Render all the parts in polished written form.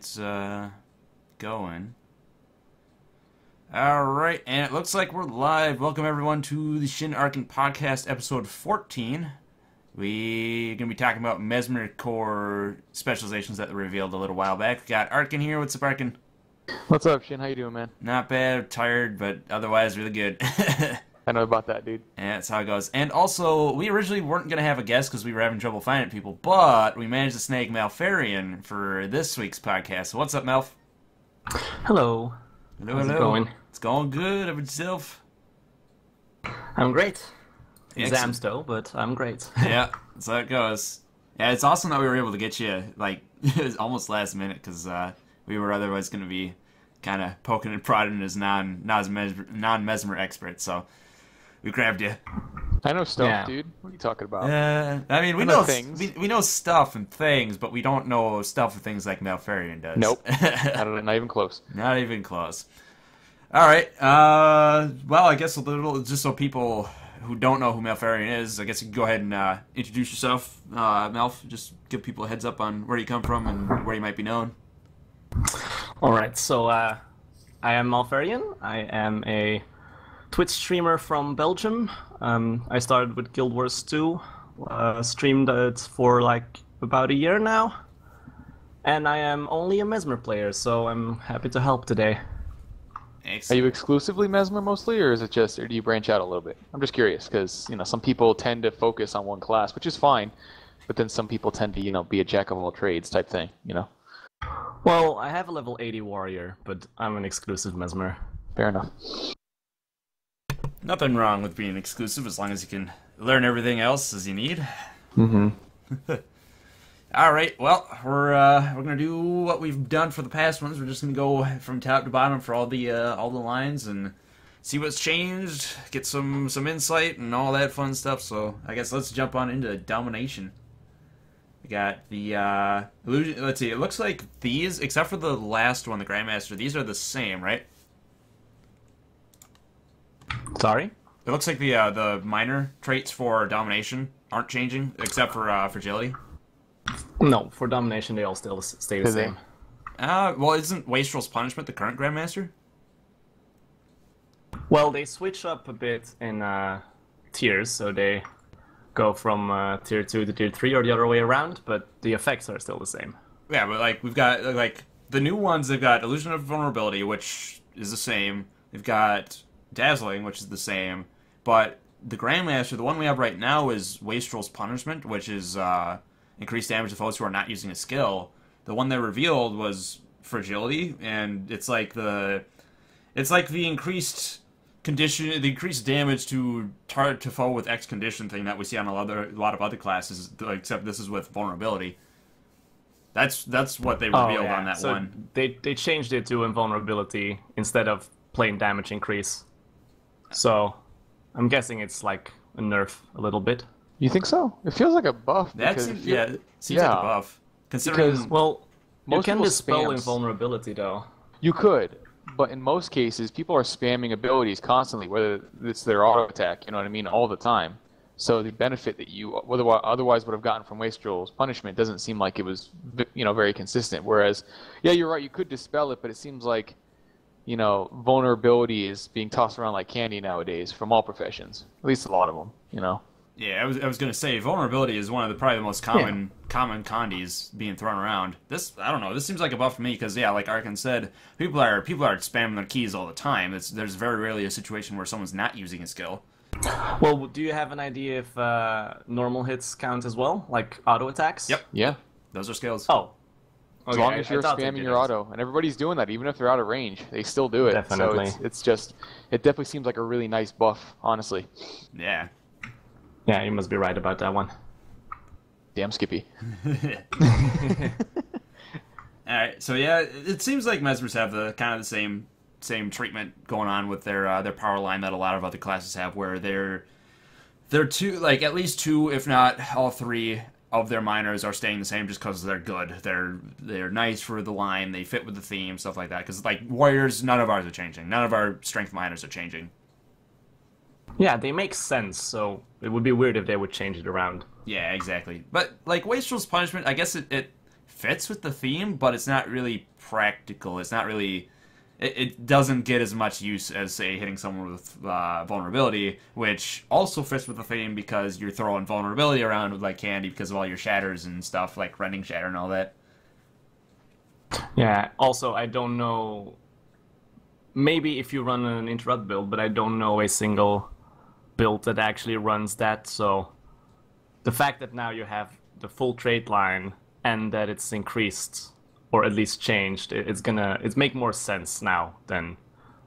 It's going. Alright, and it looks like we're live. Welcome everyone to the Shin-Arken podcast, episode 14. We're going to be talking about Mesmer core specializations that were revealed a little while back. We got Arken here. What's up, Arken? What's up, Shin? How you doing, man? Not bad, tired, but otherwise really good. I know about that, dude. Yeah, that's how it goes. And also, we originally weren't going to have a guest because we were having trouble finding people, but we managed to snag Malferian for this week's podcast. So what's up, Malf? Hello. Hello, How's hello. it going? It's going good. How about yourself? I'm great. Excellent. Exams though, but I'm great. Yeah, that's how it goes. Yeah, it's awesome that we were able to get you, like, it was almost last minute, because we were otherwise going to be kind of poking and prodding as non-Mesmer experts, so we grabbed you. I know stuff, Yeah. dude. What are you talking about? I mean, we I know know things. We know stuff and things, but we don't know stuff and things like Malferian does. Nope. Not even close. Not even close. All right. Well, I guess a little, just so people who don't know who Malferian is, I guess you can go ahead and introduce yourself, Malf. Just give people a heads up on where you come from and where you might be known. Alright, so I am Malferian. I am a Twitch streamer from Belgium. I started with Guild Wars 2, streamed it for like about a year now. And I am only a Mesmer player, so I'm happy to help today. Are Excellent. you exclusively Mesmer mostly, or is it just, or do you branch out a little bit? I'm just curious, because, some people tend to focus on one class, which is fine, but then some people tend to, be a jack of all trades type thing. Well, I have a level 80 warrior, but I'm an exclusive Mesmer. Fair enough. Nothing wrong with being exclusive as long as you can learn everything else as you need. Mm-hmm. All right. Well, we're gonna do what we've done for the past ones. We're just gonna go from top to bottom for all the lines and see what's changed, get some insight and all that fun stuff. So I guess let's jump on into Domination. We got the illusion. Let's see. It looks like these, except for the last one, the Grandmaster, these are the same, right? Sorry? It looks like the minor traits for Domination aren't changing, except for fragility. No, for Domination they all still stay the Do they? same. Well, isn't Wastrel's Punishment the current Grandmaster? Well, they switch up a bit in tiers, so they go from tier 2 to tier 3 or the other way around, but the effects are still the same. Yeah, but like we've got like the new ones. They've got Illusion of Vulnerability, which is the same. They've got Dazzling, which is the same. But the Grandmaster, the one we have right now, is Wastrel's Punishment, which is increased damage to foes who are not using a skill. The one they revealed was Fragility, and it's like the increased condition, the increased damage to target to foe with X condition thing that we see on a lot of other classes, except this is with vulnerability. That's what they revealed on that so one. They changed it to invulnerability instead of plain damage increase. So I'm guessing it's like a nerf a little bit. You think so? It feels like a buff. That's because it seems like a buff. Considering Because Well, you most can people dispel spams. invulnerability though. You could, but in most cases, people are spamming abilities constantly, whether it's their auto attack, you know what I mean, all the time. So the benefit that you otherwise would have gotten from Wastrel's Punishment doesn't seem like it was, very consistent. Whereas, yeah, you're right, you could dispel it, but it seems like, vulnerability is being tossed around like candy nowadays from all professions. At least a lot of them, Yeah, I was gonna say vulnerability is one of probably the most common condies being thrown around. This I don't know. This seems like a buff for me because like Arken said, people are spamming their keys all the time. There's very rarely a situation where someone's not using a skill. Well, do you have an idea if normal hits count as well, like auto attacks? Yep. Yeah. Those are skills. Oh. As Okay, long as I you're thought they spamming did your it. auto, and everybody's doing that, even if they're out of range, they still do it. Definitely. So it definitely seems like a really nice buff, honestly. Yeah. Yeah, you must be right about that one. Damn Skippy. All right. So yeah, it seems like Mesmers have the kind of the same treatment going on with their power line that a lot of other classes have, where they're two, like at least two, if not all three of their minors are staying the same just because they're good. They're nice for the line. They fit with the theme, stuff like that. Because like warriors, none of ours are changing. None of our strength minors are changing. Yeah, they make sense, so it would be weird if they would change it around. Yeah, exactly. But like Wastrel's Punishment, I guess it fits with the theme, but it's not really practical. It's not really. It doesn't get as much use as, say, hitting someone with vulnerability, which also fits with the theme because you're throwing vulnerability around with like candy because of all your shatters and stuff, like rending shatter and all that. Yeah. Also, I don't know. Maybe if you run an interrupt build, but I don't know a single build that actually runs that. So the fact that now you have the full trait line and that it's increased or at least changed, it's make more sense now than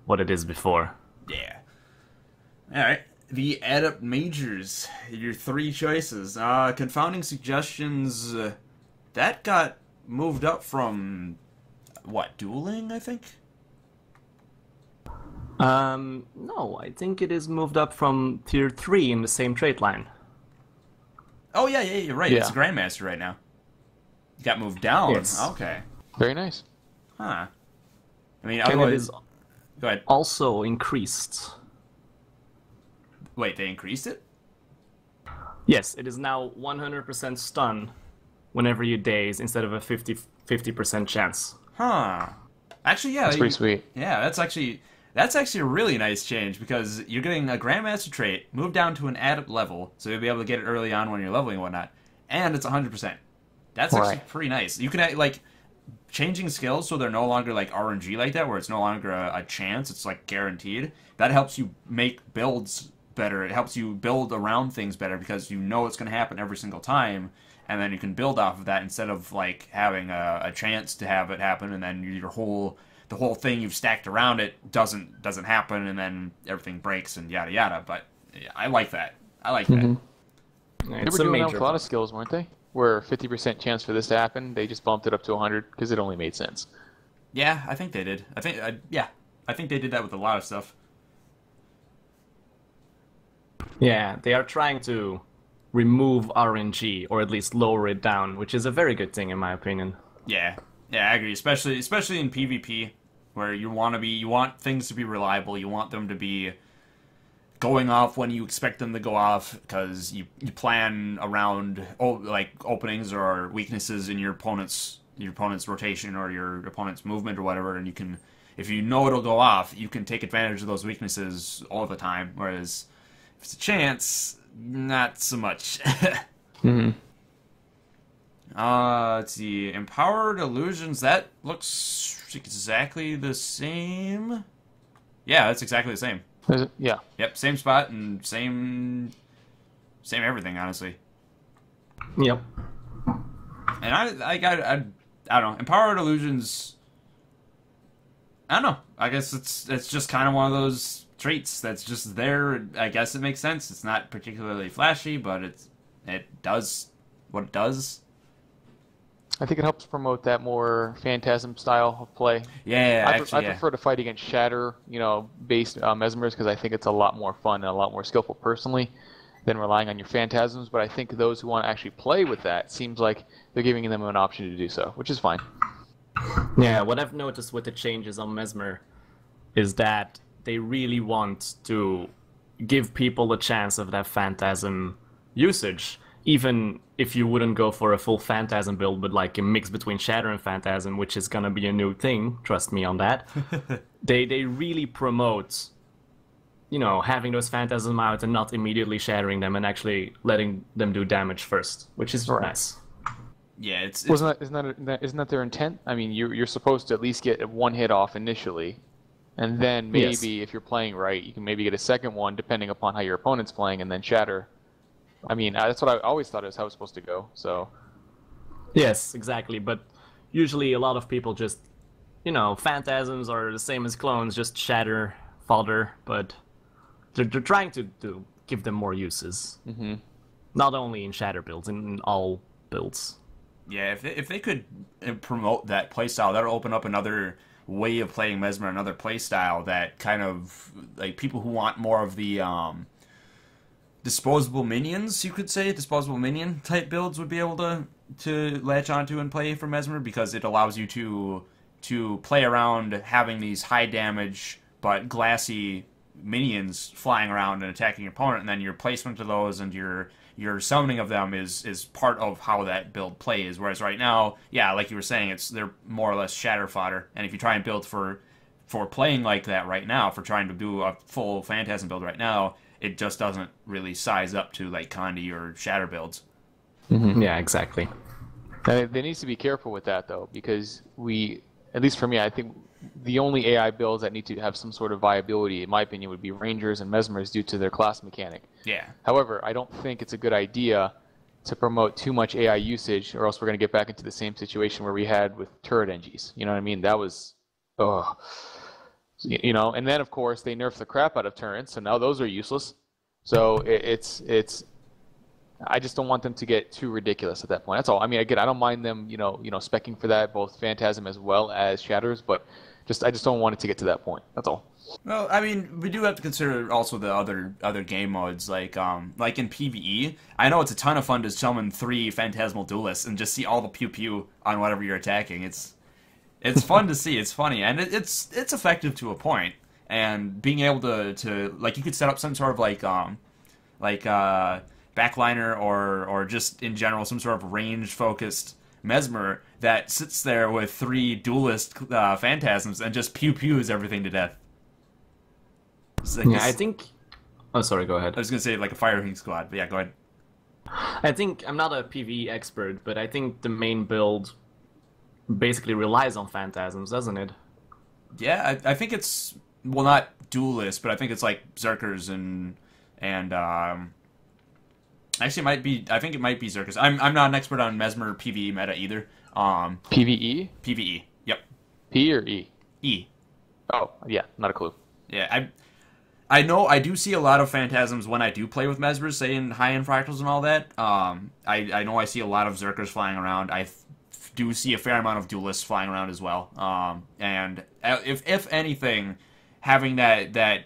what it is before. Yeah. All right. The Adept Majors, your 3 choices. Confounding Suggestions, that got moved up from, what, Dueling, I think? No, I think it is moved up from tier 3 in the same trait line. Oh, yeah, you're right. Yeah. It's a Grandmaster right now. It got moved down. Yes. Okay. Very nice. Huh. I mean, And it otherwise... is Go ahead. also increased. Wait, they increased it? Yes, it is now 100% stun whenever you daze instead of a 50% chance. Huh. Actually, yeah. That's pretty sweet. Yeah, that's actually a really nice change because you're getting a Grandmaster trait moved down to an Adept level, so you'll be able to get it early on when you're leveling and whatnot, and it's 100%. That's actually Right. pretty nice. You can, like, changing skills so they're no longer, like, RNG like that, where it's no longer a chance, it's, like, guaranteed. That helps you make builds better. It helps you build around things better because you know it's going to happen every single time, and then you can build off of that instead of, like, having a chance to have it happen, and then the whole thing you've stacked around it doesn't happen, and then everything breaks and yada yada. But yeah, I like that. I like that. Yeah, They it's were a doing that major with a lot of skills, weren't they? Where 50% chance for this to happen, they just bumped it up to 100 because it only made sense. Yeah, I think they did. I think they did that with a lot of stuff. Yeah, they are trying to remove RNG or at least lower it down, which is a very good thing in my opinion. Yeah, I agree. Especially in PvP, where you want things to be reliable. You want them to be going off when you expect them to go off because you plan around like openings or weaknesses in your opponent's rotation or your opponent's movement or whatever, and you can, if you know it'll go off, you can take advantage of those weaknesses all the time. Whereas if it's a chance, not so much. Let's see. Empowered Illusions, that looks exactly the same. Yeah, that's exactly the same. Is it? Yeah. Yep, same spot and same everything, honestly. Yep. And I don't know. Empowered Illusions, I don't know. I guess it's just kind of one of those traits that's just there. I guess it makes sense. It's not particularly flashy, but it does what it does. I think it helps promote that more Phantasm style of play. Yeah, I actually, prefer to fight against Shatter, based Mesmers because I think it's a lot more fun and a lot more skillful personally than relying on your Phantasms. But I think those who want to actually play with that, seems like they're giving them an option to do so, which is fine. Yeah, what I've noticed with the changes on Mesmer is that they really want to give people a chance of that Phantasm usage. Even if you wouldn't go for a full Phantasm build, but like a mix between Shatter and Phantasm, which is gonna be a new thing, trust me on that. They really promote, having those Phantasm out and not immediately shattering them and actually letting them do damage first, which is nice. Yeah, it's Isn't that their intent? I mean, you're supposed to at least get one hit off initially, and then maybe if you're playing right, you can maybe get a second one depending upon how your opponent's playing, and then Shatter. I mean, that's what I always thought is how it's supposed to go. So. Yes, exactly. But usually a lot of people just, Phantasms are the same as clones, just Shatter, fodder. But they're trying to give them more uses. Mm-hmm. Not only in Shatter builds, in all builds. Yeah, if they could promote that playstyle, that would open up another way of playing Mesmer, another playstyle that kind of, like, people who want more of the disposable minions, you could say, disposable minion type builds would be able to latch onto and play for Mesmer, because it allows you to play around having these high damage but glassy minions flying around and attacking your opponent, and then your placement of those and your your summoning of them is part of how that build plays. Whereas right now, yeah, like you were saying, they're more or less shatter fodder. And if you try and build for playing like that right now, for trying to do a full Phantasm build right now, it just doesn't really size up to like Condi or Shatter builds. Mm-hmm. Yeah, exactly. There needs to be careful with that though, because at least for me, I think the only AI builds that need to have some sort of viability, in my opinion, would be Rangers and Mesmers due to their class mechanic. Yeah. However, I don't think it's a good idea to promote too much AI usage, or else we're going to get back into the same situation where we had with turret NGs. You know what I mean? That was, and then of course they nerfed the crap out of turrets, so now those are useless. So it's. I just don't want them to get too ridiculous at that point. That's all. I mean, again, I don't mind them, speccing for that, both Phantasm as well as Shatters, but I just don't want it to get to that point. That's all. Well, I mean, we do have to consider also the other game modes, like in PvE. I know it's a ton of fun to summon 3 Phantasmal Duelists and just see all the pew pew on whatever you're attacking. It's fun to see. It's funny, and it's effective to a point. And being able to like, you could set up some sort of backliner or just in general some sort of range focused Mesmer that sits there with 3 duelist phantasms and just pew pews everything to death. I think. Oh, sorry. Go ahead. I was gonna say like a firing squad, but yeah, go ahead. I think I'm not a PvE expert, but I think the main build basically relies on phantasms, doesn't it? Yeah, I think it's not duelist, but I think it's like Zerkers and actually, I think it might be Zerkers. I'm not an expert on Mesmer PvE meta either. PvE? PvE. Yep. P or E? E. Oh, yeah, not a clue. Yeah, I know I do see a lot of phantasms when I do play with Mesmers, say in high-end fractals and all that. I know I see a lot of Zerkers flying around. I do see a fair amount of duelists flying around as well. And if anything, having that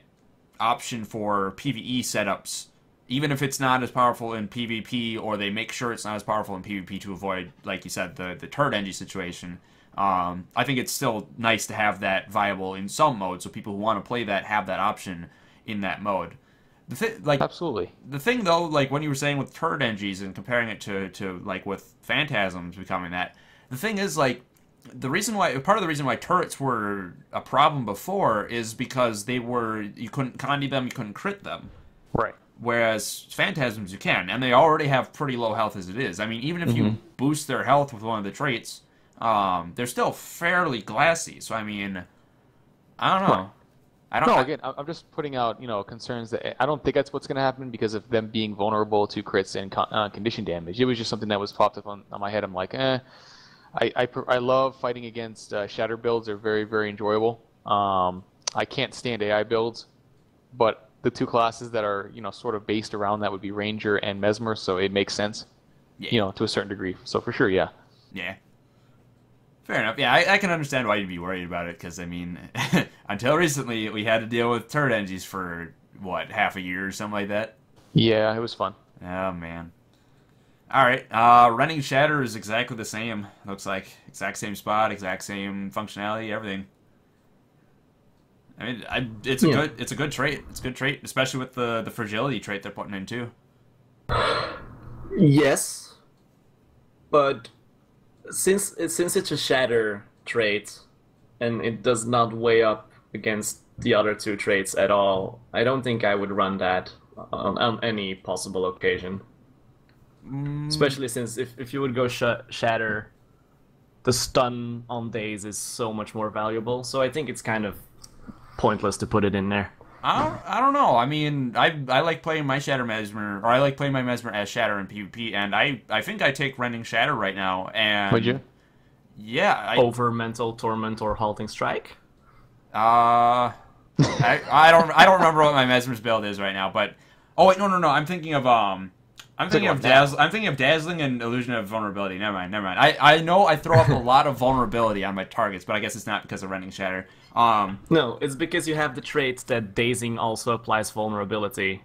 option for PvE setups, even if it's not as powerful in PvP, or they make sure it's not as powerful in PvP to avoid, like you said, the turret NG situation, I think it's still nice to have that viable in some modes, so people who want to play that have that option in that mode. Absolutely. The thing, though, like when you were saying with turret NGs and comparing it to like with phantasms becoming that, the thing is, like, part of the reason why turrets were a problem before is because you couldn't Condi them, you couldn't crit them. Right. Whereas Phantasms you can, and they already have pretty low health as it is. I mean, even if you boost their health with one of the traits, they're still fairly glassy. So, I mean, I don't know. Again, I'm just putting out, concerns that I don't think that's what's going to happen because of them being vulnerable to crits and condition damage. It was just something that was popped up on my head. I'm like, I love fighting against Shatter builds. They're very, very enjoyable. I can't stand AI builds, but the 2 classes that are, sort of based around that would be Ranger and Mesmer, so it makes sense, to a certain degree. So for sure, yeah. Yeah. Fair enough. Yeah, I can understand why you'd be worried about it, because, I mean, until recently, we had to deal with turret NGs for, half a year or something like that? Yeah, it was fun. Oh, man. Alright, running Shatter is exactly the same, looks like. Exact same spot, exact same functionality, everything. I mean, it's a good trait. It's a good trait, especially with the fragility trait they're putting in too. Yes, but since it's a Shatter trait, and it does not weigh up against the other 2 traits at all, I don't think I would run that on any possible occasion. Especially since if you would go Shatter, the stun on days is so much more valuable. So I think it's kind of pointless to put it in there. I don't know. I mean, I like playing my Shatter Mesmer, or I like playing my Mesmer as Shatter in PvP, and I think I take Rending Shatter right now. And would you? Yeah. Over Mental Torment or Halting Strike? I don't remember what my Mesmer's build is right now, but no. I'm thinking of Dazzling and Illusion of Vulnerability. Never mind. I know I throw up a lot of vulnerability on my targets, but I guess it's not because of Rending Shatter. No, it's because you have the trait that Dazing also applies vulnerability.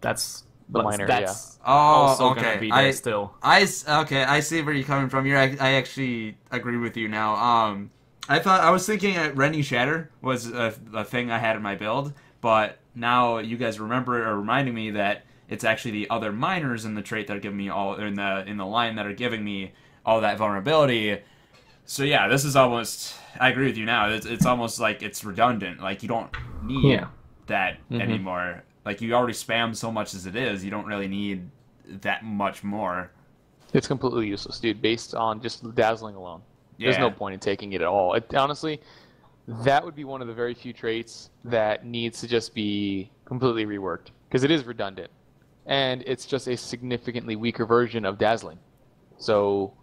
That's also okay. Gonna be there still. I see where you're coming from. I actually agree with you now. I was thinking that Rending Shatter was a thing I had in my build, but now you guys reminding me that It's actually the other minors in the trait that are giving me all in the line that are giving me all that vulnerability. So yeah, this is almost. I agree with you now. It's almost like it's redundant. Like you don't need that anymore. Like you already spam so much as it is. You don't really need that much more. It's completely useless, dude. Based on just dazzling alone, there's no point in taking it at all. Honestly, that would be one of the very few traits that needs to just be completely reworked because it is redundant, and it's just a significantly weaker version of dazzling. So,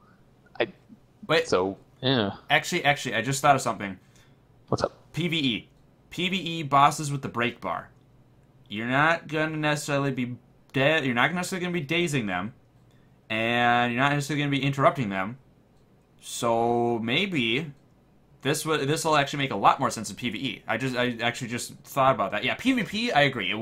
yeah. Actually, I just thought of something. What's up? PvE bosses with the break bar. You're not gonna necessarily be dead. You're not necessarily gonna be dazing them, and you're not necessarily gonna be interrupting them. So maybe this will actually make a lot more sense in PvE. I actually just thought about that. Yeah, PvP, I agree.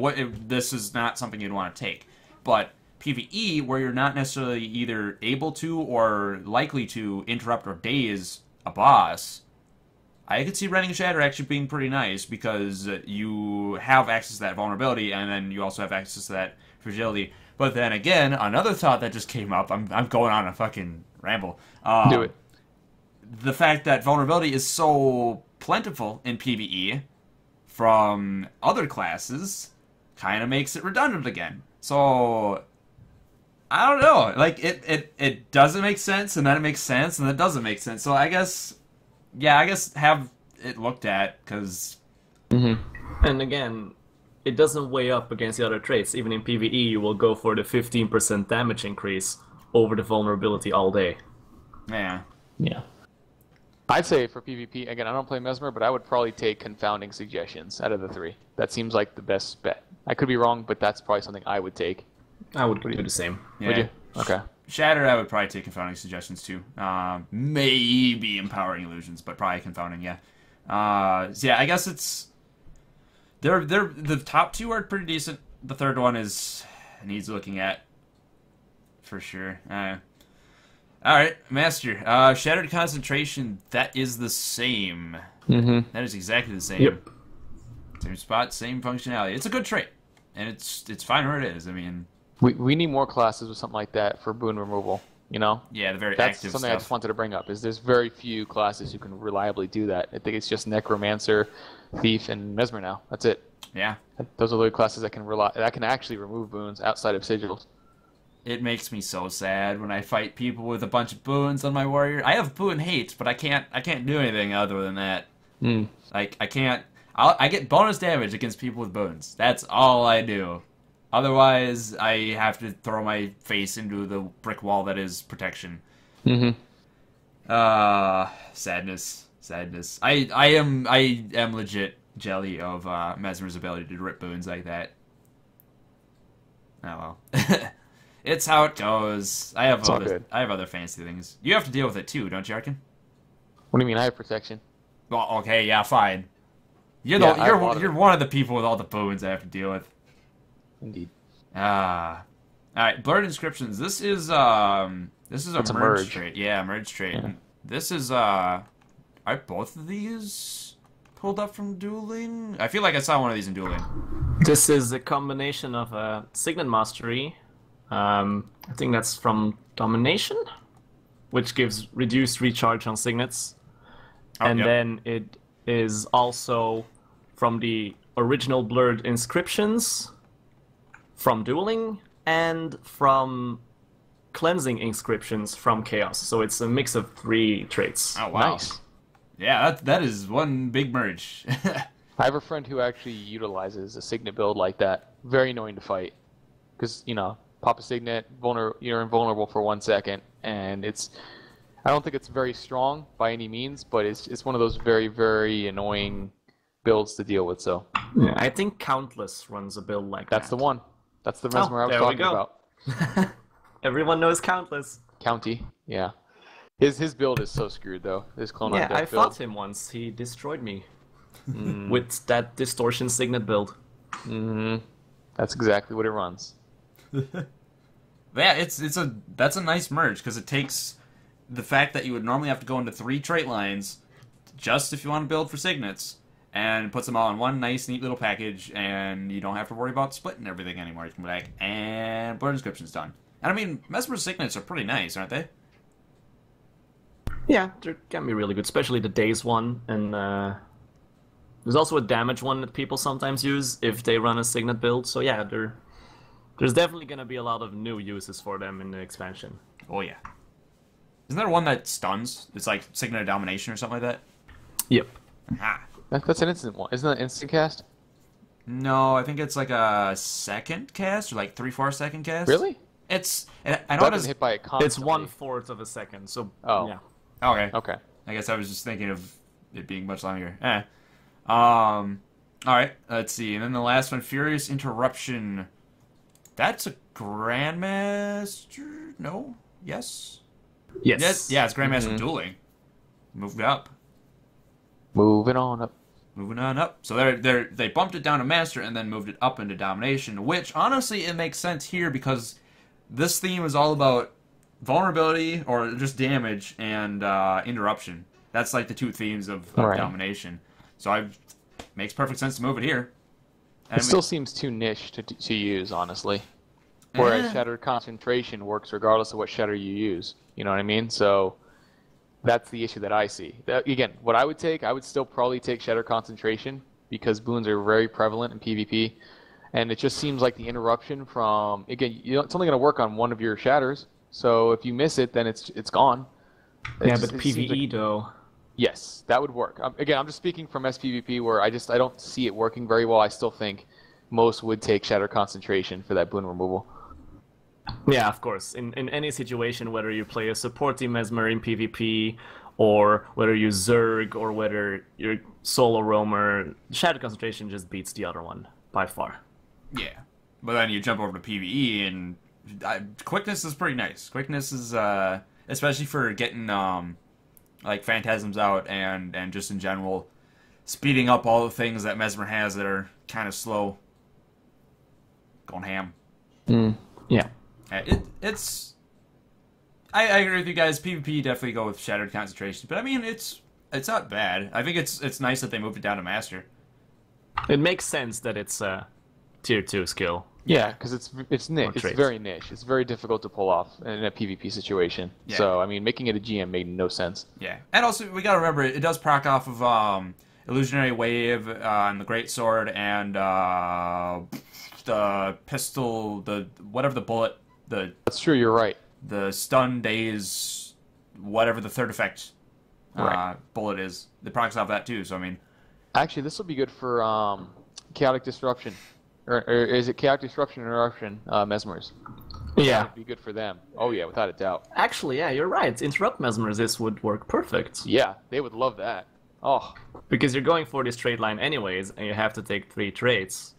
This is not something you'd want to take, but PvE, where you're not necessarily either able to or likely to interrupt or daze a boss, I could see Rending Shatter actually being pretty nice because you have access to that vulnerability, and then you also have access to that fragility. But then again, another thought that just came up. I'm going on a fucking ramble. Do it. The fact that vulnerability is so plentiful in PvE from other classes kind of makes it redundant again. So I don't know. Like it doesn't make sense, and then it makes sense, and then it doesn't make sense. So I guess have it looked at because. And again, it doesn't weigh up against the other traits. Even in PvE, you will go for the 15% damage increase over the vulnerability all day. Yeah. I'd say for PvP, again, I don't play Mesmer, but I would probably take Confounding Suggestions out of the three. That seems like the best bet. I could be wrong, but that's probably something I would take. I would do the same. Yeah. Would you? Okay. Shatter, I would probably take Confounding Suggestions too. Maybe Empowering Illusions, but probably Confounding, yeah. So yeah, I guess it's... They're the top two are pretty decent. The third one needs looking at, for sure. Alright, Master. Shattered Concentration, that is the same. That is exactly the same. Yep. Same spot, same functionality. It's a good trait. And it's fine where it is. I mean... We need more classes with something like that for boon removal, you know? Yeah, the very That's active something stuff. I just wanted to bring up, is there's very few classes who can reliably do that. I think it's just Necromancer, Thief, and Mesmer now. That's it. Yeah. Those are the classes that can actually remove boons outside of sigils. It makes me so sad when I fight people with a bunch of boons on my warrior. I have boon hate, but I can't do anything other than that. Like I can't. I get bonus damage against people with boons. That's all I do. Otherwise, I have to throw my face into the brick wall that is protection. Sadness. I am legit jelly of Mesmer's ability to rip boons like that. Oh well. It's how it goes. I have other fancy things. You have to deal with it too, don't you, Arken? What do you mean? I have protection. Well, okay, yeah, fine. You're one of the people with all the boons I have to deal with. Indeed. All right, Blurred Inscriptions. This is a merge trait. Yeah, merge trait. Yeah. This is are both of these pulled up from Dueling? I feel like I saw one of these in Dueling. This is a combination of Signet Mastery. I think that's from Domination, which gives reduced recharge on signets. Then it is also from the original Blurred Inscriptions, from Dueling, and from Cleansing Inscriptions from Chaos. So it's a mix of 3 traits. Oh, wow. Nice. Yeah, that is one big merge. I have a friend who actually utilizes a Signet build like that. Very annoying to fight. Because, pop a Signet, you're invulnerable for 1 second, and I don't think it's very strong by any means, but it's one of those very, very annoying builds to deal with, so. Yeah, I think Countless runs a build like that. That's the one. That's the Mesmer I was talking about. Everyone knows Countless. County, yeah. His build is so screwed, though. His clone Yeah, I build. fought him once. He destroyed me with that Distortion Signet build. That's exactly what it runs. Yeah, that's a nice merge because it takes the fact that you would normally have to go into 3 trait lines just if you want to build for signets, and puts them all in one nice, neat little package, and you don't have to worry about splitting everything anymore. You can go back, and Blur Inscription's done. And I mean, Mesmer's signets are pretty nice, aren't they? Yeah, they can be really good, especially the days one, and there's also a damage one that people sometimes use if they run a signet build. So yeah, there's definitely going to be a lot of new uses for them in the expansion. Oh yeah. Isn't there one that stuns? It's like Signet of Domination or something like that? Yep. Ah. That's an instant one. Isn't that instant cast? No, I think it's like a second cast, or like 3/4 second cast. Really? It's... I know That it doesn't is... hit by it constantly. It's 1/4 of a second, so Oh. yeah. Okay. Okay. I guess I was just thinking of it being much longer. Alright, let's see. And then the last one, Furious Interruption. That's a Grandmaster? No? Yes? Yes. Yeah, it's Grandmaster Dueling. Moved up. Moving on up. Moving on up. So they bumped it down to Master and then moved it up into Domination, which, honestly, it makes sense here because this theme is all about vulnerability, or just damage, and interruption. That's like the two themes of Right. Domination. So makes perfect sense to move it here. And It still seems too niche to use, honestly. Whereas Shattered Concentration works regardless of what shatter you use. You know what I mean? So that's the issue that I see. Again, what I would still probably take Shattered Concentration because boons are very prevalent in PvP. And it just seems like the interruption from... Again, it's only going to work on one of your shatters. So if you miss it, then it's gone. Yeah, but PvE, though... Yes, that would work. Again, I'm just speaking from SPVP where I don't see it working very well. I still think most would take Shatter Concentration for that boon removal. Yeah, of course. In any situation, whether you play a supporting Mesmer in PvP, or whether you Zerg, or whether you're solo roamer, Shatter Concentration just beats the other one, by far. Yeah. But then you jump over to PvE, and quickness is pretty nice. Quickness is, especially for getting... like Phantasms out and just in general speeding up all the things that Mesmer has that are kind of slow. Going ham. Yeah. It's I agree with you guys. PvP definitely go with Shattered Concentration, but I mean it's not bad. I think it's nice that they moved it down to Master. It makes sense that it's a tier 2 skill. Yeah, because it's niche. It's traits. very niche. It's very difficult to pull off in a PvP situation. Yeah. So, I mean, making it a GM made no sense. Yeah, and also we gotta remember it does proc off of Illusionary Wave and the Great Sword and the pistol, whatever the bullet, That's true. You're right. the stun days, whatever the third effect Right. bullet is. It procs off that too. So I mean, Actually, this will be good for Chaotic Disruption. Or is it Chaotic Disruption or Interruption Mesmers? Yeah. It'd be good for them. Oh, yeah, without a doubt. Actually, yeah, you're right. Interrupt Mesmers, this would work perfect. Yeah, they would love that. Oh, Because you're going for this trait line anyways, and you have to take 3 traits.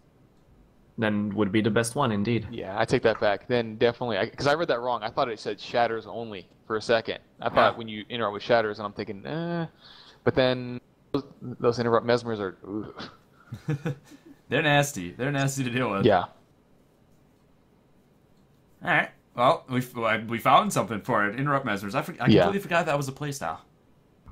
Then would be the best one, indeed. yeah, I take that back. Then definitely, because I read that wrong. I thought it said shatters only for a second. I thought when you interrupt with shatters, and I'm thinking, But then those interrupt Mesmers are... Ooh. they're nasty. They're nasty to deal with. Yeah. All right. Well, we found something for it. Interrupt Mesmers. I completely forgot that was a playstyle.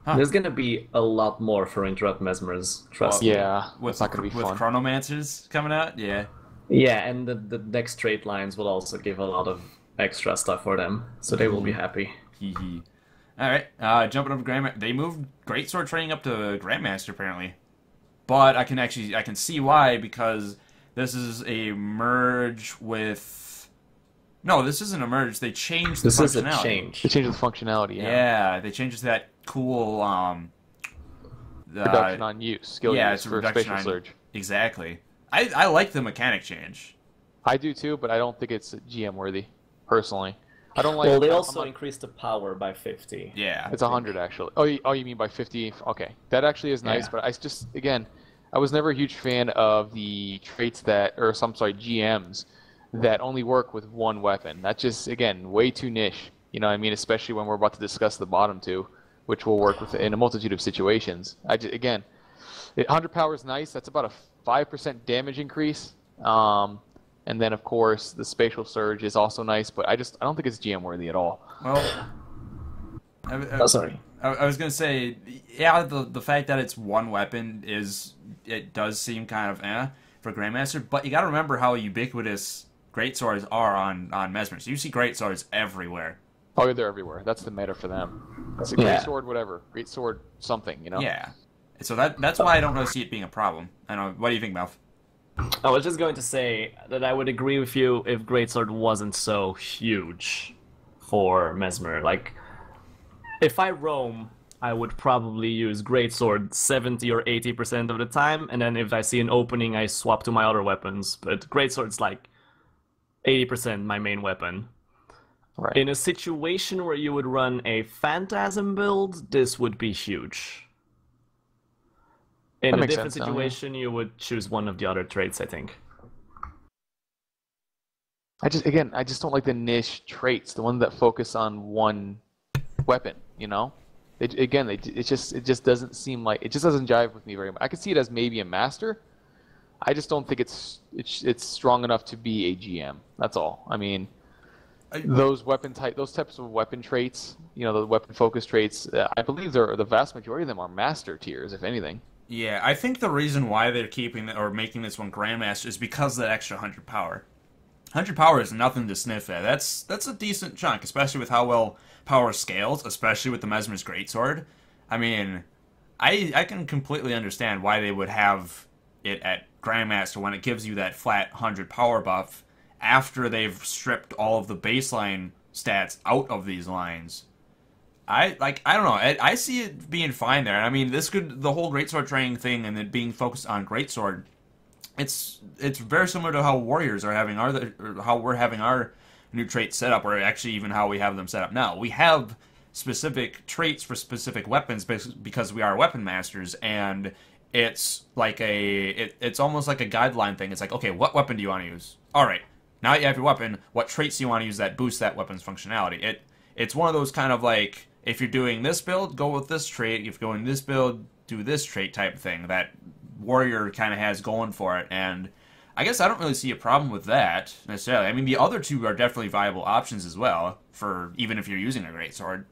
Huh. There's gonna be a lot more for Interrupt Mesmers, trust me. Yeah, With it's not going to be with fun. Chronomancers coming out. Yeah. Yeah, and the next trait lines will also give a lot of extra stuff for them, so they will be happy. Hee hee. All right. Jumping up to Grandmaster. They moved Greatsword training up to Grandmaster apparently, but I can see why, because this is a merge with. No, this isn't a merge. They changed the This is functionality. a change. They changed the functionality, Yeah, they changed it to that cool Reduction on use, skill yeah, use it's a for reduction spatial on surge. Exactly. I like the mechanic change. I do too, but I don't think it's GM worthy, personally. I don't like. Well, they I'm also not- increased the power by 50. Yeah. It's 100 actually. Oh, you mean by 50? Okay, that actually is nice. Yeah. But I just again, I was never a huge fan of the traits GMs that only work with one weapon. That's just again way too niche. You know what I mean? Especially when we're about to discuss the bottom two, which will work with in a multitude of situations. 100 power is nice. That's about a 5% damage increase. And then of course the spatial surge is also nice, but I don't think it's GM worthy at all. Well, Oh, sorry. I was gonna say, yeah, the fact that it's one weapon it does seem kind of for Grandmaster, but you got to remember how ubiquitous greatswords are on Mesmer. So you see greatswords everywhere. Oh, they're everywhere. That's the meta for them. It's a great sword, whatever. Great sword, something, you know. Yeah. So that's why I don't really see it being a problem. I don't know. What do you think, Malf? I was just going to say that I would agree with you if greatsword wasn't so huge for Mesmer. Like, if I roam, I would probably use greatsword 70 or 80% of the time, and then if I see an opening, I swap to my other weapons. But greatsword's like 80% my main weapon. Right. In a situation where you would run a Phantasm build, this would be huge. In a different situation, you would choose one of the other traits, I think. I just don't like the niche traits, the ones that focus on one weapon, you know? It just doesn't seem like, it just doesn't jive with me very much. I could see it as maybe a master. I just don't think it's strong enough to be a GM. That's all. I mean, those types of weapon traits, you know, the weapon focus traits, I believe the vast majority of them are master tiers, if anything. Yeah, I think the reason why they're keeping or making this one Grandmaster is because of that extra 100 power. 100 power is nothing to sniff at. That's a decent chunk, especially with how well power scales, especially with the Mesmer's Greatsword. I mean, I can completely understand why they would have it at Grandmaster when it gives you that flat 100 power buff after they've stripped all of the baseline stats out of these lines. I don't know. I see it being fine there. I mean, the whole greatsword training thing and it being focused on greatsword. It's very similar to how warriors are having how we're having our new traits set up, or actually even how we have them set up now. We have specific traits for specific weapons because we are weapon masters, and it's like it's almost like a guideline thing. It's like, okay, what weapon do you want to use? All right, now that you have your weapon, what traits do you want to use that boost that weapon's functionality? It's one of those kind of like, if you're doing this build, go with this trait. If you're going this build, do this trait type of thing that warrior kind of has going for it. And I guess I don't really see a problem with that necessarily. I mean, the other two are definitely viable options as well, for even if you're using a greatsword.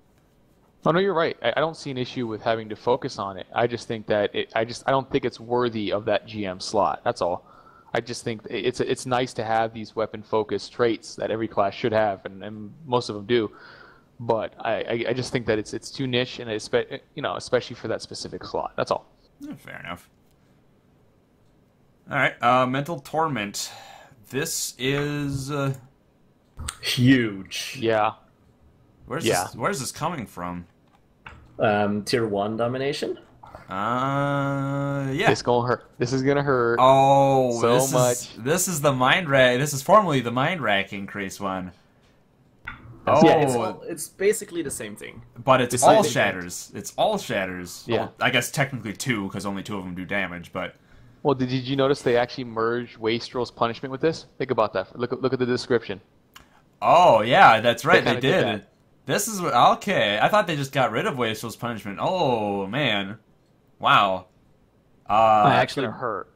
Oh no, you're right. I don't see an issue with having to focus on it. I just think that I don't think it's worthy of that GM slot. That's all. I just think it's nice to have these weapon focused traits that every class should have, and most of them do. But I just think that it's too niche, and especially for that specific slot. That's all. Yeah, fair enough. All right, Mental Torment. This is huge. Yeah. Where's this coming from? Tier 1 Domination. Yeah. This gonna hurt. This is gonna hurt. Oh, so much. This is the mind rack. This is formerly the mind rack increase one. Oh, yeah, it's basically the same thing. But it's all shatters. It's all shatters. Yeah. Well, I guess technically 2, because only 2 of them do damage. But well, did you notice they actually merged Wastrel's punishment with this? Think about that. Look at the description. Oh yeah, that's right. They did. That. This is okay. I thought they just got rid of Wastrel's punishment. Oh man, wow. I actually hurt.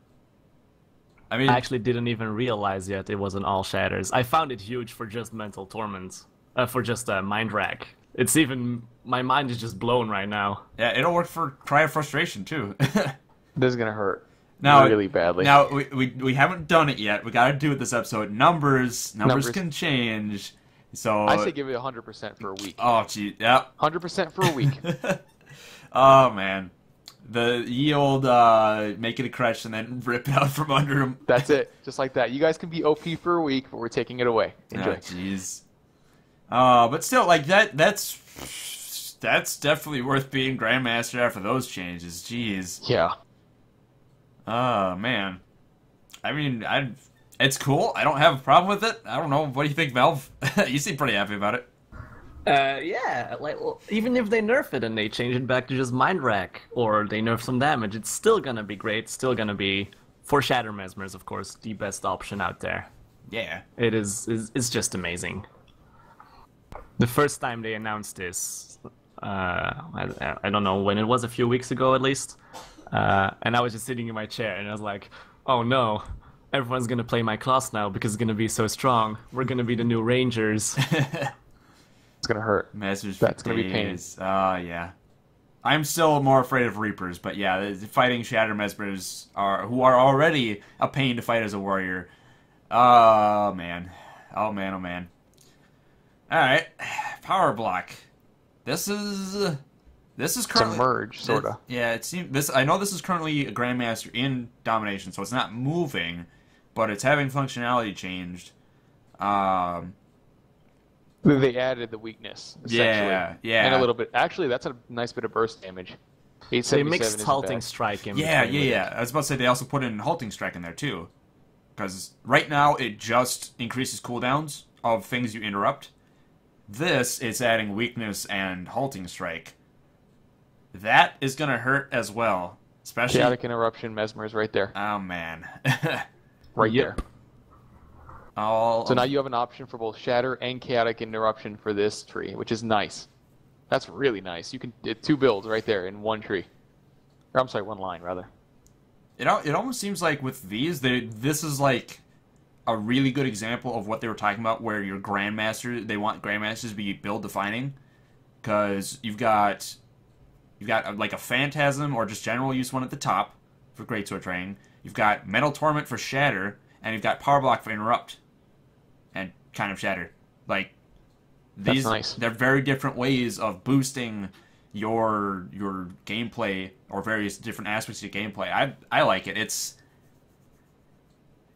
I actually didn't even realize yet it wasn't all shatters. I found it huge for just mental torment. For just mind rack. It's even, my mind is just blown right now. Yeah, it'll work for Cry of Frustration too. This is gonna hurt now really badly. Now we haven't done it yet. We got to do it this episode. Numbers can change. So I say give it 100% for a week. Oh gee, yeah. 100% for a week. Oh man, the yield make it a crutch and then rip it out from under him. That's it, just like that. You guys can be OP for a week, but we're taking it away. Enjoy. Oh jeez. But still, like that's definitely worth being Grandmaster after those changes. Jeez. Yeah. Oh man. I mean, it's cool. I don't have a problem with it. I don't know. What do you think, Valve? You seem pretty happy about it. Yeah. Like, well, even if they nerf it and they change it back to just Mind Rack, or they nerf some damage, it's still gonna be great. Still gonna be, for Shatter Mesmers, of course, the best option out there. Yeah. It's just amazing. The first time they announced this, I don't know when it was, a few weeks ago at least, and I was just sitting in my chair and I was like, oh no, everyone's gonna play my class now because it's gonna be so strong. We're gonna be the new Rangers. It's gonna hurt. Masters That's for gonna be pain. days. Oh yeah. I'm still more afraid of Reapers, but yeah, fighting Shatter Mesmers who are already a pain to fight as a warrior. Oh man. Oh man, oh man. Alright. Power block. This is currently It's a merge, sorta. Yeah, it seems this. I know this is currently a Grandmaster in Domination, so it's not moving, but it's having functionality changed. They added the weakness, essentially. Yeah. And a little bit. Actually, that's a nice bit of burst damage. They 877 mixed isn't halting bad. strike in Yeah. between with it. I was about to say they also put in halting strike in there too, because right now it just increases cooldowns of things you interrupt. This is adding weakness and halting strike. That is gonna hurt as well, especially. Chaotic Interruption, Mesmer is right there. Oh man. Right there. So now you have an option for both Shatter and Chaotic Interruption for this tree, which is nice. That's really nice. You can 2 builds right there in one tree. Or I'm sorry, 1 line rather. It almost seems like with these, this is like a really good example of what they were talking about, where your Grandmaster, they want Grandmasters to be build defining, because you've got like a Phantasm or just general use one at the top for Greatsword training. You've got Mental Torment for Shatter, and you've got Power Block for Interrupt, and kind of Shatter. Like these, that's nice. They're very different ways of boosting your gameplay or various different aspects of your gameplay. I like it. It's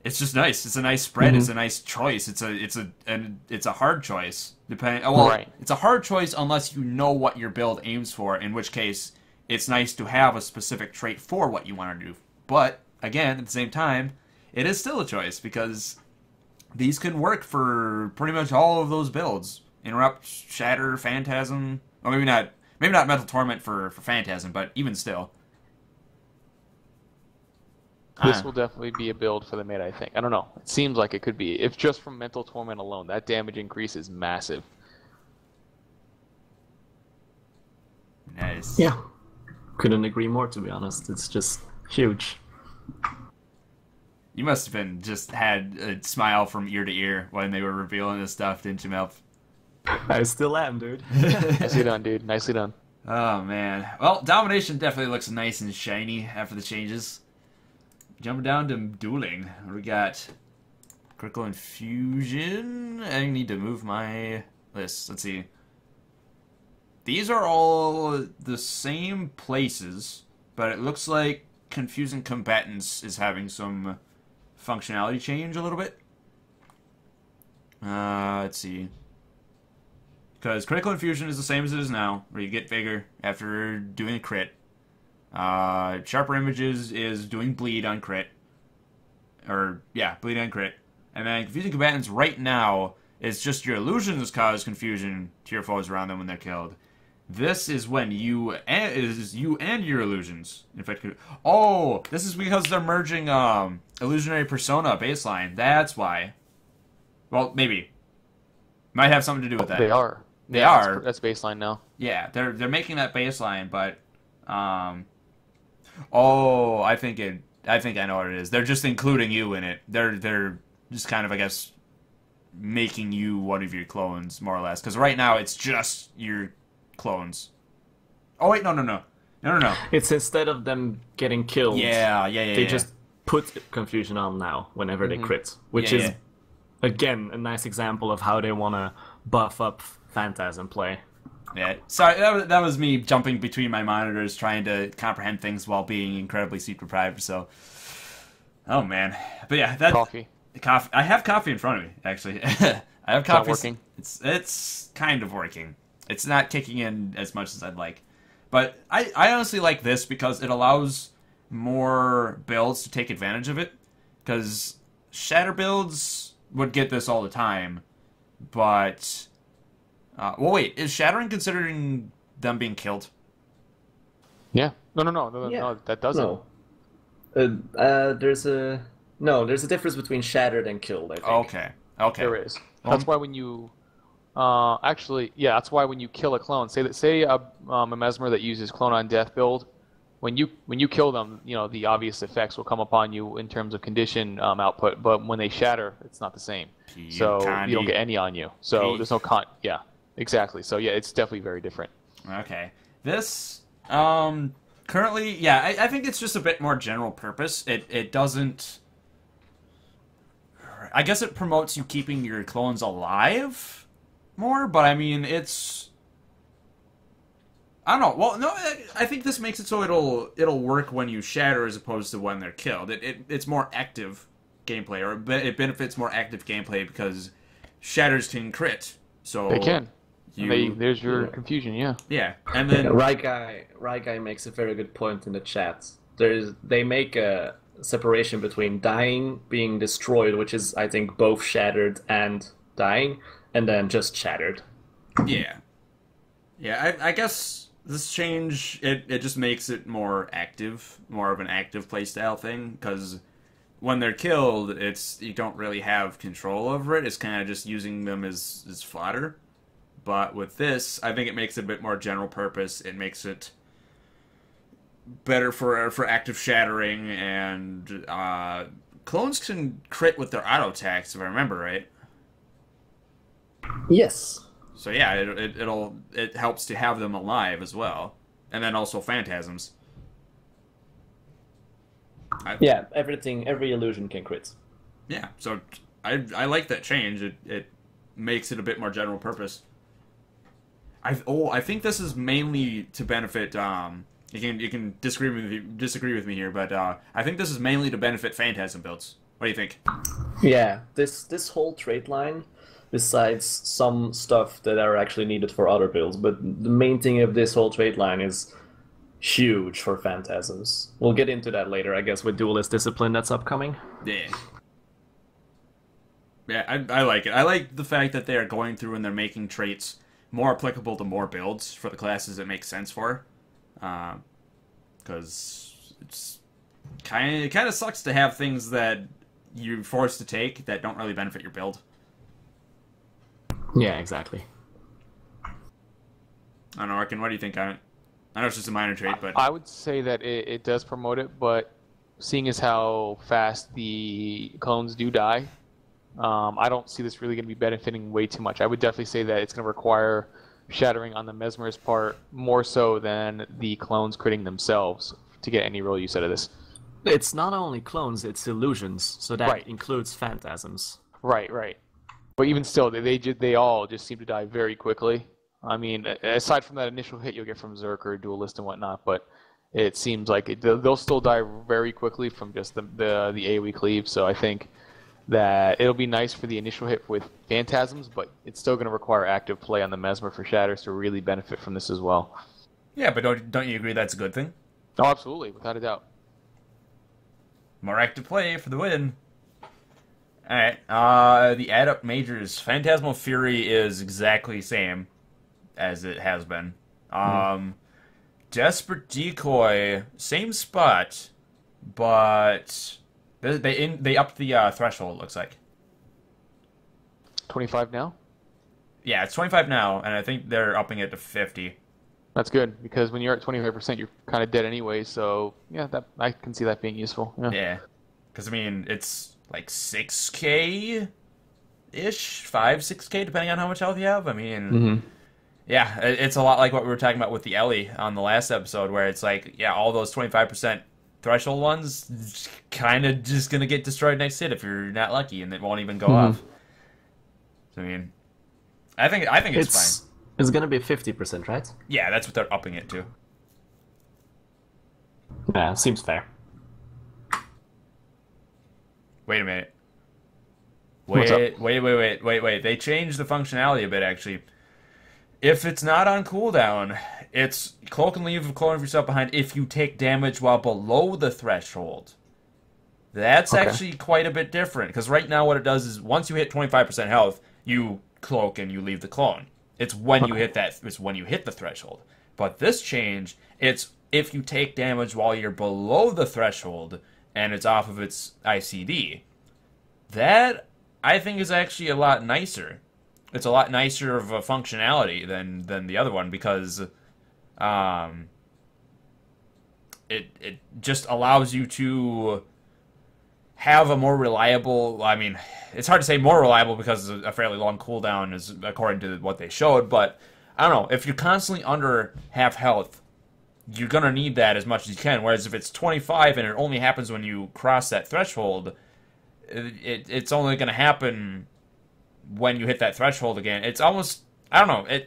just nice. It's a nice spread. It's a nice choice. It's a hard choice. Right. It's a hard choice unless you know what your build aims for, in which case it's nice to have a specific trait for what you want to do. But again, at the same time, it is still a choice, because these can work for pretty much all of those builds. Interrupt, Shatter, Phantasm, or maybe not Mental Torment for Phantasm, but even still. This will definitely be a build for the mid, I think. I don't know. It seems like it could be. If just from Mental Torment alone, that damage increase is massive. Nice. Yeah. Couldn't agree more, to be honest. It's just huge. You must have been just had a smile from ear to ear when they were revealing this stuff, didn't you, Melf? I still am, dude. Nicely done, dude. Nicely done. Oh, man. Well, Domination definitely looks nice and shiny after the changes. Jumping down to Dueling. We got Critical Infusion. I need to move my list. Let's see. These are all the same places, but it looks like Confusing Combatants is having some functionality change a little bit. Let's see. Because Critical Infusion is the same as it is now, where you get bigger after doing a crit. Sharper Images is doing bleed on crit. Bleed on crit. And then Confusing Combatants right now is just your illusions cause confusion to your foes around them when they're killed. This is when you and your illusions infect. Oh, this is because they're merging Illusionary Persona baseline. That's why. Well, maybe. Might have something to do with that. They are. They are. That's baseline now. Yeah, they're making that baseline, but oh, I think I know what it is. They're just including you in it. They're just kind of, I guess, making you one of your clones, more or less. Because right now it's just your clones. Oh wait, no. It's instead of them getting killed. They just put confusion on now whenever they crit, which is again a nice example of how they want to buff up Phantasm play. Yeah, sorry, that was me jumping between my monitors trying to comprehend things while being incredibly sleep deprived. So, oh man, but yeah, that coffee. I have coffee in front of me. Actually, I have coffee. It's not working. It's kind of working. It's not kicking in as much as I'd like, but I honestly like this because it allows more builds to take advantage of it. Because Shatter builds would get this all the time, but. Well, wait. Is Shattering considering them being killed? Yeah. No. That doesn't. No. There's a difference between shattered and killed, I think. Okay. There is. That's why when you, that's why when you kill a clone, say a Mesmer that uses Clone on Death build, when you kill them, the obvious effects will come upon you in terms of condition output, but when they shatter, it's not the same. So you don't get any on you. So there's no Yeah. Exactly. So yeah, it's definitely very different. Okay. This Currently, yeah, I think it's just a bit more general purpose. It doesn't. I guess it promotes you keeping your clones alive more, but I mean, it's. I don't know. Well, no, I think this makes it so it'll work when you shatter as opposed to when they're killed. It's more active gameplay, or it benefits more active gameplay because shatters can crit. So They can. There's your confusion, yeah. Yeah, and then Right guy makes a very good point in the chat. They make a separation between dying, being destroyed, which is I think both shattered and dying, and then just shattered. yeah, I guess this change it just makes it more active, more of an active playstyle thing because when they're killed, you don't really have control over it. It's kind of just using them as fodder. But with this, I think it makes it a bit more general purpose. It makes it better for active shattering, and clones can crit with their auto attacks, if I remember right. Yes. So yeah, it helps to have them alive as well, and then also phantasms. Yeah, every illusion can crit. Yeah, so I like that change. It makes it a bit more general purpose. I think this is mainly to benefit. You can disagree with me here, but I think this is mainly to benefit phantasm builds. What do you think? Yeah, this whole trait line, besides some stuff that are actually needed for other builds, but the main thing of this whole trait line is huge for phantasms. We'll get into that later, I guess, with Duelist Discipline that's upcoming. Yeah. Yeah, I like it. I like the fact that they are going through and they're making traits more applicable to more builds for the classes it makes sense for. Because it kind of sucks to have things that you're forced to take that don't really benefit your build. Yeah, exactly. I don't know, Arken, what do you think on it? I know it's just a minor trait, but... I would say that it does promote it, but seeing as how fast the clones do die, I don't see this really going to be benefiting way too much. I would definitely say that it's going to require shattering on the Mesmer's part more so than the clones critting themselves to get any real use out of this. It's not only clones, it's illusions, so that Right. includes phantasms. Right. But even still, they all just seem to die very quickly. I mean, aside from that initial hit you'll get from Zerk or Duelist and whatnot, but it seems like they'll still die very quickly from just the AoE cleave, so I think that it'll be nice for the initial hit with phantasms, but it's still going to require active play on the Mesmer for shatters to really benefit from this as well. Yeah, but don't you agree that's a good thing? Oh, absolutely, without a doubt. More active play for the win. Alright, the Adept Majors. Phantasmal Fury is exactly the same as it has been. Desperate Decoy, same spot, but they upped the threshold, it looks like. 25 now? Yeah, it's 25 now, and I think they're upping it to 50. That's good, because when you're at 25%, you're kind of dead anyway, so yeah, I can see that being useful. Yeah. Because, I mean, it's like 6k-ish? 6k, depending on how much health you have. I mean, yeah, it's a lot like what we were talking about with the Ellie on the last episode, where it's like, yeah, all those 25% threshold ones kind of just going to get destroyed next hit if you're not lucky, and it won't even go off. So, I mean, I think it's fine. It's gonna be 50%, right? Yeah, that's what they're upping it to. Yeah, seems fair. Wait a minute. What's up? Wait. They changed the functionality a bit, actually. If it's not on cooldown, it's cloak and leave of cloning yourself behind if you take damage while below the threshold. That's actually quite a bit different, because right now what it does is once you hit 25% health, you cloak and you leave the clone. It's when you hit that. It's when you hit the threshold. But this change, it's if you take damage while you're below the threshold and it's off of its ICD. That I think is actually a lot nicer. It's a lot nicer of a functionality than the other one because it just allows you to have a more reliable. I mean, it's hard to say more reliable because a fairly long cooldown is according to what they showed, but I don't know. If you're constantly under half health, you're gonna need that as much as you can. Whereas if it's 25 and it only happens when you cross that threshold, it's only gonna happen when you hit that threshold again. It's almost, I don't know.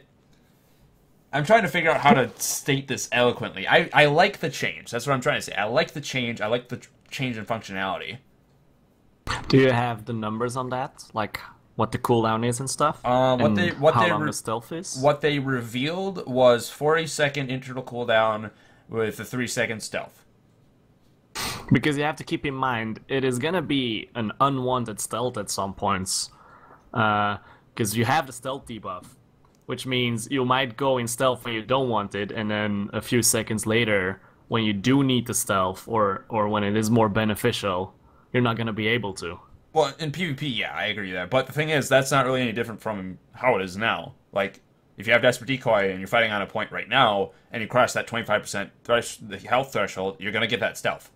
I'm trying to figure out how to state this eloquently. I like the change. That's what I'm trying to say. I like the change. I like the change in functionality. Do you have the numbers on that? Like what the cooldown is and stuff? How long the stealth is? What they revealed was 40-second internal cooldown with a 3-second stealth. Because you have to keep in mind, it is gonna be an unwanted stealth at some points. Because you have the stealth debuff, which means you might go in stealth when you don't want it, and then a few seconds later, when you do need the stealth, or when it is more beneficial, you're not gonna be able to. Well, in PvP, yeah, I agree with that. But the thing is, that's not really any different from how it is now. Like, if you have Desperate Decoy and you're fighting on a point right now, and you cross that 25% the health threshold, you're going to get that stealth.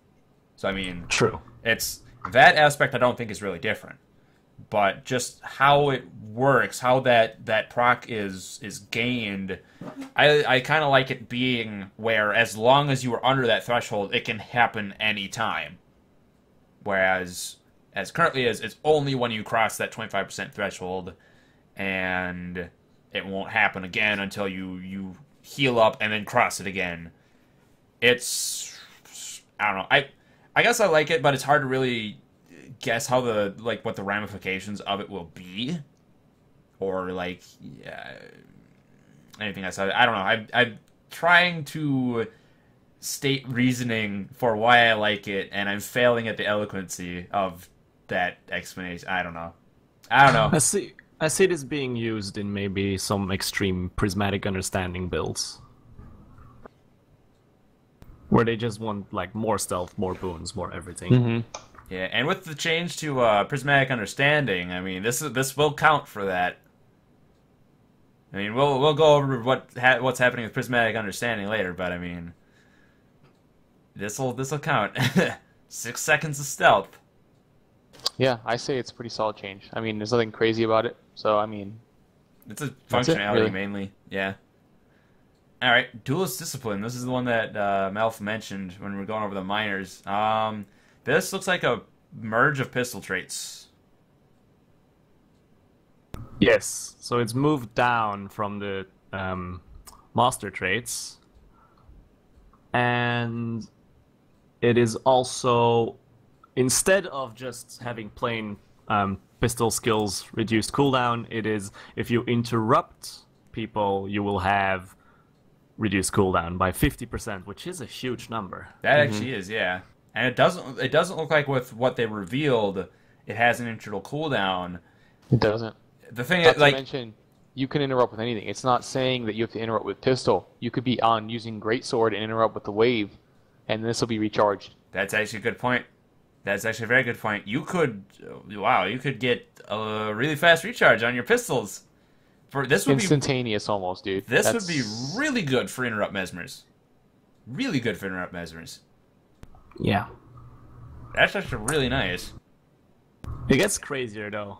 So, I mean... True. It's... That aspect I don't think is really different. But just how it works, how that proc is gained, I kind of like it being where as long as you are under that threshold, it can happen anytime. Whereas... As currently is, it's only when you cross that 25% threshold, and it won't happen again until you heal up and then cross it again. It's... I don't know. I guess I like it, but it's hard to really guess how what the ramifications of it will be. Or, anything I said. I don't know. I'm trying to state reasoning for why I like it, and I'm failing at the eloquency of that explanation. I don't know. I see this being used in maybe some extreme prismatic understanding builds, where they just want like more stealth, more boons, more everything. Mm-hmm. Yeah, and with the change to prismatic understanding, I mean this will count for that. I mean we'll go over what's happening with prismatic understanding later, but I mean this'll count. 6 seconds of stealth. Yeah, I say it's a pretty solid change. I mean, there's nothing crazy about it. So, I mean... It's a functionality, really. Mainly. Yeah. Alright, Duelist Discipline. This is the one that Malf mentioned when we were going over the minors. This looks like a merge of pistol traits. Yes, so it's moved down from the master traits. And it is also... Instead of just having plain pistol skills reduced cooldown, it is if you interrupt people, you will have reduced cooldown by 50%, which is a huge number. That actually is, yeah. And it doesn't look like with what they revealed, it has an internal cooldown. It doesn't. The thing Not is, like, to mention, you can interrupt with anything. It's not saying that you have to interrupt with pistol. You could be on using greatsword and interrupt with the wave, and this will be recharged. That's actually a good point. That's actually a very good point. You could get a really fast recharge on your pistols. This would instantaneous almost, dude. This would be really good for interrupt mesmers. Really good for interrupt mesmers. Yeah. That's actually really nice. It gets crazier though,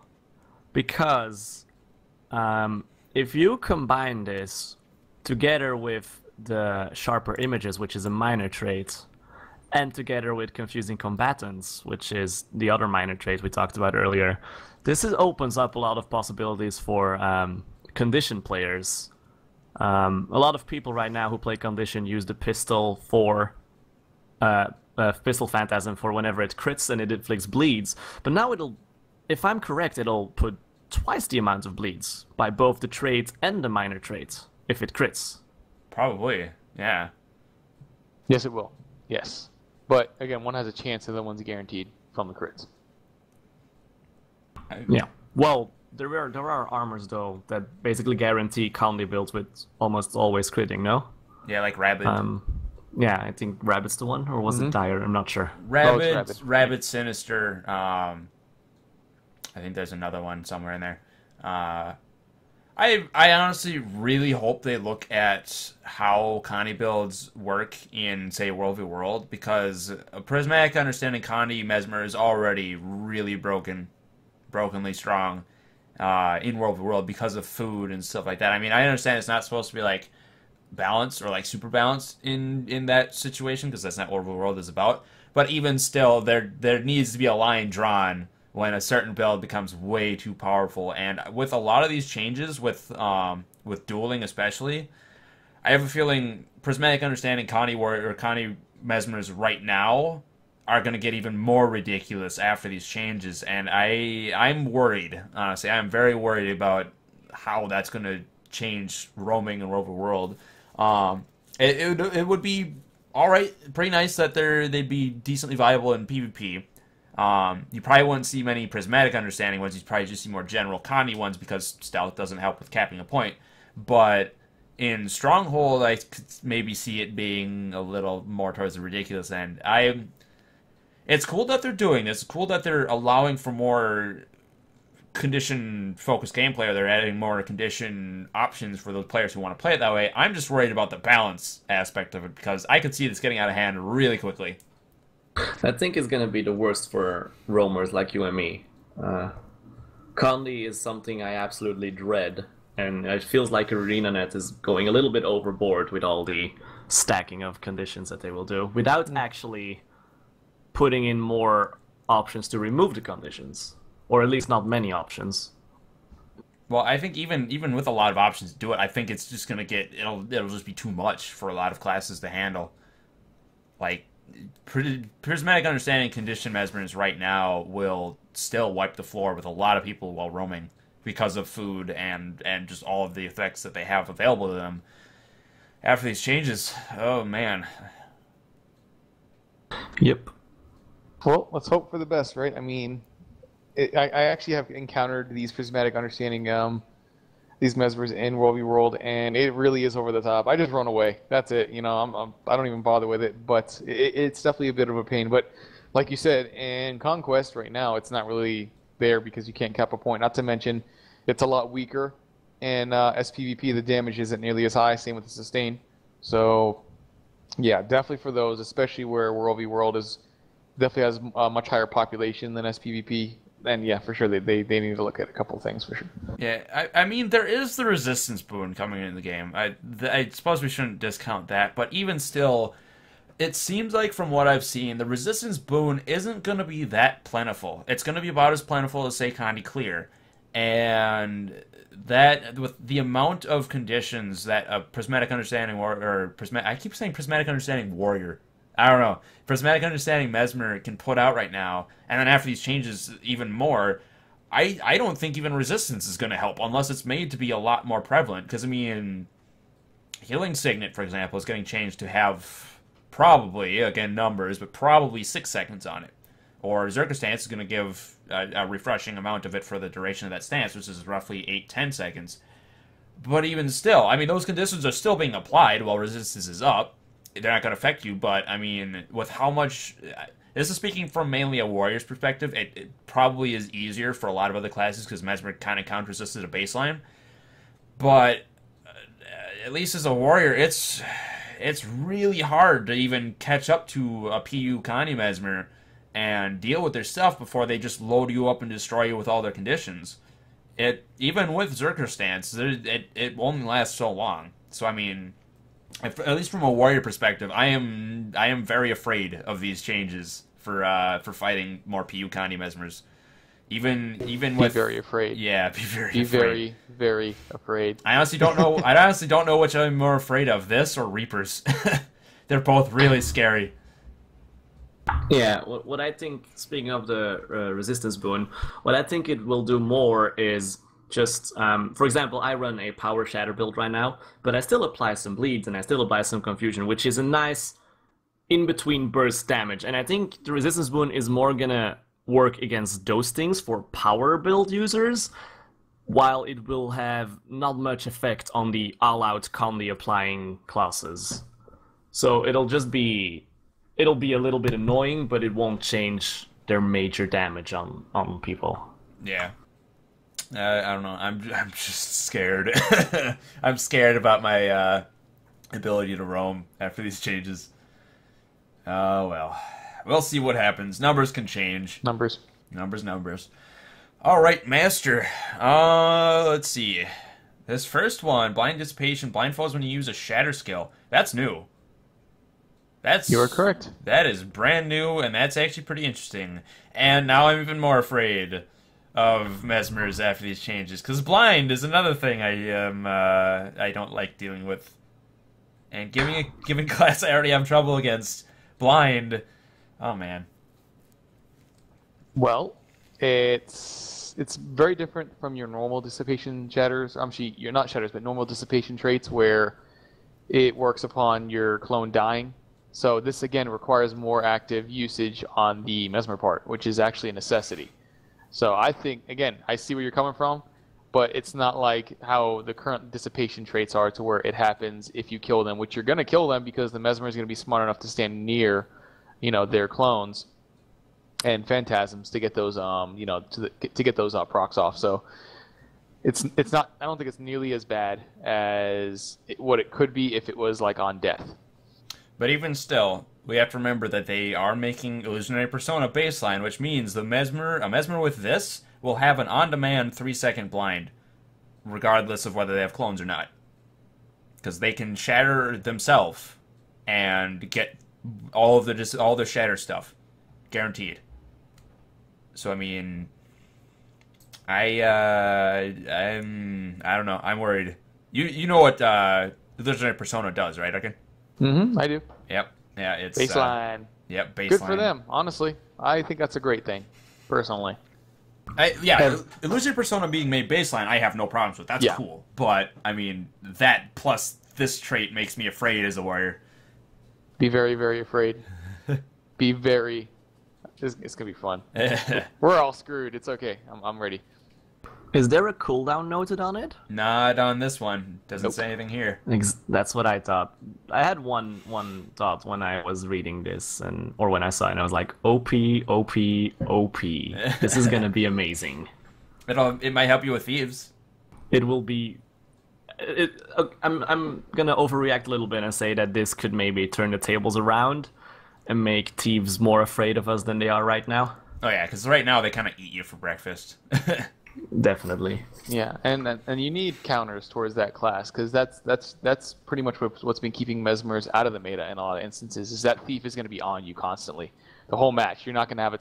because if you combine this together with the sharper images, which is a minor trait, and together with confusing combatants, which is the other minor trait we talked about earlier, opens up a lot of possibilities for condition players. A lot of people right now who play condition use the pistol for pistol phantasm for whenever it crits and it inflicts bleeds. But now if I'm correct, it'll put twice the amount of bleeds by both the trait and the minor trait if it crits. Probably, yeah. Yes, it will. Yes. But, again, one has a chance and the other one's guaranteed from the crits. Yeah. Well, there are armors, though, that basically guarantee comedy builds with almost always critting, no? Yeah, like Rabbit. Yeah, I think Rabbit's the one, or was it Dire? I'm not sure. Rabbit, Sinister. I think there's another one somewhere in there. I honestly really hope they look at how Connie builds work in, say, World v. World, because a Prismatic Understanding Connie Mesmer is already really brokenly strong in World v. World because of food and stuff like that. I mean, I understand it's not supposed to be like balanced or like super balanced in that situation, because that's not what Overworld is about. But even still, there needs to be a line drawn when a certain build becomes way too powerful. And with a lot of these changes, with dueling especially, I have a feeling Prismatic Understanding Connie Warrior or Connie Mesmers right now are going to get even more ridiculous after these changes, and I'm worried. Honestly, I'm very worried about how that's going to change roaming and Overworld. It would be all right, pretty nice that they'd be decently viable in PvP. You probably wouldn't see many Prismatic Understanding ones. You'd probably just see more general Connie ones because stealth doesn't help with capping a point. But in Stronghold, I could maybe see it being a little more towards the ridiculous end. It's cool that they're doing this. It's cool that they're allowing for more condition-focused gameplay, or they're adding more condition options for those players who want to play it that way. I'm just worried about the balance aspect of it, because I could see this getting out of hand really quickly. I think it's going to be the worst for roamers like you and me. Condi is something I absolutely dread, and it feels like ArenaNet is going a little bit overboard with all the stacking of conditions that they will do without actually putting in more options to remove the conditions, or at least not many options. Well, I think even with a lot of options to do it, I think it's just gonna it'll just be too much for a lot of classes to handle. Like, Prismatic Understanding Condition Mesmers right now will still wipe the floor with a lot of people while roaming because of food and just all of the effects that they have available to them after these changes. Oh man. Yep. Well, let's hope for the best, right? I mean, I actually have encountered these Prismatic Understanding, these Mesmers in World v World, and it really is over the top. I just run away. That's it. You know, I don't even bother with it, but it's definitely a bit of a pain. But like you said, in Conquest right now, it's not really there because you can't cap a point. Not to mention, it's a lot weaker, and SPVP, the damage isn't nearly as high. Same with the sustain. So, yeah, definitely for those, especially where World v World definitely has a much higher population than SPVP. And yeah, for sure, they need to look at a couple of things for sure. Yeah, I mean, there is the resistance boon coming in the game. I suppose we shouldn't discount that, but even still, it seems like from what I've seen, the resistance boon isn't going to be that plentiful. It's going to be about as plentiful as, say, Condi Clear. And that, with the amount of conditions that a Prismatic Understanding I keep saying Prismatic Understanding Warrior. I don't know. Prismatic Understanding Mesmer can put out right now, and then after these changes even more, I don't think even resistance is going to help unless it's made to be a lot more prevalent. Because, I mean, Healing Signet, for example, is getting changed to have probably, again, numbers, but probably 6 seconds on it. Or Zerker Stance is going to give a refreshing amount of it for the duration of that stance, which is roughly 8-10 seconds. But even still, I mean, those conditions are still being applied while resistance is up. They're not going to affect you, but, I mean, with how much... This is speaking from mainly a warrior's perspective. It probably is easier for a lot of other classes because Mesmer kind of counter-resists at a baseline. But, at least as a warrior, it's really hard to even catch up to a PU Connie Mesmer and deal with their stuff before they just load you up and destroy you with all their conditions. Even with Zerker Stance, it only lasts so long. So, I mean... at least from a warrior perspective, I am very afraid of these changes for fighting more PU Connie Mesmers. Even with Be very afraid. Yeah, be very Be afraid. very, very afraid. I honestly don't know. I honestly don't know which I'm more afraid of, this or Reapers. They're both really scary. Yeah, what I think, speaking of the resistance boon, what I think it will do more is just, for example, I run a Power Shatter build right now, but I still apply some bleeds and I still apply some confusion, which is a nice in-between burst damage. And I think the resistance boon is more gonna work against those things for power build users, while it will have not much effect on the all-out Condi applying classes. So it'll be a little bit annoying, but it won't change their major damage on people. Yeah. I don't know. I'm just scared. I'm scared about my ability to roam after these changes. Oh, well. We'll see what happens. Numbers can change. Numbers. All right, Master. Let's see. This first one, Blind Dissipation, blind foes when you use a Shatter skill. That's new. You are correct. That is brand new, and that's actually pretty interesting. And now I'm even more afraid of Mesmers after these changes, because blind is another thing I don't like dealing with. And giving class I already have trouble against blind. Oh man. Well, it's very different from your normal dissipation shatters. Actually, you're not shatters, but normal dissipation traits where it works upon your clone dying. So this again requires more active usage on the Mesmer part, which is actually a necessity. So I think, again, I see where you're coming from, but it's not like how the current dissipation traits are to where it happens if you kill them, which you're going to kill them because the Mesmer is going to be smart enough to stand near, their clones and phantasms to get those, to get those procs off. So it's not. I don't think it's nearly as bad as what it could be if it was like on death. But even still, we have to remember that they are making Illusionary Persona baseline, which means a Mesmer with this will have an on-demand 3-second blind, regardless of whether they have clones or not. Because they can shatter themselves and get all the shatter stuff. Guaranteed. So, I mean, I don't know. I'm worried. You know what Illusionary Persona does, right, Arken? I do. Yep. Yeah, it's baseline. Yep, baseline. Good for them, honestly. I think that's a great thing, personally. Illusionary Persona being made baseline, I have no problems with. That's cool. But, I mean, that plus this trait makes me afraid as a warrior. Be very, very afraid. Be very... It's going to be fun. We're all screwed. It's okay. I'm ready. Is there a cooldown noted on it? Not on this one. Doesn't say anything here. That's what I thought. I had one thought when I was reading this, or when I saw it, and I was like, OP, OP, OP. This is gonna be amazing. It might help you with thieves. It will be. I'm gonna overreact a little bit and say that this could maybe turn the tables around and make thieves more afraid of us than they are right now. Oh yeah, because right now they kind of eat you for breakfast. Definitely. Yeah, and you need counters towards that class because that's pretty much what's been keeping Mesmers out of the meta in a lot of instances. Is that thief is going to be on you constantly, the whole match. You're not going to have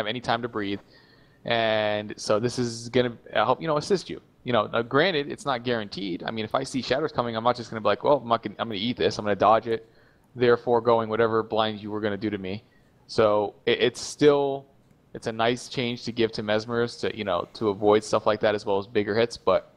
any time to breathe, and so this is going to help assist you. Granted, it's not guaranteed. I mean, if I see shatters coming, I'm not just going to be like, well, I'm going to eat this. I'm going to dodge it, therefore going whatever blinds you were going to do to me. So it's still. It's a nice change to give to Mesmers to avoid stuff like that as well as bigger hits, but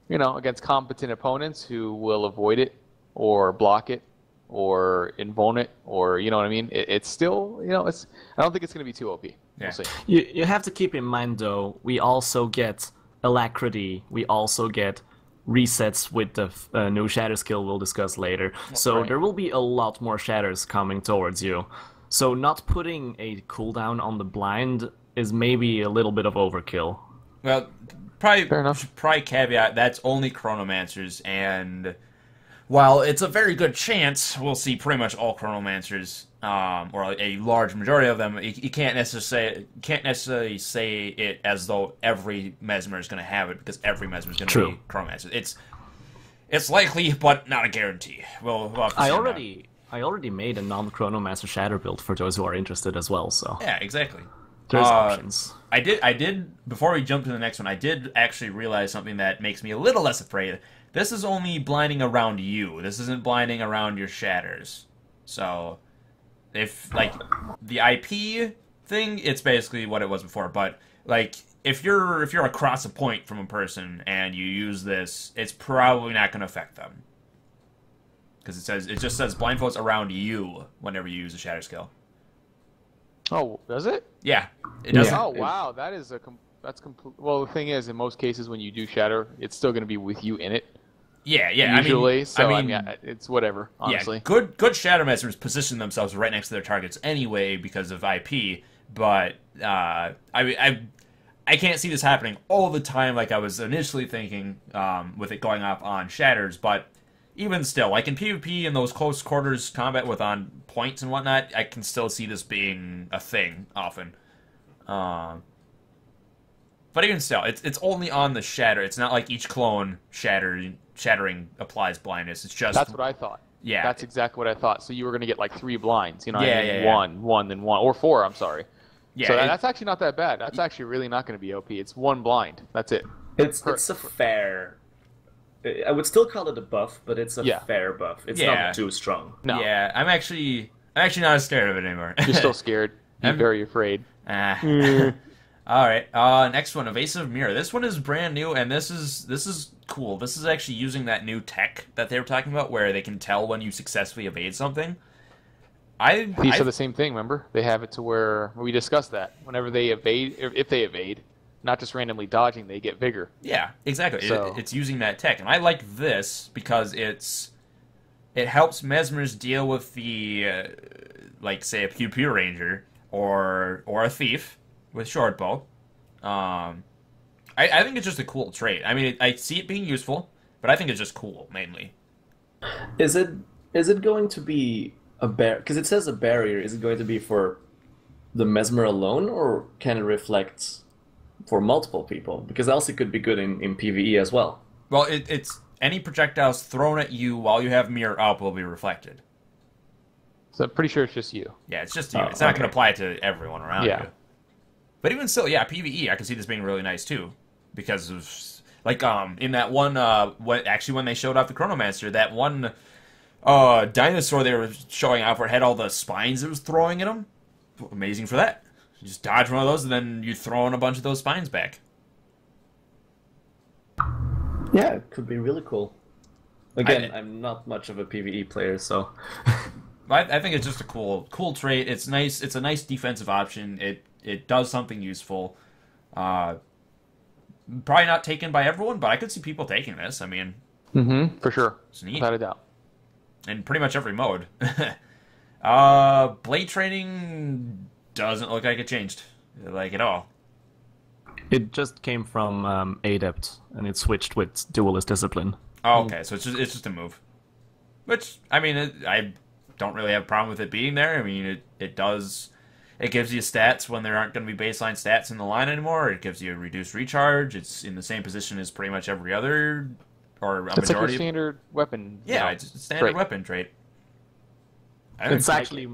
against competent opponents who will avoid it or block it or invuln it or what I mean. It's still I don't think it's going to be too OP. Yeah. We'll see. You have to keep in mind though, we also get alacrity. We also get resets with the new shatter skill we'll discuss later. So right. There will be a lot more shatters coming towards you. So not putting a cooldown on the blind is maybe a little bit of overkill. Well, probably Fair enough. Probably caveat, that's only Chronomancers, and while it's a very good chance we'll see pretty much all Chronomancers, or a large majority of them, you can't necessarily say it as though every Mesmer is going to have it, because every Mesmer is going to be Chronomancer. It's likely, but not a guarantee. We'll have to see I already made a non-Chronomaster Shatter build for those who are interested as well, so... Yeah, exactly. There's options. I did, before we jump to the next one, I did actually realize something that makes me a little less afraid. This is only blinding around you. This isn't blinding around your shatters. So, if, the IP thing, it's basically what it was before, but, if you're across a point from a person and you use this, it's probably not going to affect them. Because it just says blind foes around you whenever you use a shatter skill. Oh, does it? Yeah, it doesn't. Oh wow, that's complete. Well, the thing is, in most cases, when you do shatter, it's still going to be with you in it. Yeah. Usually, I mean, it's whatever. Honestly, yeah, good shatter masters position themselves right next to their targets anyway because of IP. But I can't see this happening all the time like I was initially thinking with it going up on shatters, but. Even still, in PvP and those close quarters combat with on points and whatnot, I can still see this being a thing often. But even still, it's only on the shatter. It's not like each clone shattering applies blindness. It's just That's what I thought. yeah. That's exactly what I thought. So you were going to get like 3 blinds, you know? Yeah, I mean, yeah, yeah. one, then one, or 4. I'm sorry. Yeah, So that's actually not that bad. That's actually really not going to be OP. It's 1 blind. That's it. It's a fair. I would still call it a buff, but it's a fair buff. It's not too strong. No. Yeah, I'm actually not as scared of it anymore. You're still scared. You're very afraid. All right. Next one, Evasive Mirror. This one is brand new, and this is cool. This is actually using that new tech that they were talking about, where they can tell when you successfully evade something. These are the same thing. Remember, they have it to where we discussed that whenever they evade, if they evade, not just randomly dodging, they get vigor. Yeah, exactly. So, it's using that tech, and I like this because it helps Mesmers deal with the like say a Pew Pew Ranger or a thief with short bow. I think it's just a cool trait. I mean, I see it being useful, but I think it's just cool mainly. Is it going to be a because it says a barrier? Is it going to be for the Mesmer alone, or can it reflect for multiple people? Because else it could be good in PvE as well. Well, it's any projectiles thrown at you while you have mirror up will be reflected. So I'm pretty sure it's just you. Yeah, it's just you. It's not going to apply to everyone around you. But even still, yeah, PvE, I can see this being really nice too, because of like in that one when they showed off the Chronomancer, that one dinosaur they were showing off where it had all the spines it was throwing at them. Amazing for that. You just dodge one of those, and then you throw in a bunch of those spines back. Yeah, it could be really cool. Again, I'm not much of a PvE player, so I think it's just a cool trait. It's nice. It's a nice defensive option. It does something useful. Probably not taken by everyone, but I could see people taking this. I mean, for sure, it's neat. Without a doubt. In pretty much every mode. Blade training doesn't look like it changed, like at all. It just came from Adept, and it switched with Duelist Discipline. Oh, okay, so it's just a move. Which, I mean, I don't really have a problem with it being there. I mean, it does... It gives you stats when there aren't going to be baseline stats in the line anymore. It gives you a reduced recharge. It's in the same position as pretty much every other, or a It's majority. like your standard weapon. Yeah, it's a standard weapon trait. It's actually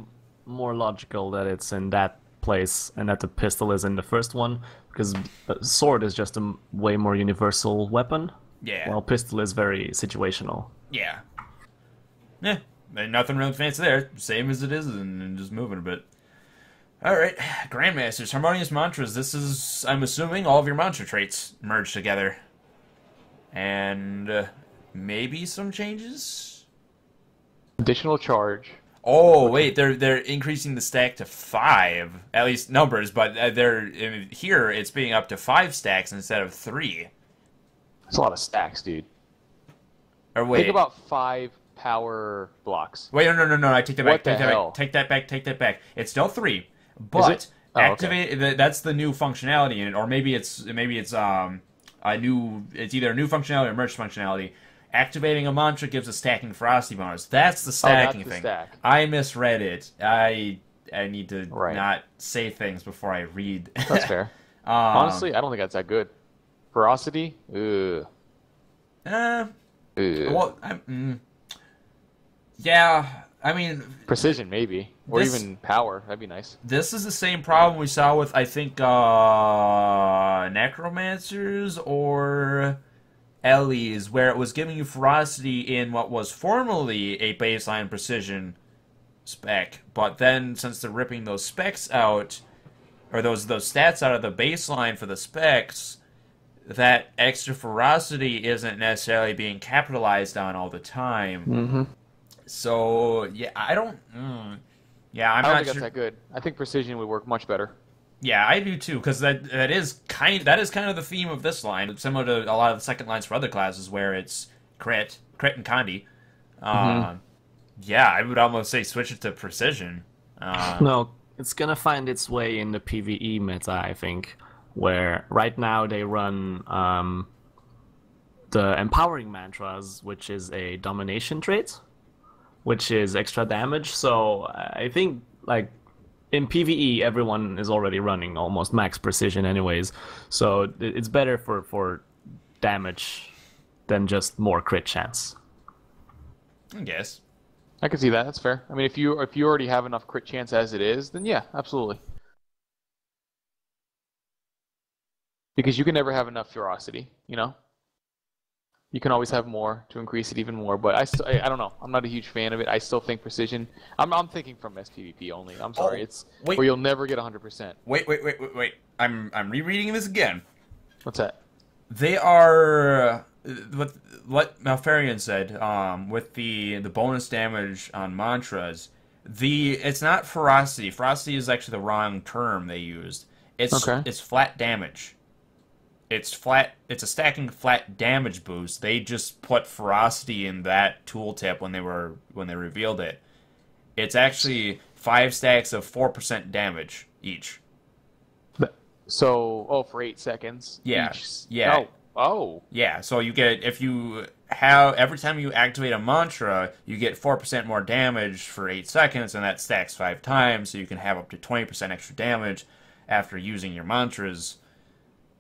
more logical that it's in that place and that the pistol is in the first one, because sword is just a way more universal weapon. Yeah. While pistol is very situational. Yeah. Nothing really fancy there. Same as it is, and just moving a bit. Alright, Grandmasters, Harmonious Mantras. This is, I'm assuming, all of your mantra traits merged together. And maybe some changes? Additional charge. Oh, wait, they're increasing the stack to 5. At least numbers, but here it's being up to 5 stacks instead of 3. That's a lot of stacks, dude. Or wait. Think about 5 power blocks. Wait, no, I take that back. What the hell? Take that back. It's still 3, but activate. Okay. That's the new functionality in it, or maybe it's a new. It's either a new functionality or merged functionality. Activating a mantra gives a stacking ferocity bonus. That's the stacking thing. Stack. I misread it. I need to not say things before I read. That's fair. Honestly, I don't think that's that good. Ferocity? Ugh. Well, yeah, I mean... Precision, maybe. Or even power. That'd be nice. This is the same problem we saw with, I think, Necromancers or Ellies, where it was giving you ferocity in what was formerly a baseline precision spec, but then since they're ripping those specs out, or those stats out of the baseline for the specs, that extra ferocity isn't necessarily being capitalized on all the time. Mm-hmm. So yeah, I don't think that's Yeah, I do too, because that is kind of the theme of this line, similar to a lot of the second lines for other classes where it's crit and Condi. Yeah, I would almost say switch it to precision. No, it's gonna find its way in the PvE meta, I think, where right now they run the Empowering Mantras, which is a Domination trait, which is extra damage. So I think like in PvE, everyone is already running almost max precision anyways, so it's better for damage than just more crit chance. I guess. I can see that. That's fair. I mean, if you already have enough crit chance as it is, then yeah, absolutely. Because you can never have enough ferocity, you know? You can always have more to increase it even more, but I don't know. I'm not a huge fan of it. I still think precision. I'm thinking from SPVP only. I'm sorry. It's where you'll never get 100%. Wait. I'm rereading this again. What's that? They are what Malferian said. With the bonus damage on mantras, it's not ferocity. Ferocity is actually the wrong term they used. It's flat damage. It's flat. It's a stacking flat damage boost. They just put ferocity in that tooltip when they revealed it. It's actually 5 stacks of 4% damage each. So, for 8 seconds. Yeah. Each. Yeah. Oh. Yeah. So you get, if you have, every time you activate a mantra, you get 4% more damage for 8 seconds, and that stacks 5 times, so you can have up to 20% extra damage after using your mantras.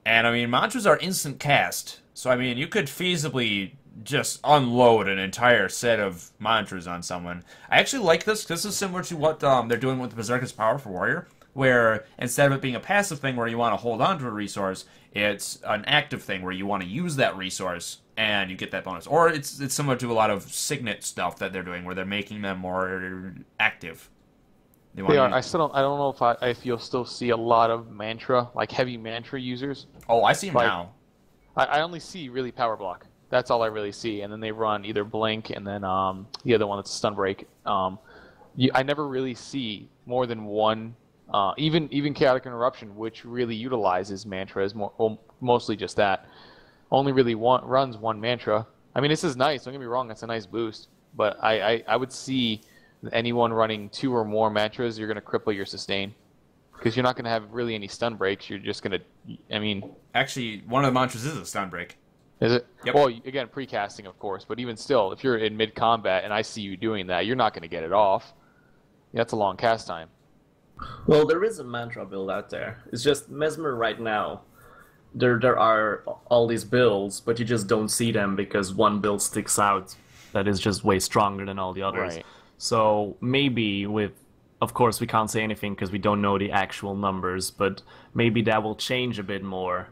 And, I mean, mantras are instant cast, so, I mean, you could feasibly just unload an entire set of mantras on someone. I actually like this. This is similar to what they're doing with Berserker's Power for Warrior, where instead of it being a passive thing where you want to hold on to a resource, it's an active thing where you want to use that resource and you get that bonus. Or it's similar to a lot of Signet stuff that they're doing, where they're making them more active. They are. I don't know if you'll still see a lot of mantra, like heavy mantra users. Oh, I see them now. I only see really power block. That's all I really see, and then they run either blink and then the other one that's stun break. I never really see more than one. Even chaotic interruption, which really utilizes mantras, mostly just that. Only really runs one mantra. I mean, this is nice. Don't get me wrong; it's a nice boost. But I would see anyone running 2 or more mantras, you're going to cripple your sustain. Because you're not going to have really any stun breaks. You're just going to, I mean... Actually, one of the mantras is a stun break. Is it? Yep. Well, again, pre-casting, of course. But even still, if you're in mid-combat and I see you doing that, you're not going to get it off. That's a long cast time. Well, there is a mantra build out there. It's just Mesmer right now. There are all these builds, but you just don't see them because one build sticks out that is just way stronger than all the others. Right. So maybe of course we can't say anything because we don't know the actual numbers, but maybe that will change a bit more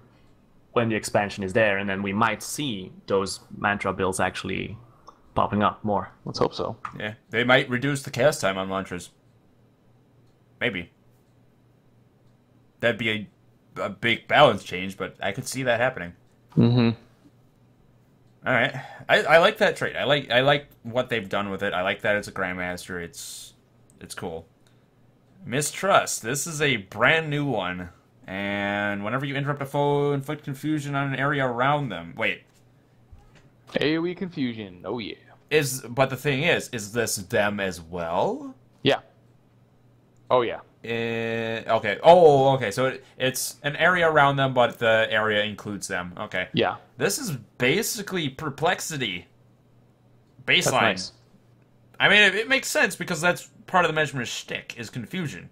when the expansion is there, and then we might see those mantra builds actually popping up more. Let's hope so. Yeah, they might reduce the cast time on mantras. Maybe. That'd be a big balance change, but I could see that happening. Mm-hmm. All right, I like that trait. I like what they've done with it. I like that it's a Grandmaster. It's cool. Mistrust. This is a brand new one, and whenever you interrupt a foe, inflict confusion on an area around them. Wait. AoE confusion. Oh yeah. But the thing is this them as well? Yeah. Oh yeah. Okay. Oh, okay. So it's an area around them, but the area includes them. Okay. Yeah. This is basically perplexity. Baseline. That's nice. I mean, it makes sense because that's part of the Mesmer's shtick is confusion.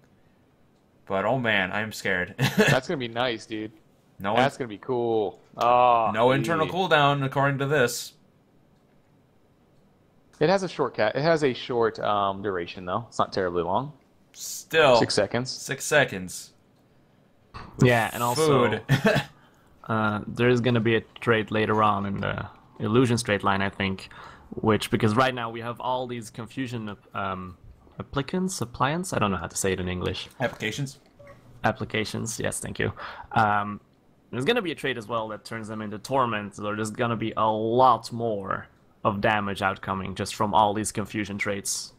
But oh man, I'm scared. That's gonna be nice, dude. That's gonna be cool. Oh, no internal cooldown according to this. It has a short duration though. It's not terribly long. Still 6 seconds. 6 seconds. Yeah, and also food. there's gonna be a trait later on in the illusion straight line, I think, because right now we have all these confusion appliance. I don't know how to say it in English. Applications. Yes, thank you. There's gonna be a trait as well that turns them into torment. So there's gonna be a lot more of damage outcoming just from all these confusion traits.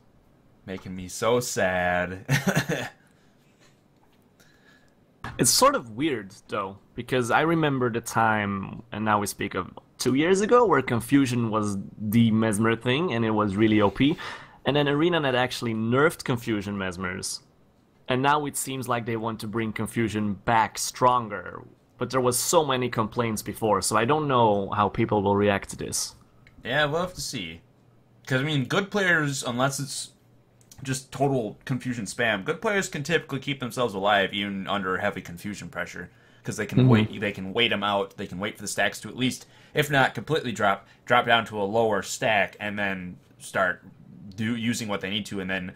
Making me so sad. It's sort of weird, though, because I remember the time, and now we speak of 2 years ago, where confusion was the Mesmer thing, and it was really OP, and then ArenaNet actually nerfed confusion Mesmers, and now it seems like they want to bring confusion back stronger, but there was so many complaints before, so I don't know how people will react to this. Yeah, we'll have to see. Because, I mean, good players, unless it's just total confusion spam. Good players can typically keep themselves alive even under heavy confusion pressure because they can wait. They can wait them out. They can wait for the stacks to at least, if not completely drop down to a lower stack, and then start using what they need to, and then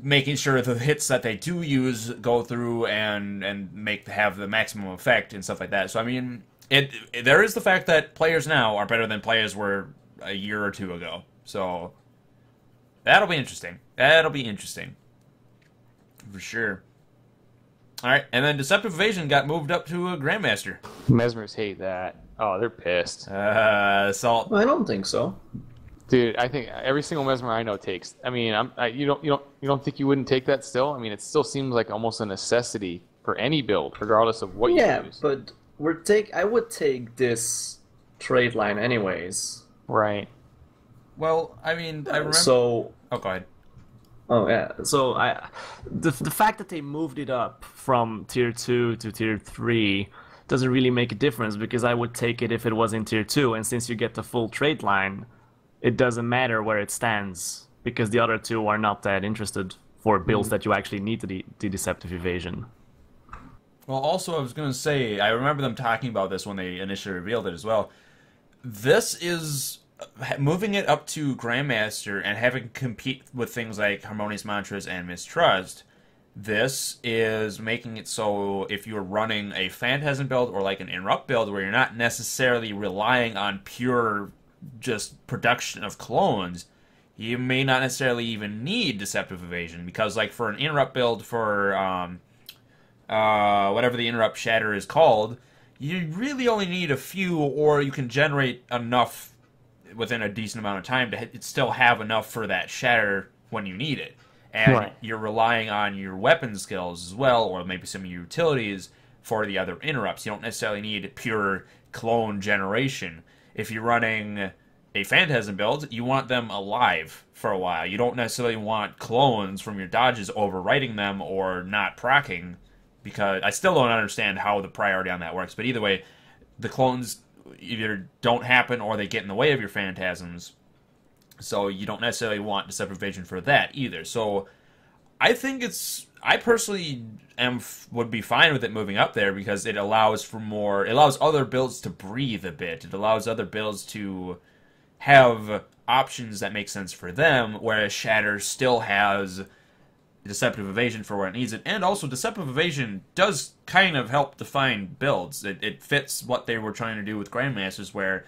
making sure the hits that they do use go through and have the maximum effect and stuff like that. So I mean, there is the fact that players now are better than players were a year or two ago. So that'll be interesting. That'll be interesting for sure. All right, and then Deceptive Evasion got moved up to a Grandmaster. Mesmers hate that. Oh, they're pissed. Salt. I don't think so. Dude, I think every single Mesmer I know takes. I mean, you don't think you wouldn't take that still? I mean, it still seems like almost a necessity for any build, regardless of what you use. Yeah, but I would take this trade line anyways. Right. Well, I mean, I remember. So. Oh, go ahead. Oh yeah. So the fact that they moved it up from tier 2 to tier 3 doesn't really make a difference because I would take it if it was in tier 2, and since you get the full trade line, it doesn't matter where it stands because the other two are not that interested for builds that you actually need the Deceptive Evasion. Well, also, I was going to say, I remember them talking about this when they initially revealed it as well. This is moving it up to Grandmaster and having compete with things like Harmonious Mantras and Mistrust. This is making it so if you're running a Phantasm build or like an Interrupt build where you're not necessarily relying on pure just production of clones, you may not necessarily even need Deceptive Evasion because like for an Interrupt build for whatever the Interrupt Shatter is called, you really only need a few, or you can generate enough within a decent amount of time to still have enough for that Shatter when you need it. And you're relying on your weapon skills as well, or maybe some of your utilities for the other interrupts. You don't necessarily need pure clone generation. If you're running a Phantasm build, you want them alive for a while. You don't necessarily want clones from your dodges overwriting them or not proccing, because I still don't understand how the priority on that works. But either way, the clones either don't happen or they get in the way of your Phantasms. So you don't necessarily want Deceptive Evasion for that either. So I think I personally would be fine with it moving up there because it allows for more. It allows other builds to breathe a bit. It allows other builds to have options that make sense for them, whereas Shatter still has Deceptive Evasion for where it needs it. And also, Deceptive Evasion does kind of help define builds. It fits what they were trying to do with Grandmasters, where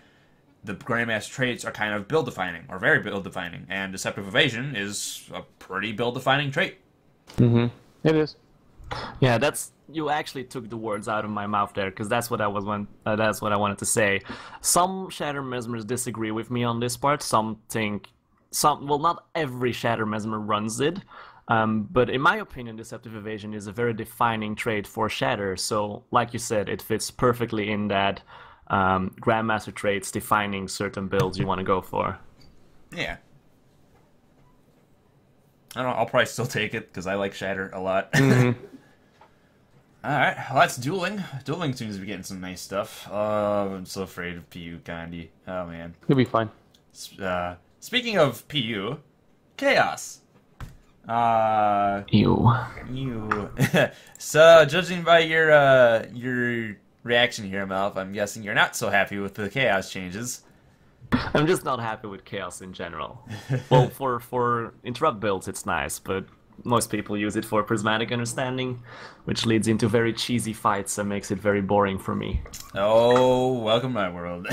the Grandmaster traits are kind of build-defining, or very build-defining, and Deceptive Evasion is a pretty build-defining trait. Mm-hmm. It is. Yeah, you actually took the words out of my mouth there, because that's what I wanted to say. Some Shatter Mesmers disagree with me on this part. Well, not every Shatter Mesmer runs it, but in my opinion, Deceptive Evasion is a very defining trait for Shatter. So, like you said, it fits perfectly in that Grandmaster traits defining certain builds you want to go for. Yeah. I don't know, I'll probably still take it, because I like Shatter a lot. Mm-hmm. Alright, well that's Dueling. Dueling seems to be getting some nice stuff. I'm so afraid of PU, Gandhi. Oh man. You'll be fine. Speaking of PU, Chaos. Ew. So, judging by your reaction here, Malf, I'm guessing you're not so happy with the Chaos changes. I'm just not happy with Chaos in general. Well, for Interrupt builds it's nice, but most people use it for Prismatic Understanding, which leads into very cheesy fights and makes it very boring for me. Oh, welcome to my world.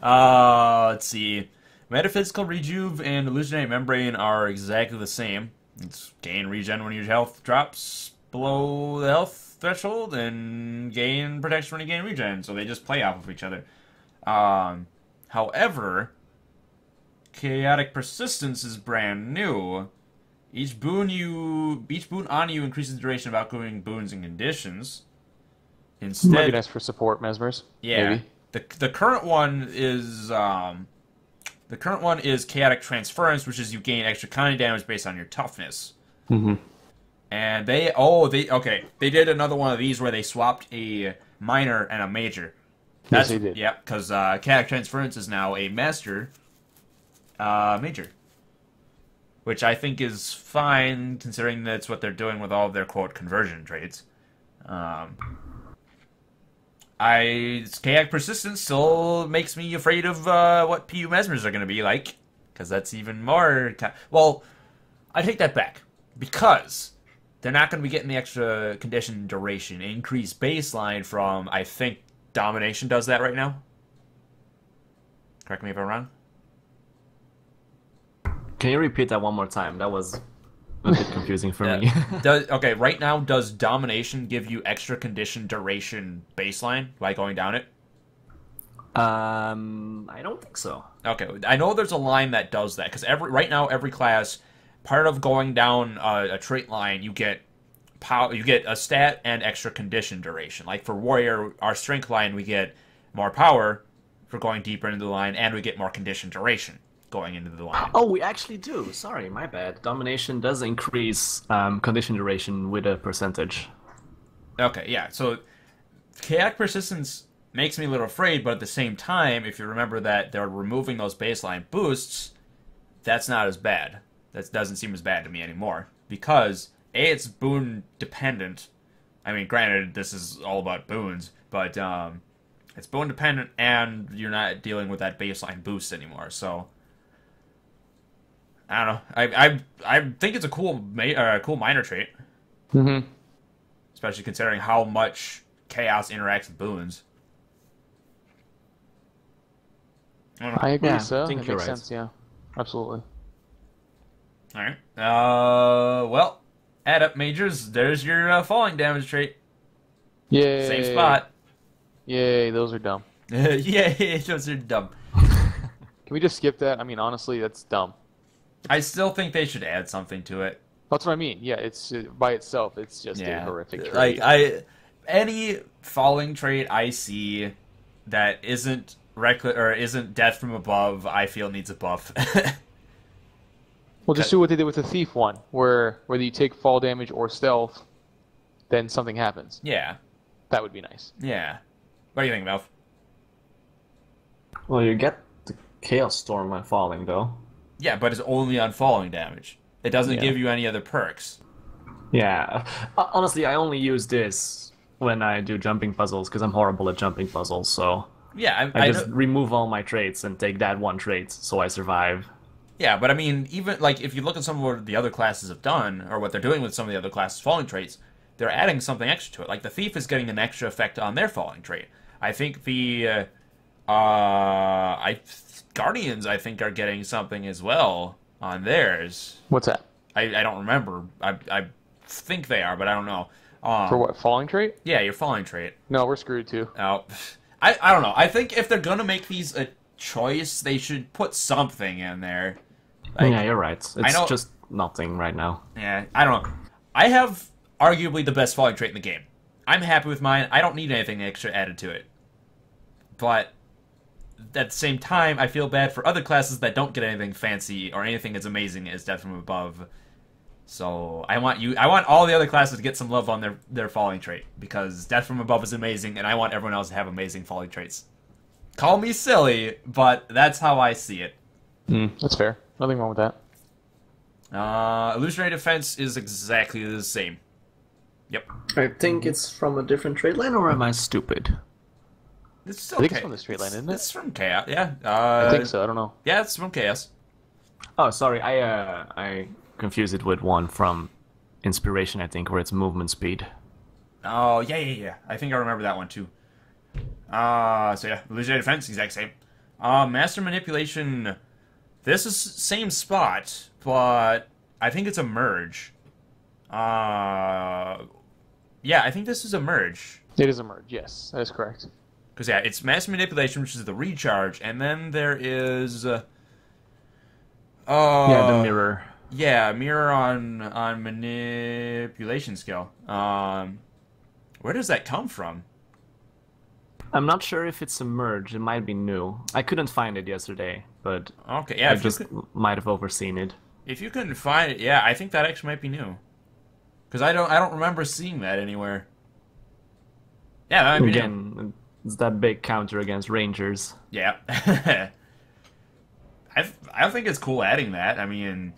Let's see. Metaphysical Rejuve and Illusionary Membrane are exactly the same. It's gain regen when your health drops below the health threshold, and gain protection when you gain regen, so they just play off of each other. However, Chaotic Persistence is brand new. Each boon on you increases the duration of outgoing boons and conditions. Instead, Might be nice for support Mesmers. yeah, Maybe. the current one is Chaotic Transference, which is you gain extra con damage based on your toughness. Mm-hmm. And they did another one of these where they swapped a minor and a major. Yes, they did. Yeah, because Chaotic Transference is now a master major. which I think is fine considering that's what they're doing with all of their quote conversion traits. Chaotic Persistence still makes me afraid of what PU Mesmers are going to be like, because that's even more... Well, I take that back, because they're not going to be getting the extra condition duration, increased baseline from, I think, Domination does that right now. Correct me if I'm wrong. Can you repeat that one more time? That was a bit confusing for me. Okay, right now, does Domination give you extra condition duration baseline by going down it? I don't think so. Okay, I know there's a line that does that, because right now, every class, part of going down a trait line, you get power, you get a stat and extra condition duration. Like for Warrior, our strength line, we get more power for going deeper into the line, and we get more condition duration going into the line. Oh, we actually do. Sorry, my bad. Domination does increase condition duration with a percentage. Okay, yeah. So Chaotic Persistence makes me a little afraid, but at the same time, if you remember that they're removing those baseline boosts, that's not as bad. That doesn't seem as bad to me anymore. Because, A, it's boon dependent. I mean, granted, this is all about boons, but it's boon dependent, and you're not dealing with that baseline boost anymore, so... I don't know. I think it's a cool minor trait. Mm-hmm. Especially considering how much chaos interacts with boons. I agree, Yeah, so I think it you're makes right. sense, yeah. Absolutely. Alright. Well, add up majors. There's your falling damage trait. Yay. Same spot. Yay, those are dumb. Yay, those are dumb. Can we just skip that? I mean, honestly, that's dumb. I still think they should add something to it. That's what I mean. Yeah, it's by itself, it's just a horrific trait. Like any falling trait I see that isn't isn't death from above, I feel needs a buff. Well, just do what they did with the thief one, where whether you take fall damage or stealth, then something happens. Yeah. That would be nice. Yeah. What do you think, Melf? Well, you get the Chaos Storm when falling, though. Yeah, but it's only on falling damage. It doesn't give you any other perks. Yeah. Honestly, I only use this when I do jumping puzzles, because I'm horrible at jumping puzzles, so... Yeah, I just remove all my traits and take that one trait, so I survive. Yeah, but I mean, even, like, if you look at some of what the other classes have done, or what they're doing with some of the other classes' falling traits, they're adding something extra to it. Like, the Thief is getting an extra effect on their falling trait. I think the, Guardians, I think, are getting something as well on theirs. What's that? I don't remember. I think they are, but I don't know. For what, falling trait? Yeah, your falling trait. No, we're screwed too. Oh, I don't know. I think if they're gonna make these a choice, they should put something in there. Like, yeah, you're right. It's just nothing right now. Yeah, I don't know. I have arguably the best falling trait in the game. I'm happy with mine. I don't need anything extra added to it. But at the same time, I feel bad for other classes that don't get anything fancy or anything as amazing as Death from Above. So I want all the other classes to get some love on their falling trait, because Death from Above is amazing, and I want everyone else to have amazing falling traits. Call me silly, but that's how I see it. That's fair. Nothing wrong with that. Illusionary Defense is exactly the same. Yep. I think it's from a different trade line, or am I stupid? It's I think it's from the straight line, isn't it? It's from Chaos, yeah. I think so, I don't know. Yeah, it's from Chaos. Oh, sorry, I confused it with one from Inspiration, I think, where it's movement speed. Oh, yeah. I think I remember that one, too. So yeah, Illusionary Defense, exact same. Master Manipulation, this is same spot, but I think it's a merge. Yeah, I think this is a merge. It is a merge, yes, that is correct. Because, yeah, it's Master Manipulation, which is the recharge, and then there is... yeah, the mirror. Yeah, mirror on manipulation skill. Where does that come from? I'm not sure if it's a merge. It might be new. I couldn't find it yesterday, but Okay, yeah, I just might have overseen it. if you couldn't find it, yeah, I think that actually might be new. Because I don't remember seeing that anywhere. Yeah, that might be new. Again, it's that big counter against Rangers. Yeah. I think it's cool adding that. I mean,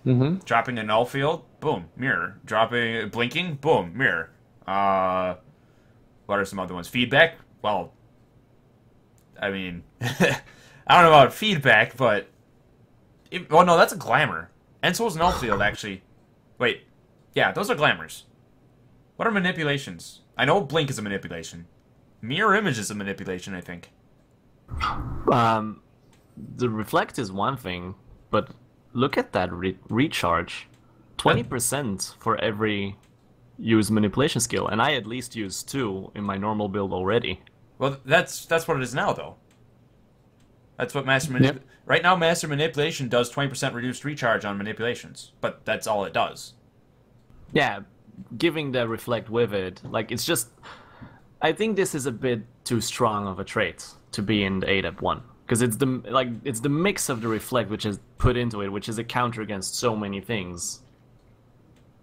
dropping a null field, boom, mirror. Dropping blinking, boom, mirror. What are some other ones? Feedback. Well, I mean, I don't know about feedback, but well, no, that's a glamour. And so is null field actually. Wait, yeah, those are glamours. What are manipulations? I know blink is a manipulation. Mirror image is a manipulation, I think. The reflect is one thing, but look at that recharge. 20% for every use manipulation skill, and I at least use 2 in my normal build already. Well, that's what it is now, though. That's what right now, Master Manipulation does 20% reduced recharge on manipulations, but that's all it does. Yeah, giving the reflect with it, like, it's just... I think this is a bit too strong of a trait to be in the ADEP 1. Because it's the mix of the reflect which is put into it, which is a counter against so many things.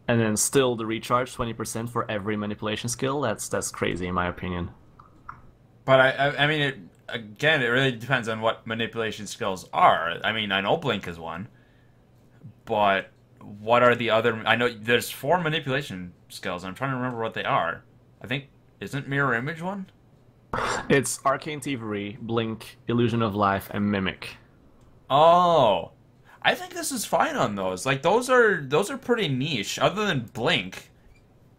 And then still the recharge 20% for every manipulation skill, that's crazy in my opinion. But I mean, it really depends on what manipulation skills are. I mean, I know Blink is one, but what are the other... I know there's 4 manipulation skills, and I'm trying to remember what they are. I think, isn't Mirror Image one? It's Arcane Thievery, Blink, Illusion of Life, and Mimic. Oh, I think this is fine on those. Like those are pretty niche. Other than Blink,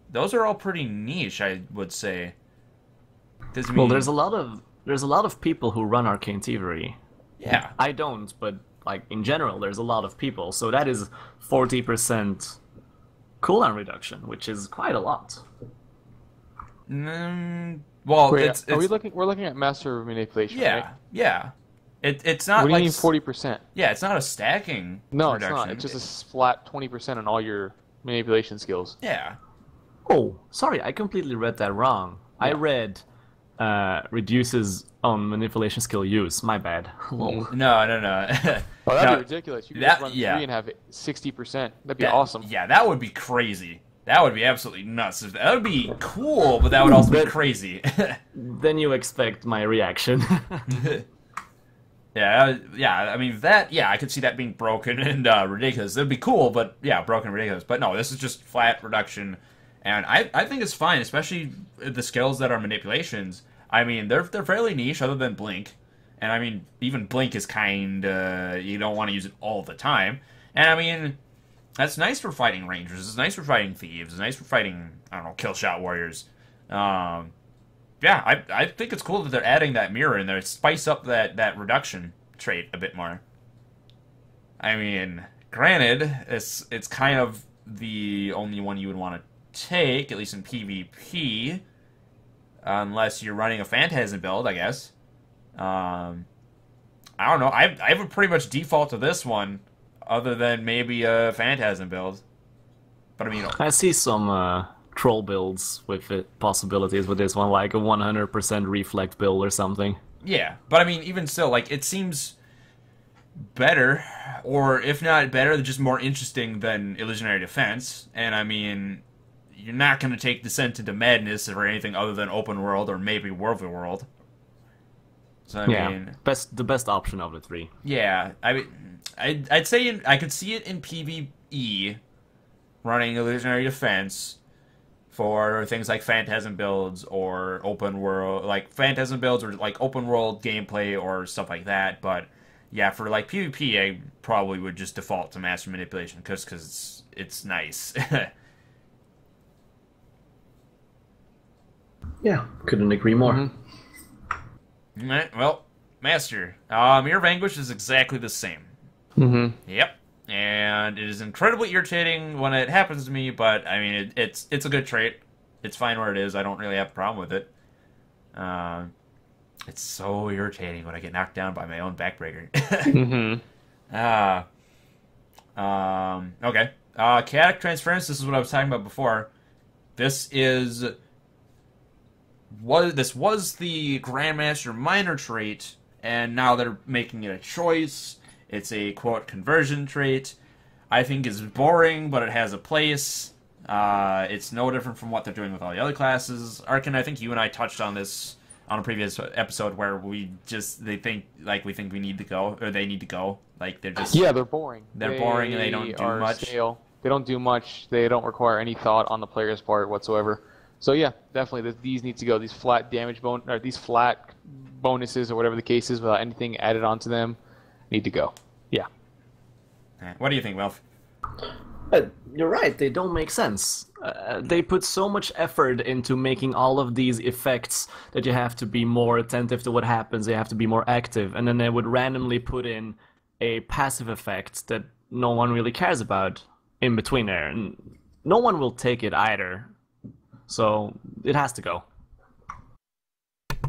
those are all pretty niche, I would say. Well, there's a lot of people who run Arcane Thievery. Yeah, I don't, but like in general, there's a lot of people. So that is 40% cooldown reduction, which is quite a lot. Well, wait, it's we're looking at Master Manipulation, yeah, right? yeah. It's not What do like you mean 40%? Yeah, it's not a stacking No, reduction. it's not. It's just a flat 20% on all your manipulation skills. Yeah. Oh, sorry, I completely read that wrong. I read reduces on manipulation skill use. My bad. Lol. No. Oh, that'd No, be ridiculous. You could just run 3 and have 60%. That'd be awesome. Yeah, that would be crazy. That would be absolutely nuts. That would be cool, but that would also be crazy. Then you expect my reaction. Yeah. I mean that. Yeah, I could see that being broken and ridiculous. That'd be cool, but yeah, broken and ridiculous. But no, this is just flat reduction, and I think it's fine, especially the skills that are manipulations. I mean, they're fairly niche, other than Blink, and I mean even Blink is kind. You don't want to use it all the time, and I mean. That's nice for fighting rangers. It's nice for fighting thieves. It's nice for fighting, I don't know, kill shot warriors. Yeah, I think it's cool that they're adding that mirror in there. Spice up that reduction trait a bit more. I mean, granted, it's kind of the only one you would want to take, at least in PvP, unless you're running a Phantasm build, I guess. I don't know. I would pretty much default to this one. Other than maybe a Phantasm build. But I mean... I see some troll builds with possibilities with this one, like a 100% reflect build or something. Yeah, but I mean, even still, like, it seems better, or if not better, just more interesting than Illusionary Defense. And I mean, you're not going to take Descent into Madness or anything other than Open World or maybe World of World. So I mean... the best option of the 3. Yeah, I mean... I'd say I could see it in PvE, running Illusionary Defense for things like Phantasm builds or open world, like Phantasm builds or like open world gameplay or stuff like that. But yeah, for like PvP, I probably would just default to Master Manipulation because it's nice. Yeah, couldn't agree more. Mm-hmm. Right, well, Master, Mirror of Anguish is exactly the same. Mm-hmm. Yep. And it is incredibly irritating when it happens to me, but I mean, it's a good trait. It's fine where it is. I don't really have a problem with it. It's so irritating when I get knocked down by my own backbreaker. Okay. Chaotic Transference, this is what I was talking about before. This was the Grandmaster minor trait, and now they're making it a choice. It's a, quote, conversion trait. I think it's boring, but it has a place. It's no different from what they're doing with all the other classes. Arken, I think you and I touched on this on a previous episode where we think we need to go, or they need to go. Like they're just they're boring. They're boring and they don't do much. Stale. They don't do much. They don't require any thought on the player's part whatsoever. So yeah, definitely these need to go. These flat damage or these flat bonuses or whatever the case is, without anything added onto them, need to go. Yeah. What do you think, Wilf? You're right, they don't make sense. They put so much effort into making all of these effects that you have to be more attentive to what happens, you have to be more active, and then they would randomly put in a passive effect that no one really cares about in between there, and no one will take it either. So it has to go.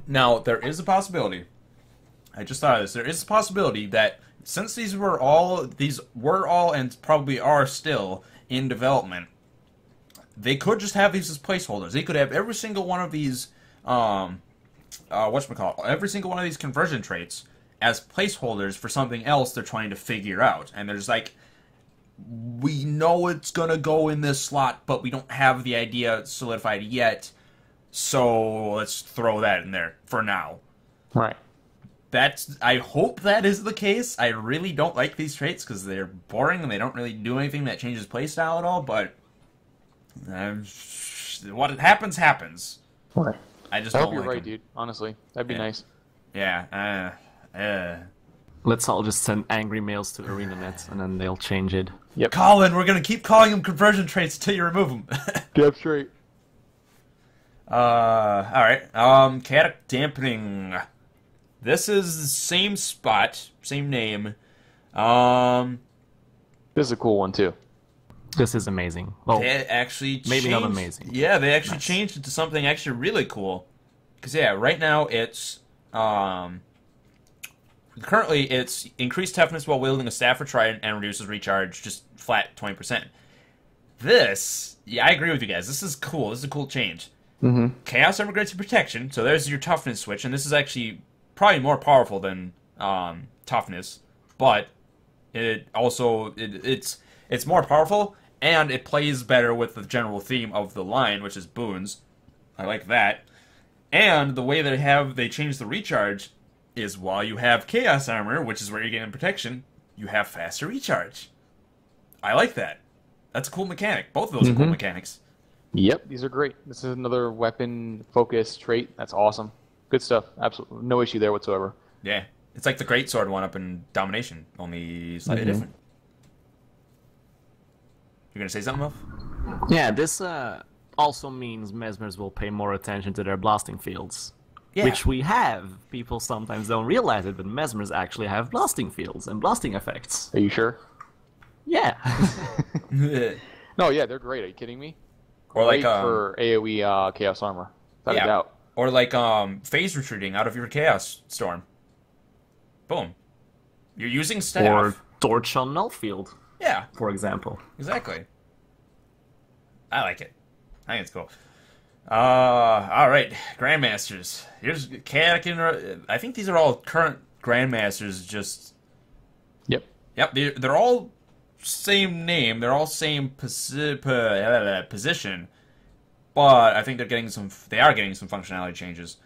Now, there is a possibility. I just thought of this. There is a possibility that since these were all and probably are still in development, they could just have these as placeholders. They could have every single one of these, every single one of these conversion traits as placeholders for something else they're trying to figure out. And there's like, we know it's gonna go in this slot, but we don't have the idea solidified yet, so let's throw that in there for now. Right. I hope that is the case. I really don't like these traits because they're boring and they don't really do anything that changes playstyle at all, but what happens, happens. Right. I just I don't hope you're like right, them. dude. Honestly, that'd be nice. Yeah. Let's all just send angry mails to ArenaNet, and then they'll change it. Yep. Colin, we're going to keep calling them conversion traits until you remove them. Get straight. Alright. Chaotic Dampening. This is the same spot, same name. This is a cool one, too. This is amazing. Well, they actually maybe not changed- amazing. Yeah, they actually Nice. changed it to something actually really cool. Because, yeah, right now it's... currently, it's increased toughness while wielding a staff or trident and reduces recharge just flat 20%. This, yeah, I agree with you guys. This is cool. This is a cool change. Mm-hmm. Chaos Armor grants you protection, so there's your toughness switch, and this is actually probably more powerful than toughness, but it also it's more powerful, and it plays better with the general theme of the line, which is boons. I like that. And the way they changed the recharge is while you have Chaos Armor, which is where you're getting protection, you have faster recharge. I like that. That's a cool mechanic. Both of those are cool mechanics. Yep, these are great. This is another weapon-focused trait. That's awesome. Good stuff. Absolutely no issue there whatsoever. Yeah. It's like the Greatsword one up in Domination, only slightly different. You're going to say something, Elf? yeah, this also means Mesmers will pay more attention to their blasting fields. Yeah. Which we have. People sometimes don't realize it, but Mesmers actually have blasting fields and blasting effects. Are you sure? Yeah. No, yeah, they're great. Are you kidding me? Or like Great for AoE Chaos Armor. Without a doubt. Or like phase retreating out of your Chaos Storm. Boom. You're using staff. Or Torch on Null Field, Yeah, for example. exactly. I like it. I think it's cool. Alright, Grandmasters. Here's Chaotic I think these are all current Grandmasters, just... Yep. Yep, they're all same name, they're all same position, but I think they are getting some functionality changes.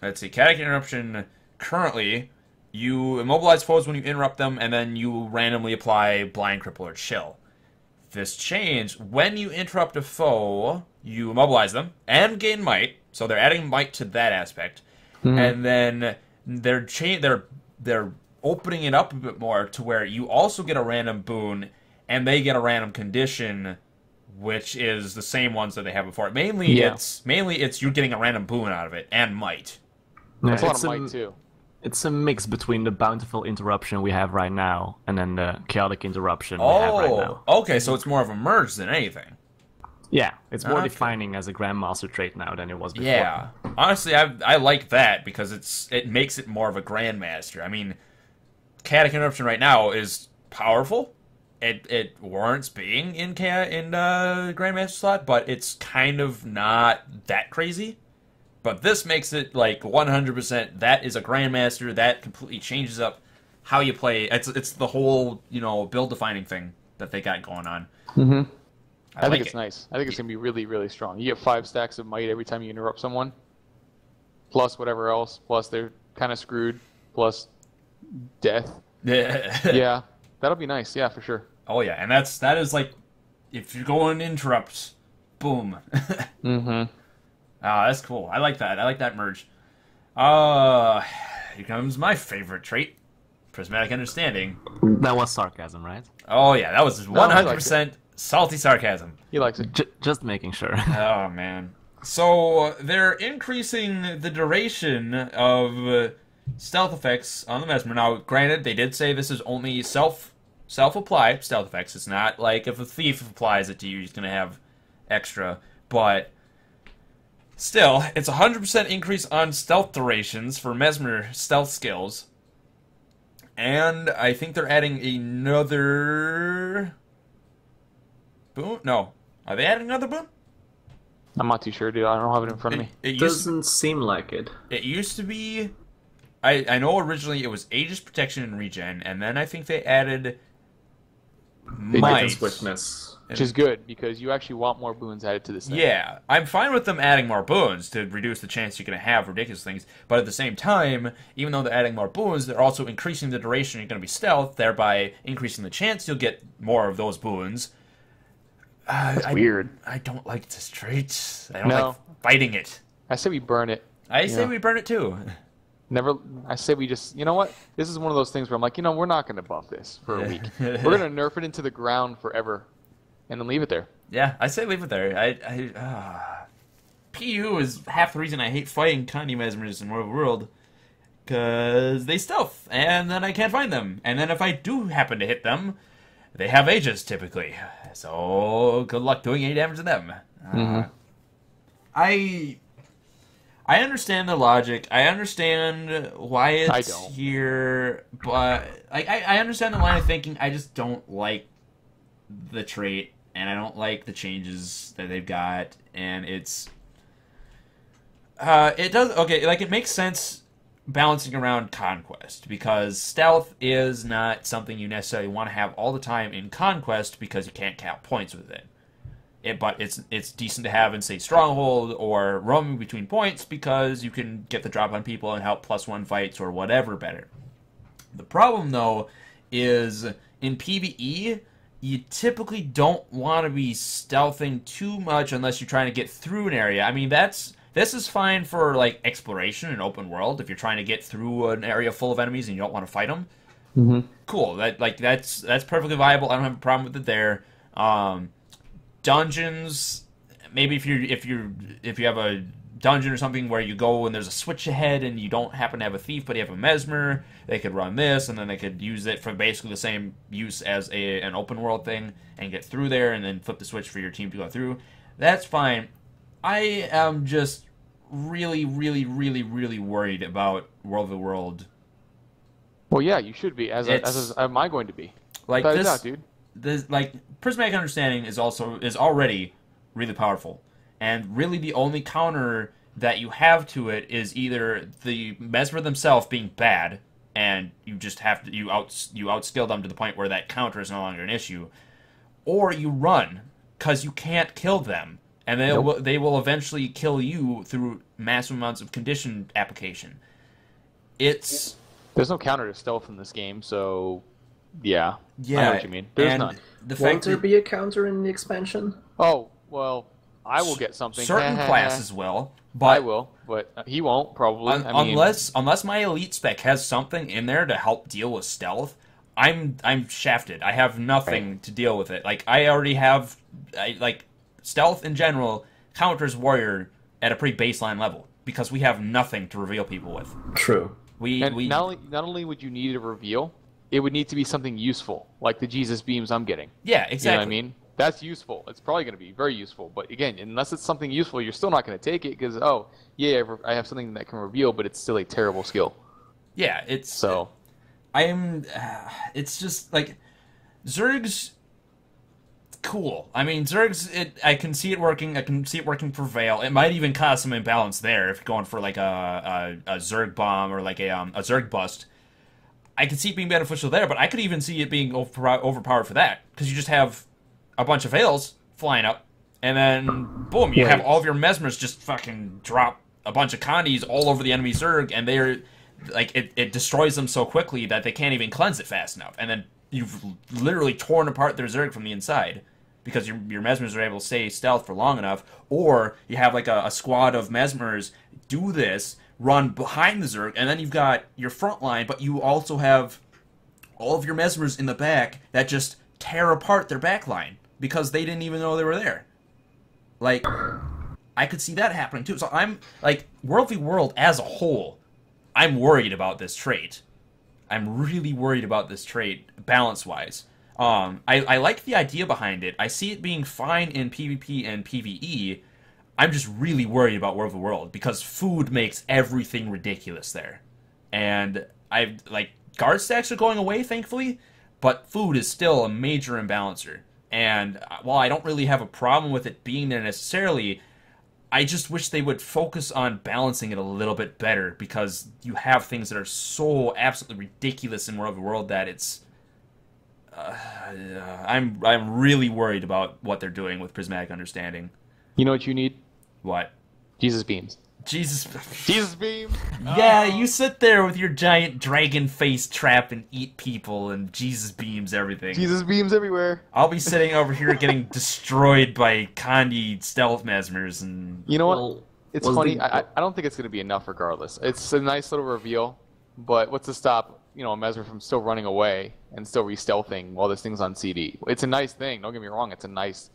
Let's see, Chaotic Interruption, currently, you immobilize foes when you interrupt them, and then you randomly apply Blind, Cripple, or Chill. This change, when you interrupt a foe, you immobilize them, and gain might, so they're adding might to that aspect, and then they're opening it up a bit more to where you also get a random boon, and they get a random condition, which is the same ones that they have before. Mainly it's you're getting a random boon out of it, and might. That's a lot it's of might, too. It's a mix between the Bountiful Interruption we have right now and then the Chaotic Interruption we have right now. Okay, so it's more of a merge than anything. Yeah, it's more Okay. defining as a Grandmaster trait now than it was before. Yeah. Honestly, I like that because it makes it more of a Grandmaster. I mean, Chaotic Interruption right now is powerful. It warrants being in Grandmaster slot, but it's kind of not that crazy. But this makes it like 100%. That is a Grandmaster. That completely changes up how you play. It's the whole build defining thing that they got going on. I think it's nice. I think it's going to be really, really strong. You get 5 stacks of might every time you interrupt someone, plus whatever else, plus they're kind of screwed, plus death. Yeah. Yeah, that'll be nice. Yeah, for sure. Oh yeah, and that is like, if you're going interrupts, boom. Mm-hmm. Ah, that's cool. I like that. I like that merge. Here comes my favorite trait, prismatic understanding. That was sarcasm, right? Oh yeah, that was 100% salty sarcasm. He likes it. Just making sure. Oh man. So they're increasing the duration of stealth effects on the Mesmer. Now, granted, they did say this is only self-applied stealth effects. It's not like if a thief applies it to you, he's gonna have extra. But still, it's 100% increase on stealth durations for Mesmer stealth skills. And I think they're adding another boon? No. Are they adding another boon? I'm not too sure, dude. I don't have it in front of me. It Doesn't seem like it. It used to be... I know originally it was Aegis Protection and Regen, and then I think they added Might. Swiftness. Which is good, because you actually want more boons added to this thing. Yeah, I'm fine with them adding more boons to reduce the chance you're going to have ridiculous things, but at the same time, even though they're adding more boons, they're also increasing the duration you're going to be stealth, thereby increasing the chance you'll get more of those boons. That's weird. I don't like this trait. I don't No. like fighting it. I say we burn it. I say we burn it too. Never. I say we just. You know what? This is one of those things where I'm like, we're not going to buff this for a week. We're going to nerf it into the ground forever, and then leave it there. Yeah, I say leave it there. PU is half the reason I hate fighting Kandi Mesmers in World of World, because they stealth, and then I can't find them. And then if I do happen to hit them, they have Aegis, typically. So, good luck doing any damage to them. I understand the logic. I understand why it's here, but I understand the line of thinking. I just don't like the trait, and I don't like the changes that they've got, and it makes sense balancing around Conquest, because stealth is not something you necessarily want to have all the time in Conquest, because you can't count points with it. But it's decent to have in, say, Stronghold or roaming between points, because you can get the drop on people and help +1 fights or whatever better. The problem, though, is in PvE, you typically don't want to be stealthing too much unless you're trying to get through an area. I mean, this is fine for, like, exploration and open world, if you're trying to get through an area full of enemies and you don't want to fight them. Mm-hmm. Cool. That's perfectly viable. I don't have a problem with it there. Dungeons, maybe if you have a dungeon or something where you go and there's a switch ahead and you don't happen to have a thief but you have a Mesmer, they could run this, and then they could use it for basically the same use as an open world thing and get through there and then flip the switch for your team to go through. That's fine. I am just really, really, really, really worried about World of the World. Well, yeah, you should be. As am I going to be? Like Without a this, doubt, dude. this like prismatic understanding is already really powerful, and really the only counter that you have to it is either the Mesmer themselves being bad, and you just have to you outskill them to the point where that counter is no longer an issue, or you run because you can't kill them. And they will eventually kill you through massive amounts of condition application. There's no counter to stealth in this game, so yeah. I know what you mean. There's none. Won't there be a counter in the expansion? Oh, well, I will get something. Certain classes will, but I will, but he won't probably. Unless my elite spec has something in there to help deal with stealth, I'm shafted. I have nothing to deal with it. Like I already have stealth in general counters warrior at a pretty baseline level because we have nothing to reveal people with. True. Not only would you need a reveal, it would need to be something useful, like the Jesus beams I'm getting. Yeah, exactly. You know what I mean? That's useful. It's probably going to be very useful. But again, unless it's something useful, you're still not going to take it because, I have something that can reveal, but it's still a terrible skill. Yeah, it's just like Zerg's cool. I mean, Zerg's, I can see it working. I can see it working for Veil. It might even cause some imbalance there if you're going for like a Zerg bomb or like a Zerg bust. I could see it being beneficial there, but I could even see it being overpowered for that because you just have a bunch of Veils flying up, and then boom, you Wait. have all of your Mesmers just fucking drop a bunch of Kandis all over the enemy Zerg, and they're like it destroys them so quickly that they can't even cleanse it fast enough, and then you've literally torn apart their Zerg from the inside because your Mesmers are able to stay stealth for long enough, or you have like a squad of Mesmers do this, run behind the Zerg, and then you've got your front line, but you also have all of your Mesmers in the back that just tear apart their back line because they didn't even know they were there. Like, I could see that happening too. So I'm, like, World v. World as a whole, I'm worried about this trait. I'm really worried about this trait, balance-wise. I like the idea behind it. I see it being fine in PvP and PvE. I'm just really worried about World v. World because food makes everything ridiculous there. And guard stacks are going away, thankfully, but food is still a major imbalancer. And while I don't really have a problem with it being there necessarily, I just wish they would focus on balancing it a little bit better, because you have things that are so absolutely ridiculous in World of the World that it's... I'm really worried about what they're doing with Prismatic Understanding. You know what you need? What? Jesus beams. Jesus beam. Yeah, you sit there with your giant dragon face trap and eat people and Jesus beams everything. Jesus beams everywhere. I'll be sitting over here getting destroyed by Kandi stealth Mesmers and... You know what? Well, It's was funny. the- I don't think it's going to be enough regardless. It's a nice little reveal, but what's to stop, a Mesmer from still running away and still re-stealthing while this thing's on CD? It's a nice thing. Don't get me wrong. It's a nice,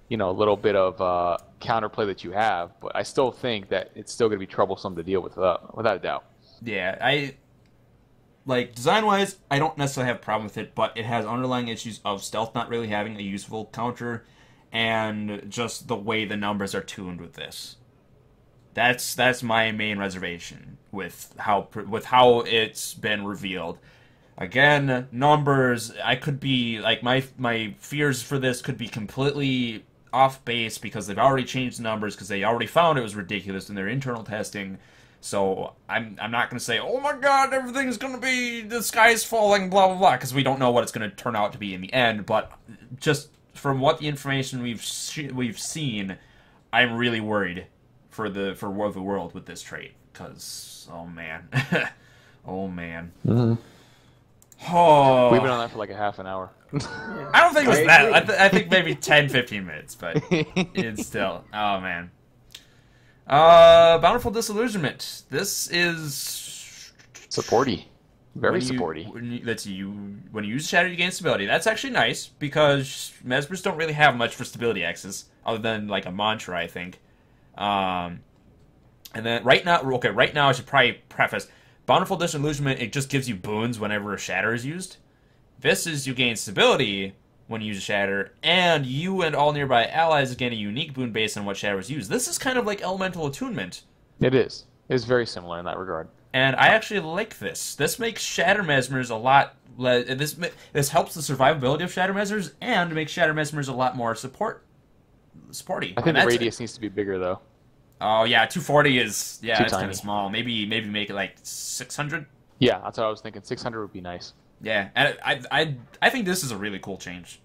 little bit of counterplay that you have, but I still think that it's still going to be troublesome to deal with, without a doubt. Yeah, design-wise, I don't necessarily have a problem with it, but it has underlying issues of stealth not really having a useful counter, and just the way the numbers are tuned with this. That's my main reservation with how it's been revealed. Again, numbers, I could be, my fears for this could be completely off base because they've already changed the numbers because they already found it was ridiculous in their internal testing. So I'm not going to say, oh my god, everything's going to be, the sky's falling, blah, blah, blah, because we don't know what it's going to turn out to be in the end. But just from what the information we've seen, I'm really worried for World of the World with this trait. Because, oh man. Oh man. Mm-hmm. Oh. We've been on that for like a half an hour. I don't think it was that. I think maybe 10, 15 minutes, but it's still... Oh, man. Bountiful Disillusionment. This is... Supporty. Very when you- supporty. When you use Shatter, you gain stability. That's actually nice, because Mesmers don't really have much for stability X's, other than, like, a mantra, I think. And then, right now, I should probably preface... Bountiful Disillusionment, it just gives you boons whenever a Shatter is used. This is you gain stability when you use a Shatter, and you and all nearby allies gain a unique boon based on what Shatter was used. This is kind of like Elemental Attunement. It is. It's very similar in that regard. And I actually like this. This makes Shatter Mesmers a lot... This helps the survivability of Shatter Mesmers, and makes Shatter Mesmers a lot more supporty. I think the radius needs to be bigger, though. Oh, yeah, 240 is... Yeah, Too it's kind tiny. of small. Maybe make it like 600? Yeah, that's what I was thinking. 600 would be nice. Yeah, and I think this is a really cool change.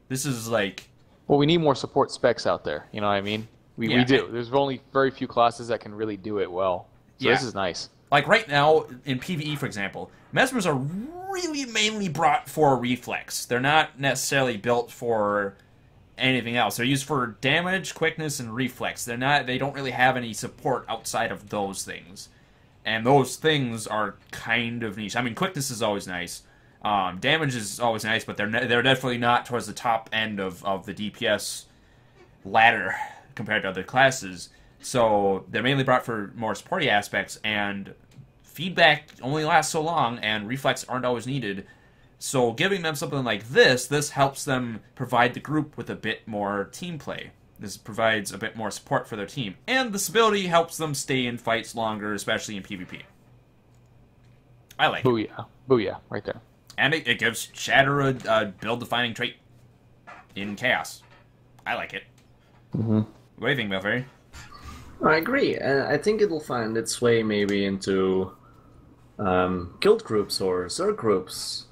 This is like... Well, we need more support specs out there. You know what I mean? We Yeah. do. There's only very few classes that can really do it well. So Yeah. this is nice. Like right now, in PvE, for example, Mesmers are really mainly brought for reflex. They're not necessarily built for anything else. They're used for damage, quickness, and reflex. They don't really have any support outside of those things. And those things are kind of niche. I mean, quickness is always nice. Damage is always nice, but they're definitely not towards the top end of the DPS ladder compared to other classes. So they're mainly brought for more supporty aspects, and feedback only lasts so long, and reflex aren't always needed. So giving them something like this helps them provide the group with a bit more team play. This provides a bit more support for their team. And the stability helps them stay in fights longer, especially in PvP. I like it. Booyah. Booyah. Right there. And it gives Shatter a build-defining trait in Chaos. I like it. Mm-hmm. What do you think, Malferian? I agree. I think it'll find its way maybe into guild groups or Zerg groups.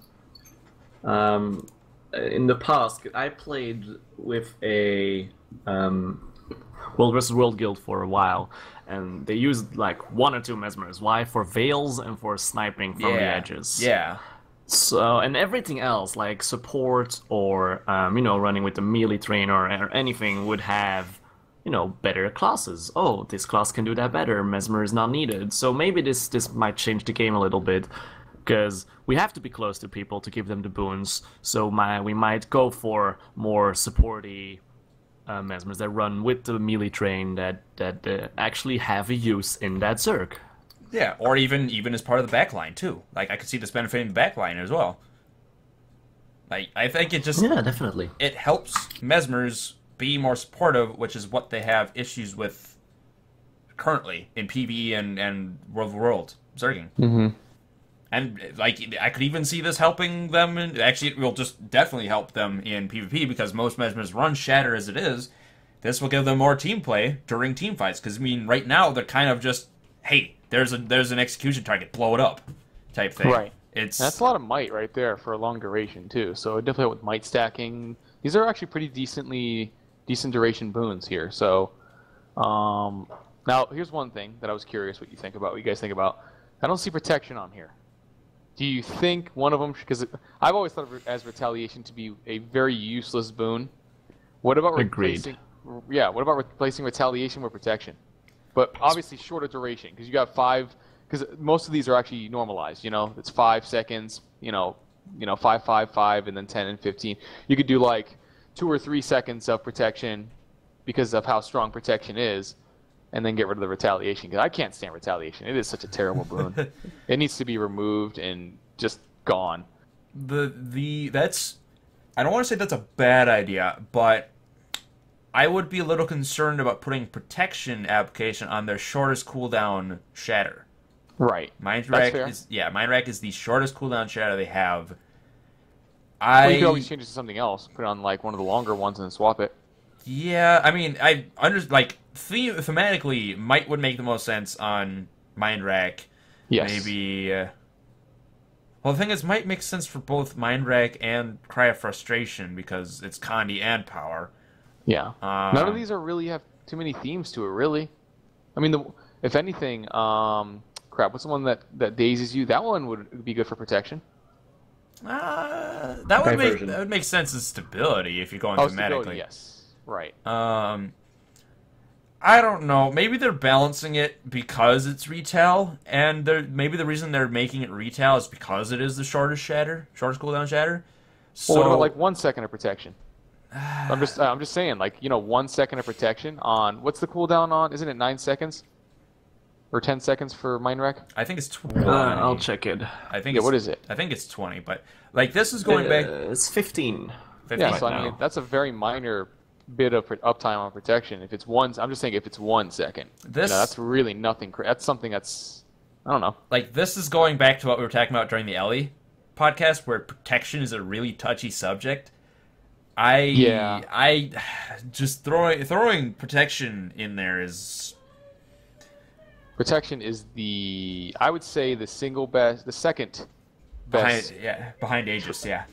in the past, I played with a World versus World guild for a while, and they used like 1 or 2 Mesmers. Why? For veils and for sniping from the edges. Yeah. So, and everything else, like support or, running with the melee trainer or anything would have, better classes. Oh, this class can do that better. Mesmer is not needed. So maybe this might change the game a little bit, because we have to be close to people to give them the boons. So we might go for more supporty Mesmers that run with the melee train that actually have a use in that Zerg. Yeah, or even as part of the backline too. Like I could see this benefiting the backline as well. Like I think it just definitely it helps Mesmers be more supportive, which is what they have issues with currently in PvE and World of World Zerging. Mm-hmm. And like I could even see this helping them. Actually, it will just definitely help them in PvP because most Mesmers run Shatter as it is. This will give them more team play during team fights. Because I mean, right now they're kind of just, hey, there's an execution target, blow it up, type thing. Right. That's a lot of might right there for a long duration too. So definitely with might stacking, these are actually pretty decent duration boons here. So now here's one thing that I was curious what you guys think about. I don't see protection on here. Do you think one of them, because I've always thought of it as retaliation to be a very useless boon. What about replacing? Yeah, what about replacing retaliation with protection? But obviously shorter duration, because you got 5. Because most of these are actually normalized. It's 5 seconds. 5, 5, 5, and then 10 and 15. You could do like 2 or 3 seconds of protection because of how strong protection is, and then get rid of the retaliation. Because I can't stand retaliation. It is such a terrible boon. It needs to be removed and just gone. That's I don't want to say that's a bad idea, but I would be a little concerned about putting protection application on their shortest cooldown shatter. Right. Mind Rack is the shortest cooldown shatter they have. Well, you could always change it to something else. Put it on like one of the longer ones and then swap it. Yeah, I mean, thematically, might would make the most sense on Mind Rack. Yes. Maybe. Well, the thing is, might make sense for both Mind Rack and Cry of Frustration because it's Condi and Power. Yeah. None of these have too many themes to it, really. I mean, if anything, what's the one that dazes you? That one would be good for protection. That would make sense as stability if you're going thematically. Stability, yes. Right. I don't know. Maybe they're balancing it because it's retail, and maybe the reason they're making it retail is because it is the shortest cooldown shatter. So what about like 1 second of protection? I'm just saying, 1 second of protection on what's the cooldown on? Isn't it 9 seconds? Or 10 seconds for Mind Rack? I think it's 20. I'll check it. What is it? I think it's 20, but this is going back. It's 15. 15 yeah, so I mean that's a very minor bit of uptime on protection. If it's I'm just saying if it's 1 second. That's really nothing. That's something that's I don't know. This is going back to what we were talking about during the Ellie podcast, where protection is a really touchy subject. I just throwing protection in there is. Protection is I would say the second best. Behind Aegis, yeah.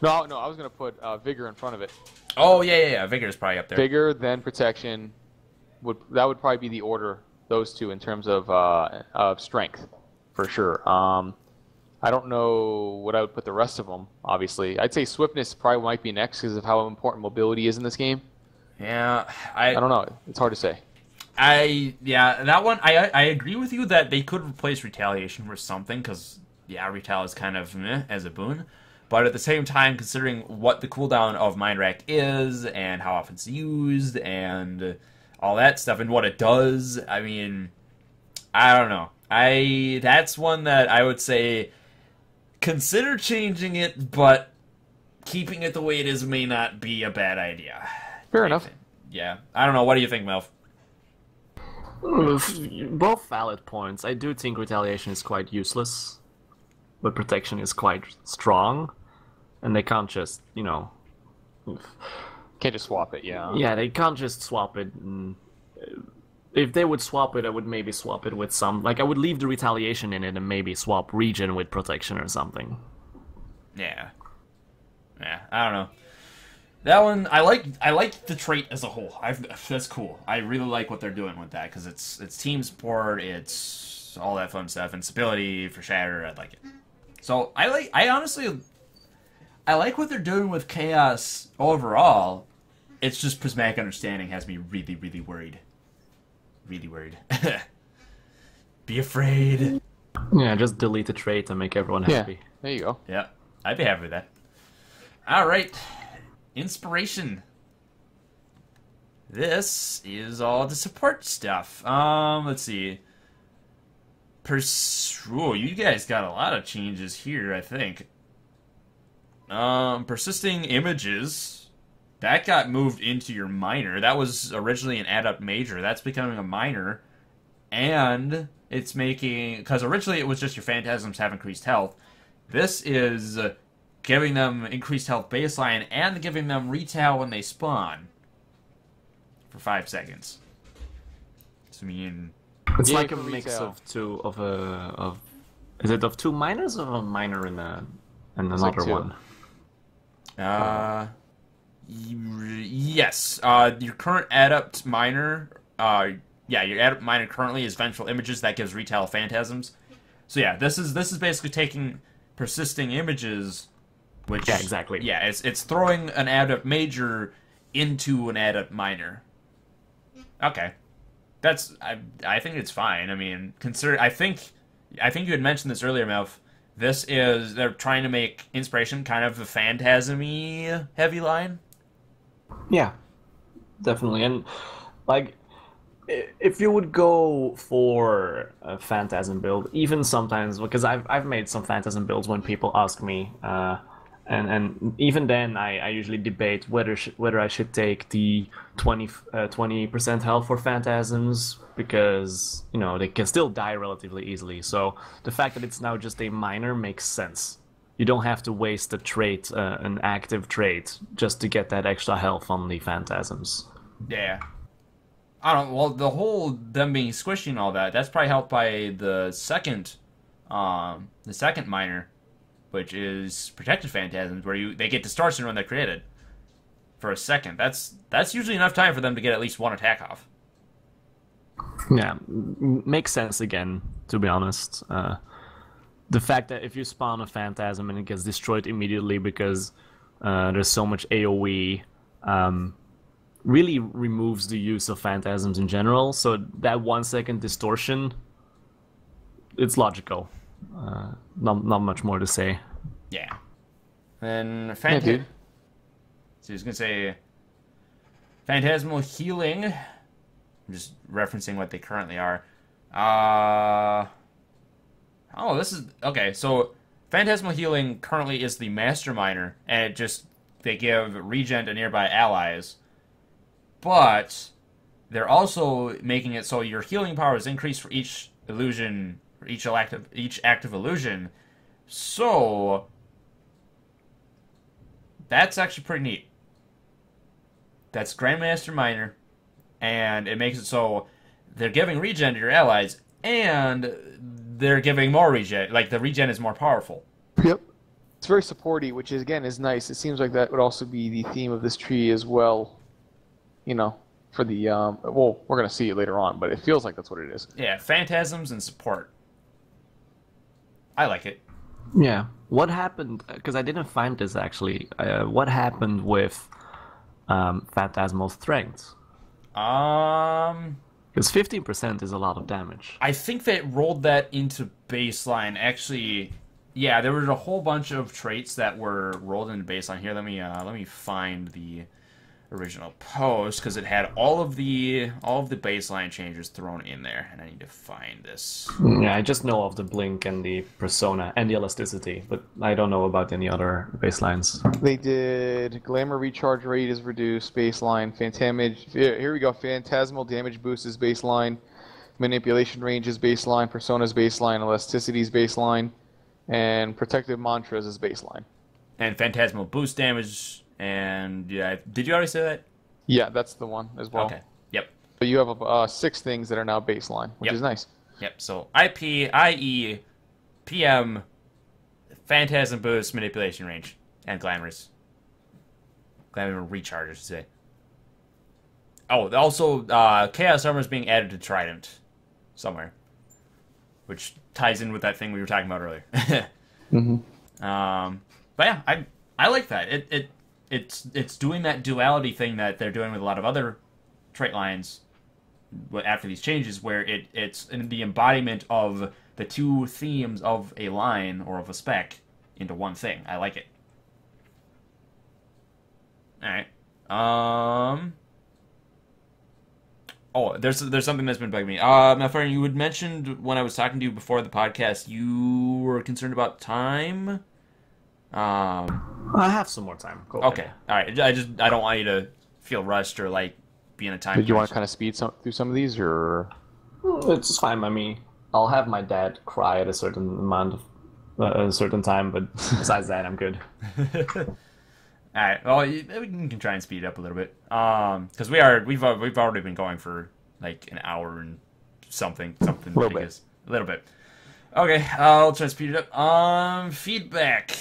No, I was going to put Vigor in front of it. Oh, yeah. Vigor is probably up there. Vigor, then Protection. That would probably be the order, those two, in terms of strength, for sure. I don't know what I would put the rest of them, obviously. I'd say Swiftness probably might be next because of how important mobility is in this game. Yeah. I don't know. It's hard to say. That one, I agree with you that they could replace Retaliation with something, because, Retal is kind of meh as a boon. But at the same time, considering what the cooldown of Mind Rack is, and how often it's used, and all that stuff, and what it does, I mean, I don't know. That's one that I would say, consider changing it, but keeping it the way it is may not be a bad idea. Fair enough. Yeah. I don't know. What do you think, Melf? Both valid points. I do think Retaliation is quite useless, but Protection is quite strong, and they can't just, Can't just swap it, yeah. Yeah, they can't just swap it. If they would swap it, I would maybe swap it with some... I would leave the Retaliation in it and maybe swap Region with Protection or something. Yeah. Yeah, I don't know. That one, I like the trait as a whole. That's cool. I really like what they're doing with that because it's team support, it's all that fun stuff, and stability for Shatter. I like it. So I honestly like what they're doing with Chaos overall. It's just Prismatic Understanding has me really, really worried. Really worried. Be afraid. Yeah, just delete the trait and make everyone happy. Yeah, there you go. Yeah, I'd be happy with that. All right, Inspiration. This is all the support stuff. Let's see. Ooh, you guys got a lot of changes here, I think. Persisting images. That got moved into your minor. That was originally an adept major. That's becoming a minor. And it's making... Because originally it was just your phantasms have increased health. This is giving them increased health baseline and giving them retail when they spawn. For 5 seconds. So, I mean... It's Yeah, like a for mix retail. of two is it of two minors or a minor and It's like another two. one? Yes. Your current adept minor, your adept minor currently is Vengeful Images. That gives retail phantasms. So yeah, this is basically taking persisting images, which Yeah, exactly. Yeah, it's throwing an adept major into an adept minor. Okay, I think it's fine. I mean, I think you had mentioned this earlier, Melf. They're trying to make Inspiration kind of a phantasm-y heavy line. Yeah, definitely. And like, if you would go for a phantasm build, even sometimes because I've made some phantasm builds when people ask me, and even then I usually debate whether I should take the 20% health for phantasms because they can still die relatively easily. So the fact that it's now just a minor makes sense. You don't have to waste a trait, an active trait, just to get that extra health on the phantasms. Yeah. I don't. Well, the whole them being squishy and all that. That's probably helped by the second minor, which is protected phantasms, where they get distortion when they're created for a second. That's usually enough time for them to get at least one attack off. Yeah, makes sense again, to be honest. The fact that if you spawn a phantasm and it gets destroyed immediately because there's so much AoE, really removes the use of phantasms in general. So that 1 second distortion, it's logical. Not much more to say. Yeah. Then Yeah, dude. So I was gonna say Phantasmal Healing. I'm just referencing what they currently are. Oh, this is okay. So Phantasmal Healing currently is the Master Minor, and they give regen to nearby allies. But they're also making it so your healing power is increased for each illusion, for each active illusion. So that's actually pretty neat. That's Grandmaster Minor, and it makes it so they're giving regen to your allies, and they're giving more regen. Like, the regen is more powerful. Yep. It's very supporty, which is nice. It seems like that would also be the theme of this tree as well. For the well, we're gonna see it later on, but it feels like that's what it is. Yeah, phantasms and support. I like it. Yeah. What happened? Because I didn't find this actually. What happened with Phantasmal Strength? Because 15% is a lot of damage. I think they rolled that into baseline. Actually, yeah, there were a whole bunch of traits that were rolled into baseline. Here, let me find the original post because it had all of the baseline changes thrown in there, and I need to find this. Yeah, I just know of the blink and the persona and the elasticity, but I don't know about any other baselines. They did glamour recharge rate is reduced baseline. Here we go. Phantasmal damage boost is baseline. Manipulation range is baseline. Persona's baseline. Elasticity is baseline. And protective mantras is baseline. And phantasmal boost damage. And yeah, did you already say that? Yeah, that's the one as well. Okay. Yep. So you have 6 things that are now baseline, which Yep. is nice. Yep. So IP, IE, PM, phantasm boost, manipulation range, and glamorous. Glamour recharge, I should say. Oh, also, Chaos Armor is being added to Trident somewhere, which ties in with that thing we were talking about earlier. But yeah, I like that. It's doing that duality thing that they're doing with a lot of other trait lines after these changes, where it's in the embodiment of the two themes of a line or of a spec into one thing. I like it. All right. Oh, there's something that's been bugging me. Malferian, you had mentioned when I was talking to you before the podcast, you were concerned about time. I have some more time. Go Okay. ahead. All right. I don't want you to feel rushed or like be in a time. Did you want crunch. to kind of speed through some of these, or? It's fine by me. I'll have my dad cry at a certain amount of a certain time, but besides that, I'm good. All right. Well, we can try and speed it up a little bit. Because we've already been going for like an hour and something ridiculous. A little bit. Okay. I'll try to speed it up. Feedback.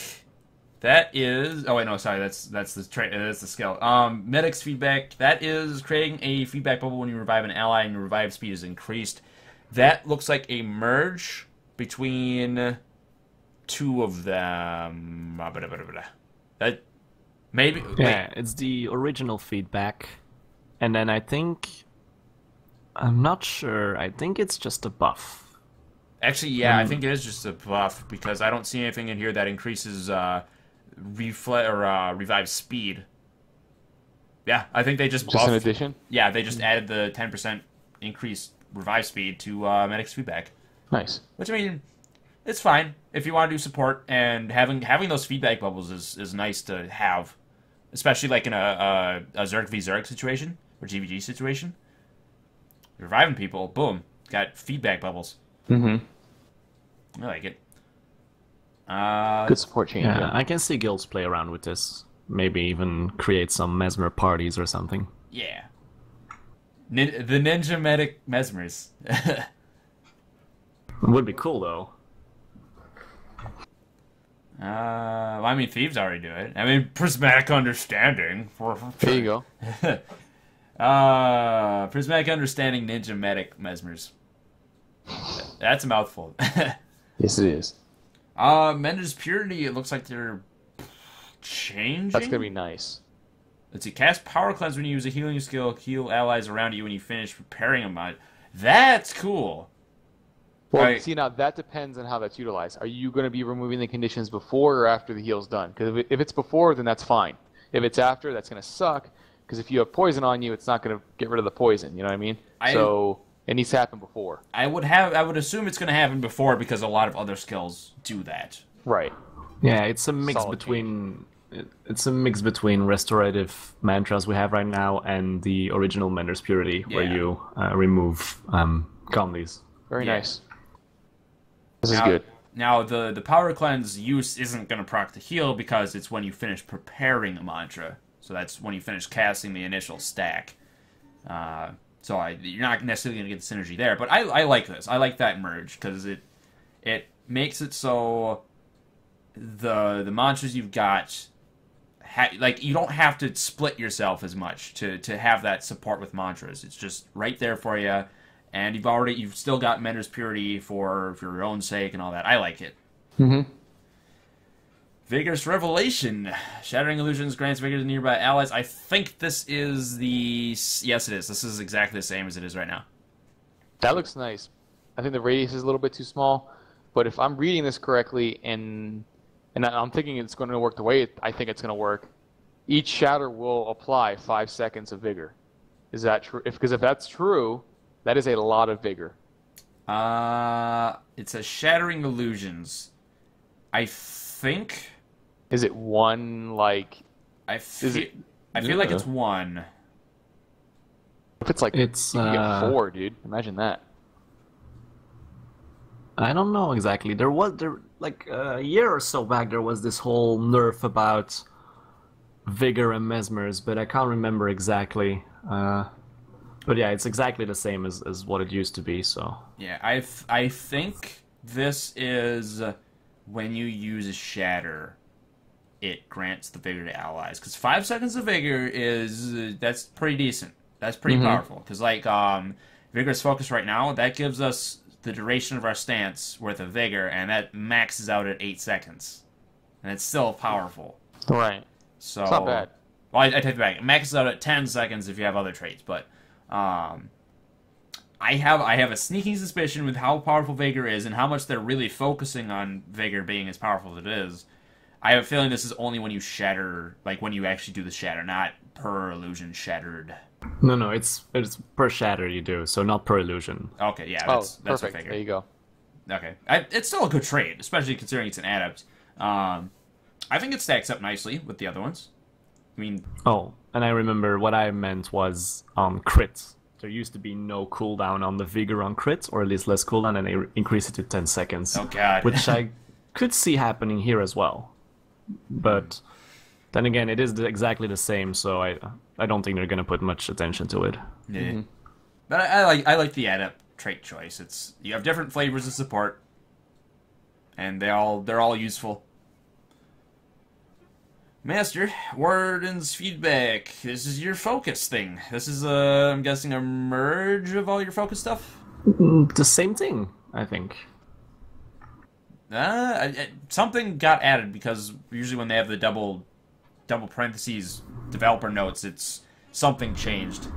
That is. Oh wait, no, sorry. That's the skill. Medic's feedback. That is creating a feedback bubble when you revive an ally and your revive speed is increased. That looks like a merge between two of them. That maybe. Yeah, it's the original feedback, and then I'm not sure. I think it's just a buff. Actually, yeah, I think it is just a buff because I don't see anything in here that increases revive speed. Yeah, I think they just buffed. Just an addition? Yeah, they just added the 10% increased revive speed to Medic's feedback. Nice. Which, I mean, it's fine if you want to do support, and having those feedback bubbles is nice to have, especially like in a Zerg v Zerg situation or GVG situation. Reviving people, boom, got feedback bubbles. Mm-hmm. I like it. Good support change. Yeah, I can see guilds play around with this. Maybe even create some Mesmer parties or something. Yeah. The Ninja Medic Mesmers. It would be cool though. Well, I mean, Thieves already do it. I mean, Prismatic Understanding. There you go. Prismatic Understanding Ninja Medic Mesmers. That's a mouthful. Yes, it is. Mender's Purity, it looks like they're changing. That's gonna be nice. Let's see. Cast Power Cleanse when you use a healing skill. Heal allies around you when you finish preparing a mod. That's cool. Well, Right. see, now that depends on how that's utilized. Are you going to be removing the conditions before or after the heal's done? Because if it's before, then that's fine. If it's after, that's going to suck. Because if you have poison on you, it's not going to get rid of the poison. You know what I mean? So it needs to happen before. I would assume it's going to happen before because a lot of other skills do that. Right. Yeah, it's a mix Solid between it's a mix between restorative mantras we have right now and the original Mender's Purity, where Yeah. you remove comedies. Very Yeah. nice. This is Now- good. Now, the Power Cleanse use isn't going to proc the heal because it's when you finish preparing a mantra. So that's when you finish casting the initial stack. You're not necessarily going to get the synergy there. But I like this. I like that merge because it makes it so the mantras you've got, you don't have to split yourself as much to have that support with mantras. It's just right there for you. And you've still got Mender's Purity for your own sake and all that. I like it. Mm-hmm. Vigorous Revelation. Shattering Illusions grants vigor to nearby allies. I think this is yes, it is. This is exactly the same as it is right now. That looks nice. I think the radius is a little bit too small, but if I'm reading this correctly, and I'm thinking it's going to work the way I think it's going to work, each shatter will apply 5 seconds of vigor. Is that true? Because if that's true, that is a lot of vigor. It's a Shattering Illusions. I think. Is it one, like... I feel like it's one. If it's like... It's, you can get 4, dude. Imagine that. I don't know exactly. There like a year or so back, there was this whole nerf about vigor and mesmers, but I can't remember exactly. But yeah, it's exactly the same as what it used to be. So Yeah, I think this is when you use a shatter. it grants the vigor to allies. Because 5 seconds of vigor that's pretty decent. That's pretty powerful. Because like vigorous focus right now, that gives us the duration of our stance worth of vigor, and that maxes out at 8 seconds, and it's still powerful. Right. So it's not bad. Well, I take it back. It maxes out at 10 seconds if you have other traits, but I have a sneaking suspicion with how powerful vigor is and how much they're really focusing on vigor being as powerful as it is. I have a feeling this is only when you shatter, like when you actually do the shatter, not per illusion shattered. No, it's per shatter you do, so not per illusion. Okay, yeah, that's perfect. what I figured. There you go. Okay, it's still a good trait, especially considering it's an adept. I think it stacks up nicely with the other ones. I mean... Oh, and I remember what I meant was crits. There used to be no cooldown on the vigor on crits, or at least less cooldown, and they increased it to 10 seconds. Oh, God. Which I could see happening here as well. But then again, it is exactly the same, so I don't think they're going to put much attention to it. Yeah. But I like the adept trait choice. You have different flavors of support, and they're all useful. Master, Warden's feedback. This is your focus thing. This is, I'm guessing, a merge of all your focus stuff? The same thing, I think. Something got added, because usually when they have the double parentheses developer notes, it's something changed.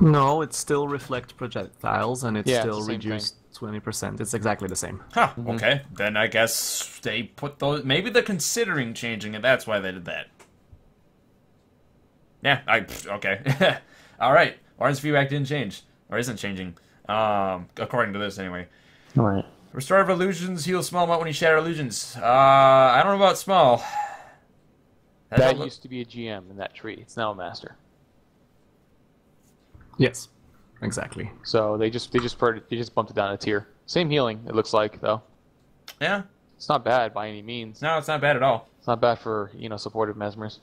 No, it still reflects projectiles, and it's still it's the same reduced 20%. It's exactly the same. Huh, okay. Then I guess they put those... Maybe they're considering changing it. That's why they did that. Yeah, okay. Alright. Warren's feedback didn't change. Or isn't changing. According to this, anyway. Alright. Restorative illusions heal small amount when you shatter illusions. I don't know about small. That used to be a GM in that tree. It's now a master. Yes, exactly. So they just bumped it down a tier. Same healing, it looks like, though. Yeah. It's not bad by any means. No, it's not bad at all. It's not bad for, supportive mesmers.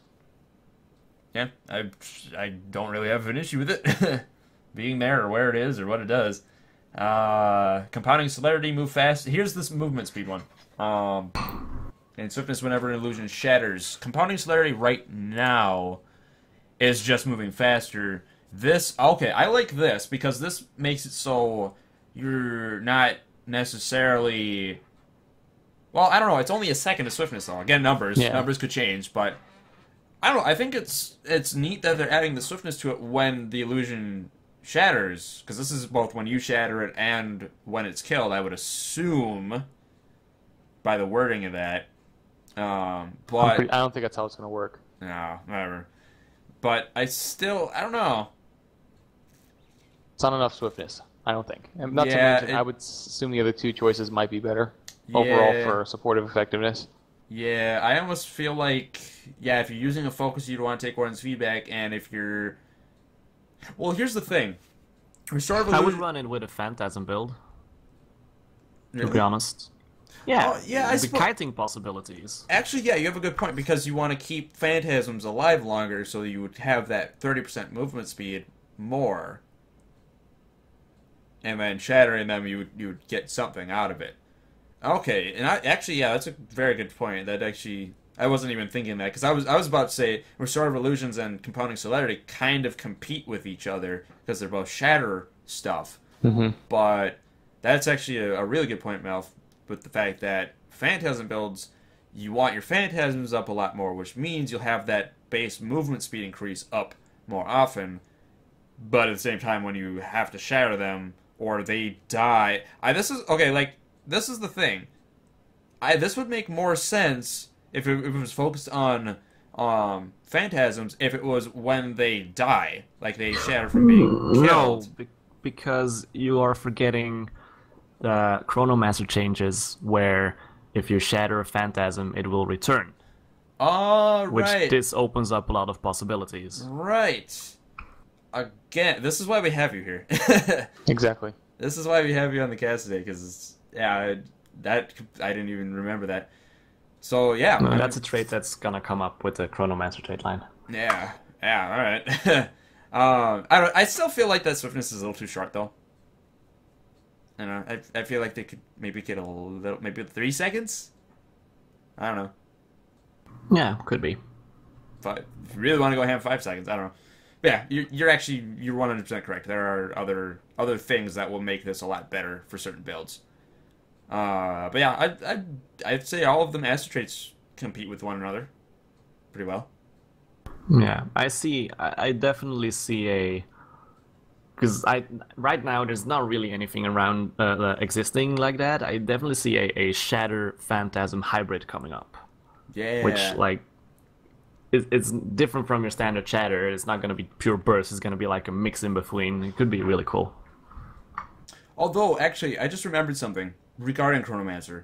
Yeah, I don't really have an issue with it. Being there or where it is or what it does. Compounding celerity, move fast. Here's this movement speed one. And swiftness whenever an illusion shatters. Compounding celerity right now is just moving faster. Okay, I like this because this makes it so you're not necessarily... Well, I don't know. It's only a second of swiftness, though. Again, numbers. Yeah. Numbers could change, but... I don't know. I think it's neat that they're adding the swiftness to it when the illusion shatters, because this is both when you shatter it and when it's killed, I would assume, by the wording of that. But I don't think that's how it's going to work. no, whatever. But I don't know. It's not enough swiftness, I don't think. And not to mention, I would assume the other two choices might be better overall for supportive effectiveness. Yeah, I almost feel like, if you're using a focus, you'd want to take Warden's feedback, and if you're... Well, here's the thing. I would run it with a Phantasm build, to be honest. Yeah, the kiting possibilities. Actually, yeah, you have a good point, because you want to keep Phantasms alive longer, so you would have that 30% movement speed more. And then shattering them, you would get something out of it. Okay, and that's a very good point. That actually, I wasn't even thinking that, because I was about to say restorative illusions and compounding celerity kind of compete with each other because they're both shatter stuff. Mm-hmm. But that's actually a really good point, Malf, with the fact that Phantasm builds, you want your Phantasms up a lot more, which means you'll have that base movement speed increase up more often. But at the same time, when you have to shatter them or they die, this is the thing. This would make more sense if it was focused on Phantasms, if it was when they die, like they shatter from being killed. No, because you are forgetting the Chronomancer changes, where if you shatter a Phantasm, it will return. Oh, right. Which this opens up a lot of possibilities. Right. Again, this is why we have you here. Exactly. This is why we have you on the cast today, because I didn't even remember that. So yeah, no, that's a trait that's gonna come up with the Chronomancer trait line. Yeah, all right. I still feel like that swiftness is a little too short, though. I feel like they could maybe get a little, maybe 3 seconds. I don't know. Yeah, could be. But if you really want to go ham 5 seconds, I don't know. But yeah, you're 100% correct. There are other things that will make this a lot better for certain builds. But yeah, I'd say all of the master traits compete with one another pretty well. Yeah, I definitely see a, because right now there's not really anything around existing like that. I definitely see a Shatter Phantasm hybrid coming up, Yeah. which like it's different from your standard Shatter. It's not going to be pure burst. It's going to be like a mix in between. It could be really cool. Although, actually, I just remembered something regarding Chronomancer.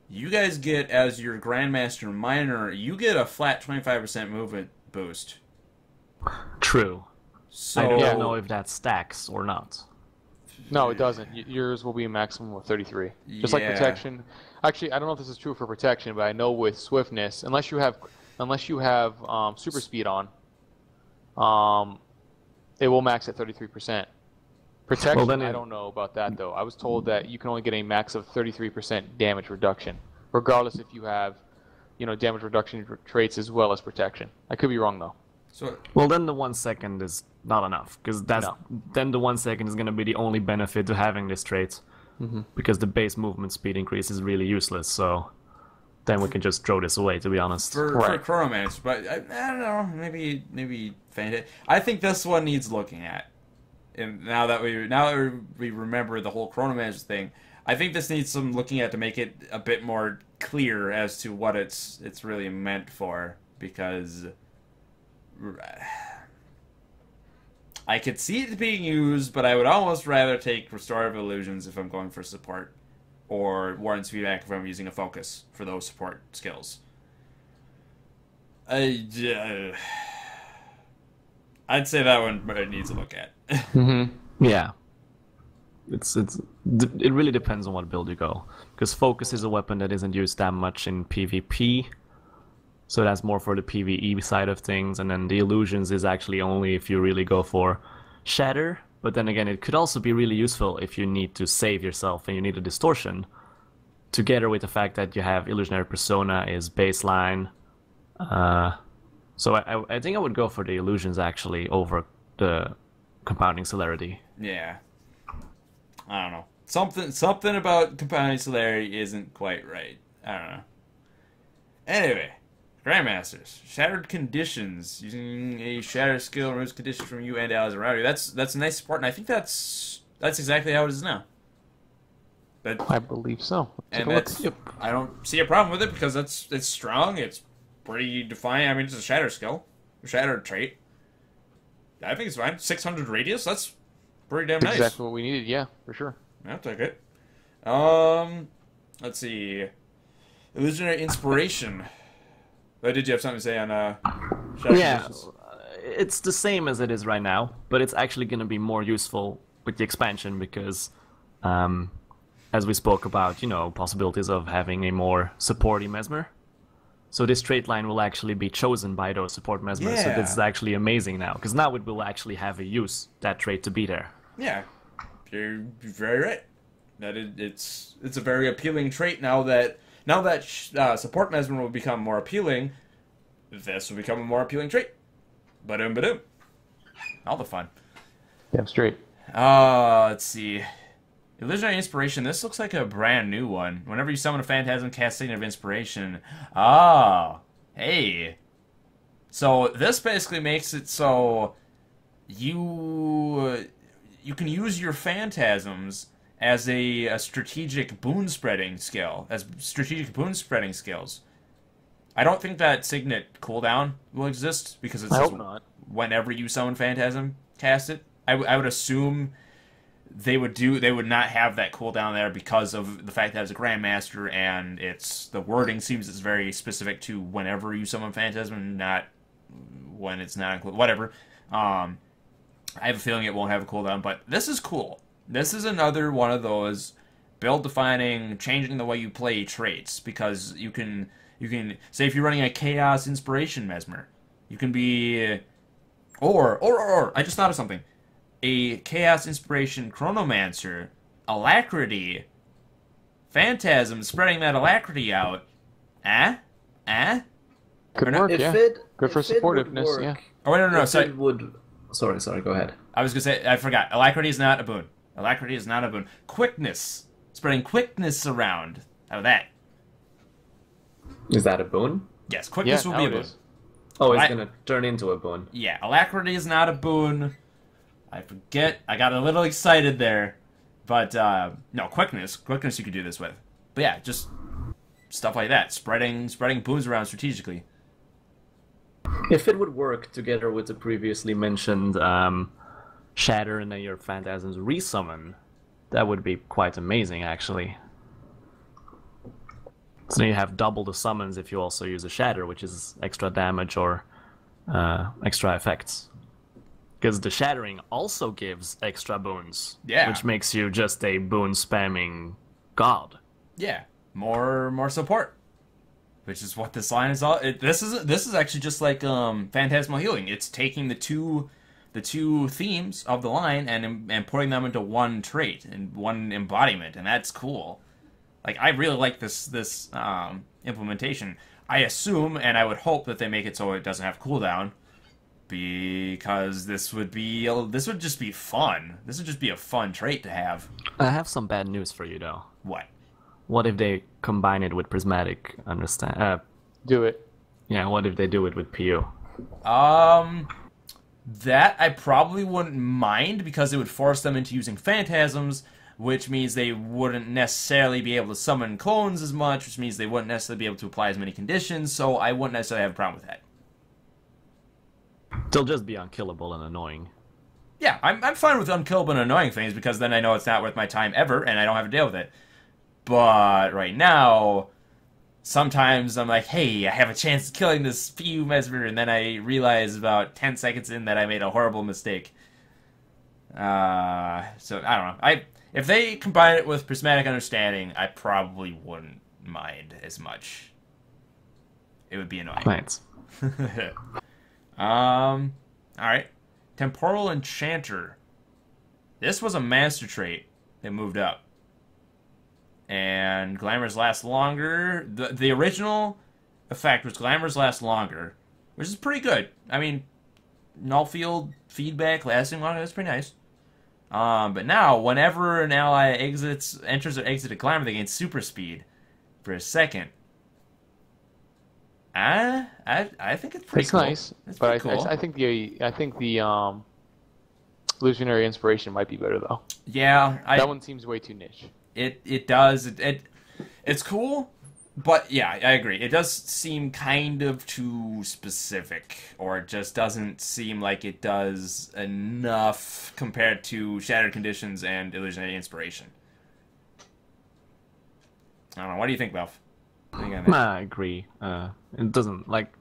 You guys get, as your Grandmaster Minor, you get a flat 25% movement boost. True. So, I don't know if that stacks or not. No, it doesn't. Yours will be a maximum of 33. Just like Yeah. protection. Actually, I don't know if this is true for protection, but I know with swiftness, unless you have super speed on, it will max at 33%. Protection, Well, then I don't know about that though. I was told that you can only get a max of 33% damage reduction, regardless if you have, damage reduction traits as well as protection. I could be wrong though. So, Well, then the 1 second is not enough, because then the 1 second is going to be the only benefit to having this trait, because the base movement speed increase is really useless. So then we can just throw this away, to be honest. for Chronomancer, but I don't know, maybe Phantasm. I think this one needs looking at. And now that we remember the whole Chronomancer thing, I think this needs some looking at to make it a bit more clear as to what it's really meant for, because I could see it being used, but I would almost rather take Restorative Illusions if I'm going for support, or Warren's Feedback if I'm using a focus for those support skills. I'd say that one needs a look at. Yeah. It really depends on what build you go, because focus is a weapon that isn't used that much in PvP, so that's more for the PvE side of things, and then the illusions is actually only if you really go for shatter. But then again, it could also be really useful if you need to save yourself and you need a distortion, together with the fact that you have illusionary persona is baseline. So I think I would go for the illusions actually over the compounding celerity. Yeah. I don't know. Something about compounding celerity isn't quite right. I don't know. Anyway, Grandmasters. Shattered conditions. Using a shatter skill removes conditions from you and allies around you. That's a nice support, and I think that's exactly how it is now. But, I believe so. and that's, I don't see a problem with it because it's strong. It's pretty defiant. I mean, it's a shatter skill, a shatter trait. I think it's fine. 600 radius. That's pretty damn nice. Exactly what we needed. Yeah, for sure. I'll take it. Let's see. Illusionary Inspiration. Did you have something to say on shatter Yeah, conditions? it's the same as it is right now, but it's actually going to be more useful with the expansion because, as we spoke about, possibilities of having a more supporty Mesmer. So this trait line will actually be chosen by those support Mesmers. So Yeah. this is actually amazing now, because now it will actually have a use, that trait to be there. Yeah, you're very right. It's a very appealing trait now that support Mesmer will become more appealing. This will become a more appealing trait. Ba-dum. All the fun. Damn straight. Let's see. Illusionary Inspiration. This looks like a brand new one. Whenever you summon a phantasm, cast Signet of Inspiration. Hey. So this basically makes it so you can use your phantasms as a strategic boon spreading skill, as strategic boon spreading skills. I don't think that Signet cooldown will exist because it I says hope not. whenever you summon phantasm, cast it. I would assume they would not have that cooldown there because of the fact that it's a Grandmaster and the wording seems it's very specific to whenever you summon Phantasm, not when it's not included. Whatever. I have a feeling it won't have a cooldown, but this is cool. This is another one of those build defining, changing the way you play traits, because you can say if you're running a Chaos Inspiration Mesmer, you can be or I just thought of something. A Chaos Inspiration Chronomancer, Alacrity, Phantasm spreading that Alacrity out. Could Or not- work, If yeah. it Good for if it would supportiveness, work, yeah. Oh, wait, no, if sorry. it would. Sorry. Go ahead. I was going to say, I forgot. Alacrity is not a boon. Alacrity is not a boon. Quickness. Spreading quickness around. How about that? Is that a boon? Yes, quickness Yeah, will be now a it boon. is. Oh, it's I- gonna turn into a boon. Yeah, alacrity is not a boon. I forget. I got a little excited there. But, no, quickness. Quickness you could do this with. But yeah, just stuff like that. Spreading boons around strategically. If it would work together with the previously mentioned Shatter and then your Phantasm's Resummon, that would be quite amazing, actually. So then you have double the summons if you also use a Shatter, which is extra damage or extra effects. Because the Shattering also gives extra boons, Yeah. which makes you just a boon spamming god. Yeah, more support. Which is what this line is all. This is actually just like Phantasmal Healing. It's taking the two themes of the line and putting them into one trait and one embodiment, and that's cool. Like I really like this implementation. I assume and I would hope that they make it so it doesn't have cooldown, because this would just be fun. This would just be a fun trait to have. I have some bad news for you, though. What? What if they combine it with Prismatic? Do it. Yeah, what if they do it with PU? That I probably wouldn't mind because it would force them into using phantasms, which means they wouldn't necessarily be able to summon clones as much, which means they wouldn't necessarily be able to apply as many conditions, so I wouldn't necessarily have a problem with that. They'll just be unkillable and annoying. Yeah, I'm fine with unkillable and annoying things because then I know it's not worth my time ever and I don't have to deal with it. But right now, sometimes I'm like, hey, I have a chance of killing this PU Mesmer, and then I realize about 10 seconds in that I made a horrible mistake. So, I don't know. If they combine it with Prismatic Understanding, I probably wouldn't mind as much. It would be annoying. Right. Alright. Temporal Enchanter. This was a master trait that moved up. And Glamours last longer. The original effect was Glamours last longer, which is pretty good. I mean, null field feedback lasting longer, that's pretty nice. But now, whenever an ally enters or exits a Glamour, they gain super speed for a second. I think it's pretty It's cool. nice, It's but pretty cool. I think the Illusionary Inspiration might be better though. Yeah, That one seems way too niche. It does. It's cool, but yeah, I agree. It does seem kind of too specific, or it just doesn't seem like it does enough compared to Shattered Conditions and Illusionary Inspiration. I don't know. What do you think, Belf? What do you think on that? I agree. It doesn't, like...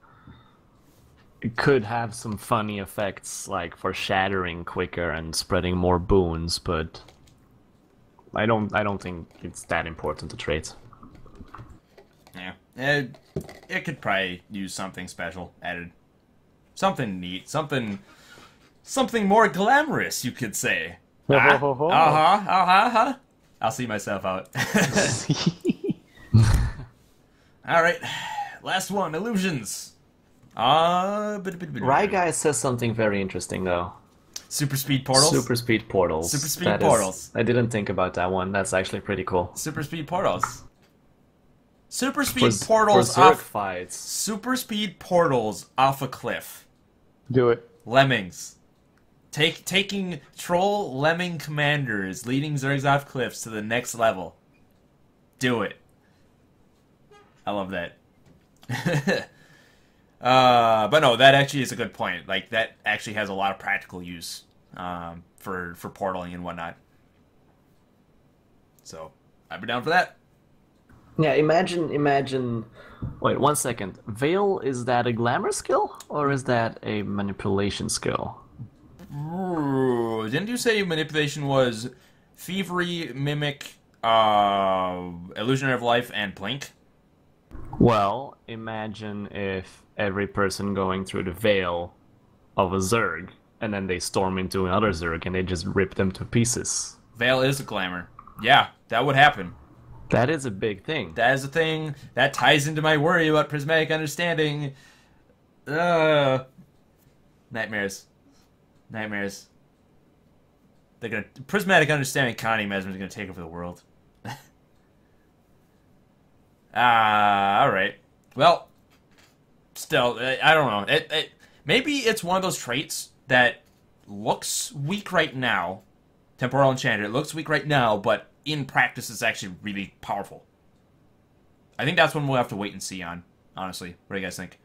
It could have some funny effects, like for shattering quicker and spreading more boons, but... I don't think it's that important to trait. Yeah, it could probably use something special added, something neat, something more glamorous, you could say. I'll see myself out. All right, last one, illusions. Rye Guy says something very interesting though. Super speed portals. Super speed portals. Super speed portals. I didn't think about that one. That's actually pretty cool. Super speed portals. Super speed For portals Zerg off. fights. Super speed portals off a cliff. Do it. Lemmings. Taking troll lemming commanders, leading Zergs off cliffs to the next level. Do it. I love that. But no, that actually is a good point. Like, that actually has a lot of practical use for portaling and whatnot. So, I'd be down for that. Yeah, imagine. Wait, 1 second. Veil, is that a glamour skill or is that a manipulation skill? Ooh, didn't you say manipulation was Thievery, Mimic, Illusionary of Life, and Blink? Well, imagine if every person going through the veil of a Zerg, and then they storm into another Zerg and they just rip them to pieces. Veil is a glamour. Yeah, that would happen. That is a big thing. That is a thing. That ties into my worry about prismatic understanding. Nightmares. Nightmares. They're gonna prismatic understanding Connie Mesmer is gonna take over the world. All right. Well, still, I don't know. Maybe it's one of those traits that looks weak right now. Temporal Enchanter. It looks weak right now, but in practice, it's actually really powerful. I think that's one we'll have to wait and see on. Honestly, what do you guys think?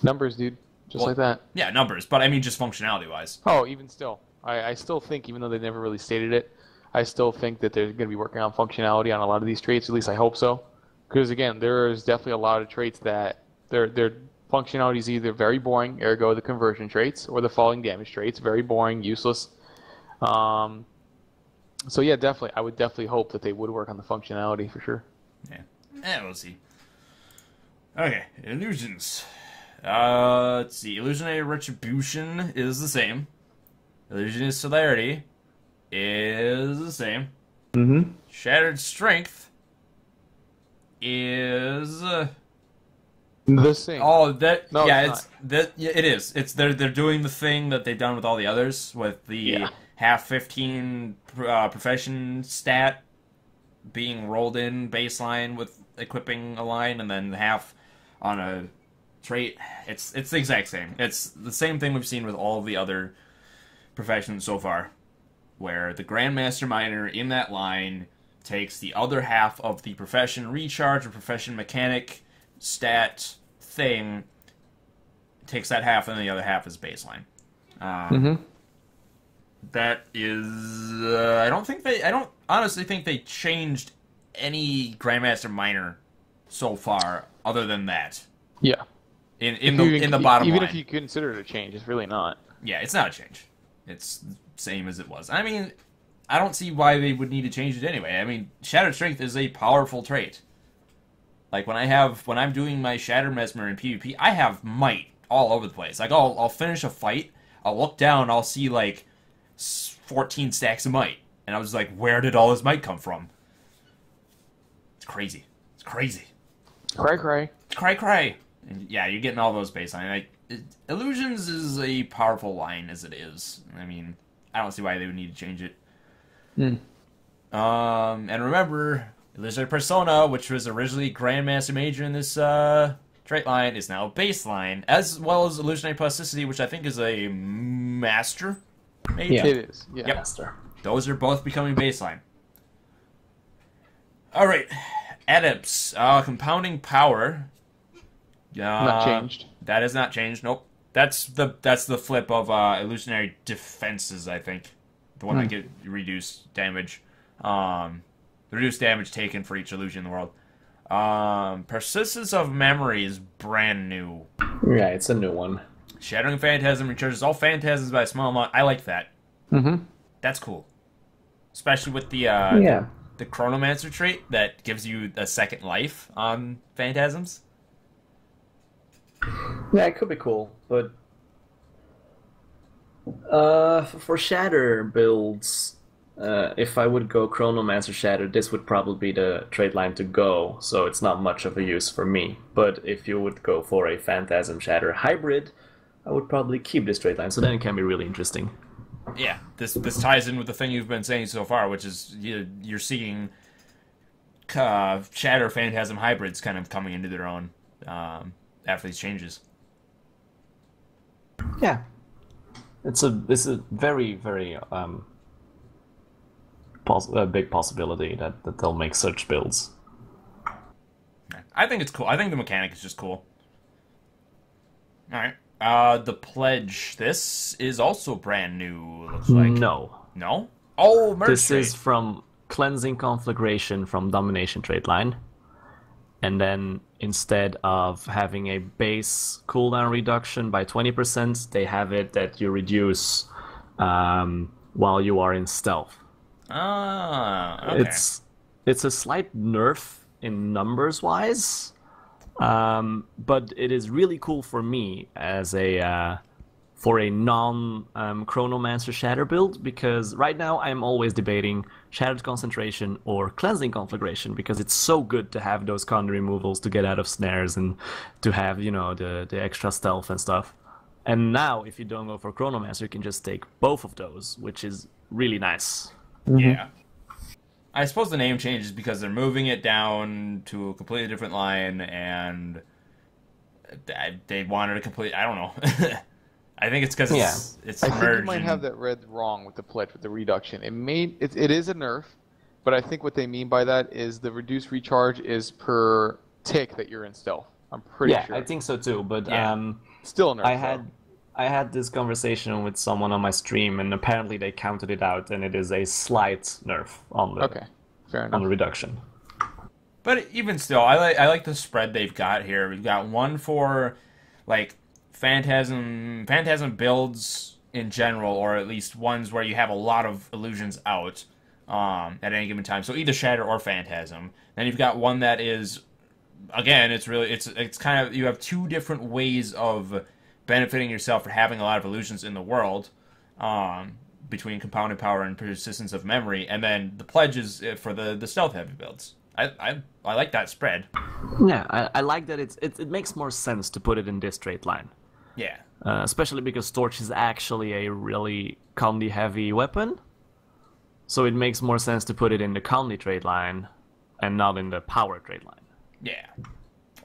Numbers, dude. Just like that. Yeah, numbers. But I mean, just functionality-wise. Oh, even still. I still think, even though they never really stated it, I still think that they're going to be working on functionality on a lot of these traits. At least I hope so. Because, again, there's definitely a lot of traits that their functionality is either very boring, ergo the conversion traits, or the falling damage traits. Very boring, useless. So, yeah, definitely. I would definitely hope that they would work on the functionality for sure. Yeah, we'll see. Okay, illusions. Let's see. Illusionary Retribution is the same. Illusionist Celerity is the same. Mm-hmm. Shattered Strength is The same. oh that No, yeah it's it's that yeah, it is. It's they're doing the thing that they've done with all the others with the half 15 profession stat being rolled in baseline with equipping a line, and then half on a trait. It's the exact same. It's the same thing we've seen with all of the other professions so far, where the Grandmaster Miner in that line takes the other half of the profession recharge or profession mechanic stat thing, takes that half, and the other half is baseline. That is, I don't honestly think they changed any Grandmaster Miner so far, other than that. Yeah. In the bottom even line. if you consider it a change, it's really not. Yeah, it's not a change. It's the same as it was. I mean, I don't see why they would need to change it anyway. I mean, Shattered Strength is a powerful trait. Like when I'm doing my Shatter Mesmer in PvP, I have might all over the place. Like I'll finish a fight, I'll look down, I'll see like 14 stacks of might, and I was like, where did all this might come from? It's crazy. It's crazy. Cray cray. Cray cray. And yeah, you're getting all those baseline. Illusions is a powerful line as it is. I mean, I don't see why they would need to change it. And remember, Illusionary Persona, which was originally Grandmaster Major in this trait line, is now baseline, as well as Illusionary Plasticity, which I think is a Master Major. Yeah. It is. Yeah. Yep. Master. Those are both becoming baseline. Alright, Adepts. Compounding Power. Not changed. That has not changed. Nope. That's the flip of illusionary defenses. I think the one that get reduced damage. The reduced damage taken for each illusion in the world. Persistence of Memory is brand new. Yeah, it's a new one. Shattering Phantasm recharges all phantasms by a small amount. I like that. That's cool. Especially with the the Chronomancer trait that gives you a second life on phantasms. Yeah, it could be cool, but for Shatter builds, if I would go Chronomancer Shatter, this would probably be the trait line to go, so it's not much of a use for me. But if you would go for a Phantasm Shatter hybrid, I would probably keep this trait line, so then it can be really interesting. Yeah, this ties in with the thing you've been saying so far, which is you're seeing Shatter Phantasm hybrids kind of coming into their own after these changes. Yeah, it's a very big possibility that they'll make such builds. I think it's cool. I think the mechanic is just cool. All right. The Pledge. This is also brand new, looks like. No. No? Oh, merge This trade. is from Cleansing Conflagration from Domination trade line. And then instead of having a base cooldown reduction by 20%, they have it that you reduce while you are in stealth. Ah, okay. It's a slight nerf in numbers-wise. But it is really cool for me as a for a non-Chronomancer Shatter build, because right now I'm always debating Shattered Concentration or Cleansing Conflagration, because it's so good to have those con removals to get out of snares and to have, you know, the extra stealth and stuff. And now, if you don't go for Chronomancer, you can just take both of those, which is really nice. Yeah. I suppose the name changes because they're moving it down to a completely different line, and they wanted a complete... I don't know. I think it's because it's I merged. think you might have that read wrong with the pledge with the reduction. It is a nerf, but I think what they mean by that is the reduced recharge is per tick that you're in stealth. I'm pretty sure. Yeah, I think so too. But still a nerf. I had this conversation with someone on my stream, and apparently they counted it out, and it is a slight nerf on the fair enough. on the reduction. But even still, I like the spread they've got here. We've got one for like Phantasm builds in general, or at least ones where you have a lot of illusions out at any given time. So either Shatter or Phantasm. Then you've got one that is, again, it's kind of, you have two different ways of benefiting yourself for having a lot of illusions in the world, between compounded power and persistence of memory, and then the pledges for the stealth heavy builds. I like that spread. Yeah, I like that it makes more sense to put it in this straight line. Yeah. Especially because Torch is actually a really Condi heavy weapon. So it makes more sense to put it in the Condi trade line and not in the power trade line. Yeah.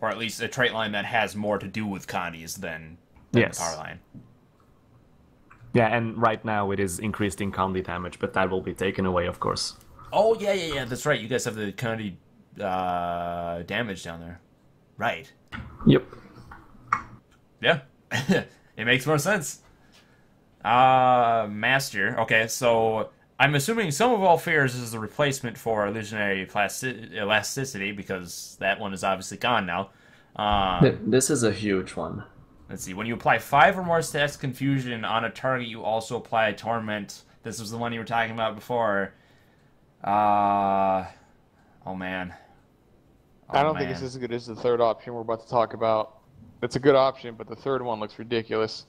Or at least a trait line that has more to do with Condis than the power line. Yeah, and right now it is increased in Condi damage, but that will be taken away, of course. Oh, yeah, that's right. You guys have the Condi damage down there. Right. Yep. Yeah. It makes more sense. Master. Okay, so I'm assuming Sum of All Fears is the replacement for Illusionary Elasticity, because that one is obviously gone now. This is a huge one. Let's see. When you apply 5 or more stats Confusion on a target, you also apply Torment. This was the one you were talking about before. Oh, man. I don't think it's as good as the third option we're about to talk about. It's a good option, but the third one looks ridiculous.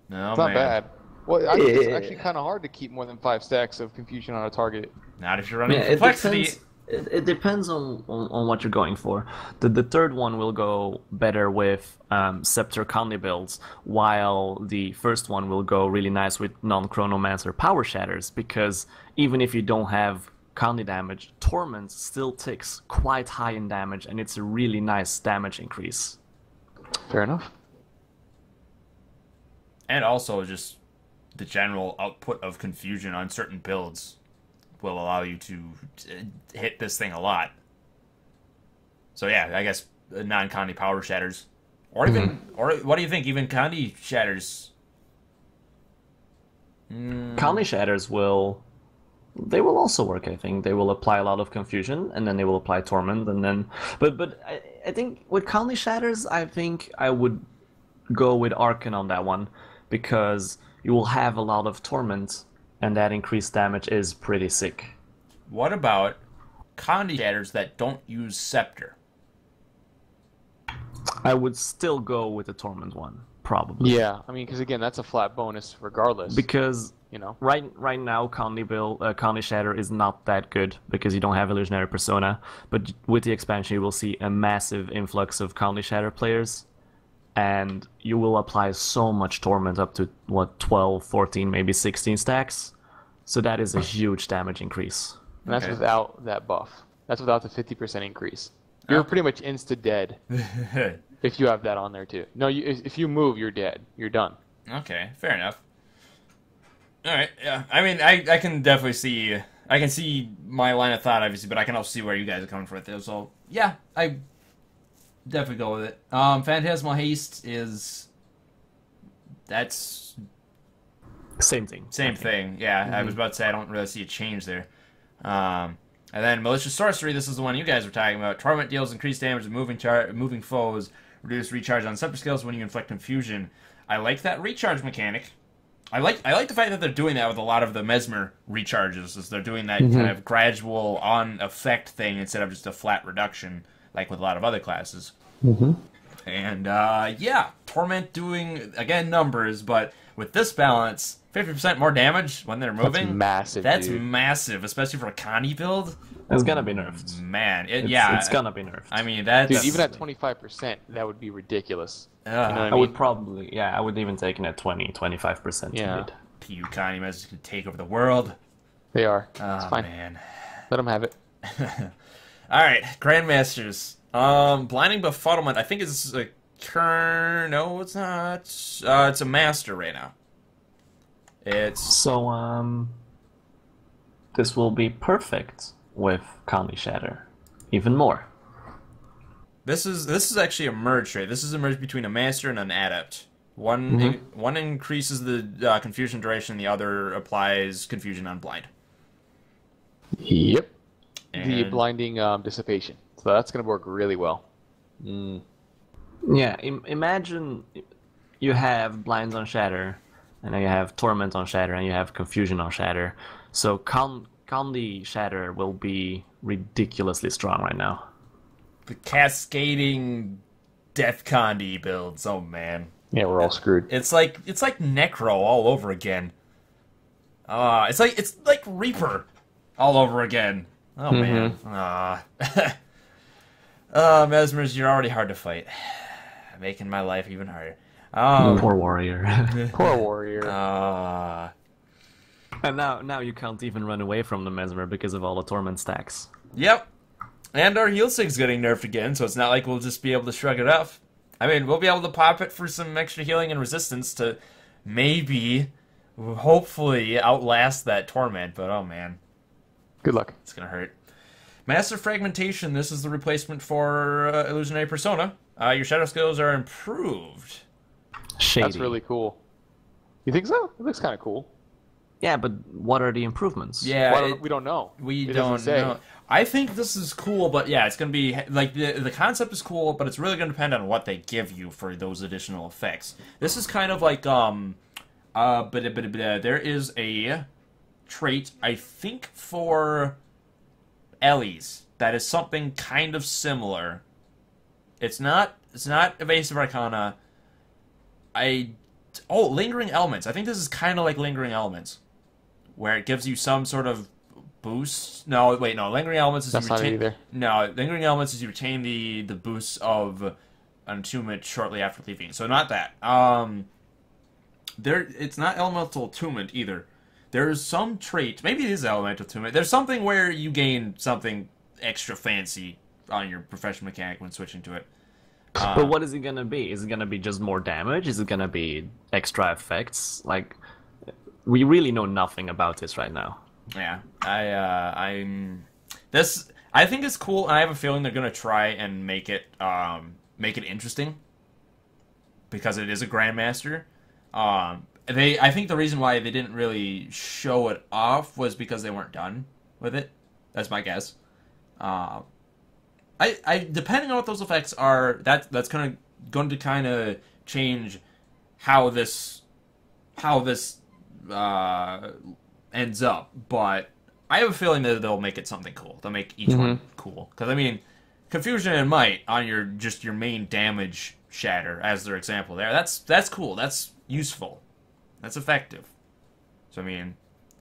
No, it's not bad. Well, I think it's actually kind of hard to keep more than 5 stacks of Confusion on a target. Not if you're running Complexity. It depends on what you're going for. The third one will go better with Scepter Condi builds, while the first one will go really nice with non-Chronomancer Power Shatters, because even if you don't have Condi damage, Torment still ticks quite high in damage, and it's a really nice damage increase. Fair enough. And also just the general output of Confusion on certain builds will allow you to hit this thing a lot. So yeah, I guess non-Condi Power Shatters. Or even, or what do you think, even Condi Shatters? Condi Shatters will also work, I think. They will apply a lot of Confusion, and then they will apply Torment, and then... But I think with Condi Shatters, I think I would go with Arken on that one, because you will have a lot of Torment, and that increased damage is pretty sick. What about Condi Shatters that don't use Scepter? I would still go with the Torment one, probably. Yeah, I mean, because again, that's a flat bonus regardless. Because you know, right now, Condi Shatter is not that good because you don't have Illusionary Persona. But with the expansion, you will see a massive influx of Condi Shatter players, and you will apply so much Torment, up to, 12, 14, maybe 16 stacks. So that is a huge damage increase. And that's without that buff. That's without the 50% increase. You're pretty much insta-dead if you have that on there, too. No, if you move, you're dead. You're done. Okay, fair enough. All right, yeah. I mean, I can definitely see... I can see my line of thought, obviously, but I can also see where you guys are coming from with it. So, yeah, I definitely go with it. Phantasmal Haste is... That's... Same thing. Same thing, yeah. I was about to say I don't really see a change there. And then Malicious Sorcery, this is the one you guys were talking about. Torment deals increased damage to moving foes, reduce recharge on scepter skills when you inflict confusion. I like that recharge mechanic. I like the fact that they're doing that with a lot of the Mesmer recharges, is they're doing that kind of gradual on effect thing instead of just a flat reduction, like with a lot of other classes. And yeah, Torment doing again numbers, but with this balance, 50% more damage when they're moving. That's massive. That's dude. massive, especially for a Connie build. It's gonna be nerfed. Man, It's gonna be nerfed. I mean, that's Dude, even at 25%, that would be ridiculous. You know what I I mean? would probably, I would even take it at 20-25%. Yeah. PU Connie messages can take over the world. They are. Oh It's fine. man. Let them have it. All right, Grandmasters. Blinding Befuddlement. I think it's a no, it's not. It's a master right now. It's So, this will be perfect with Conley Shatter. Even more. this is actually a merge trait. This is a merge between a master and an adept. One increases the confusion duration, the other applies confusion on blind. Yep. The And- blinding dissipation. So that's going to work really well. Yeah, imagine you have Blinds on Shatter, and then you have Torment on Shatter, and you have Confusion on Shatter. So Conley Shatter will be ridiculously strong right now. The cascading Death Condi builds. Oh man. Yeah, we're all screwed. It's like Necro all over again. It's like Reaper all over again. Oh man. Mesmers, you're already hard to fight. Making my life even harder. Poor warrior. Poor warrior. And now you can't even run away from the Mesmer because of all the Torment stacks. Yep. And our heal sig's getting nerfed again, so it's not like we'll just be able to shrug it off. I mean, we'll be able to pop it for some extra healing and resistance to maybe, hopefully, outlast that Torment, but oh man. Good luck. It's gonna hurt. Massive Fragmentation. This is the replacement for Illusionary Persona. Your shadow skills are improved. Shady. That's really cool. You think so? It looks kind of cool. Yeah, but what are the improvements? Yeah, We don't know. we It don't doesn't say. know. I think this is cool, but yeah, it's gonna be like the concept is cool, but it's really gonna depend on what they give you for those additional effects. This is kind of like there is a trait I think for Ellie's that is something kind of similar. It's not Evasive Arcana. Lingering Elements. I think this is kind of like Lingering Elements, where it gives you some sort of boost. No, wait, no. Lingering Elements is That's you not retain. it either. No, Lingering Elements is you retain the boosts of an attunement shortly after leaving. So not that. It's not Elemental Attunement either. There's some trait. Maybe it is Elemental Attunement. There's something where you gain something extra fancy on your Professional Mechanic when switching to it. But what is it gonna be? Is it gonna be just more damage? Is it gonna be extra effects? Like, we really know nothing about this right now. Yeah, I think it's cool, and I have a feeling they're gonna try and make it interesting because it is a Grandmaster. I think the reason why they didn't really show it off was because they weren't done with it. That's my guess. I depending on what those effects are, that's going to kind of change how this ends up. But I have a feeling that they'll make it something cool. They'll make each one cool. Because I mean, Confusion and Might on your main damage shatter as their example there. That's cool. That's useful. That's effective. So I mean,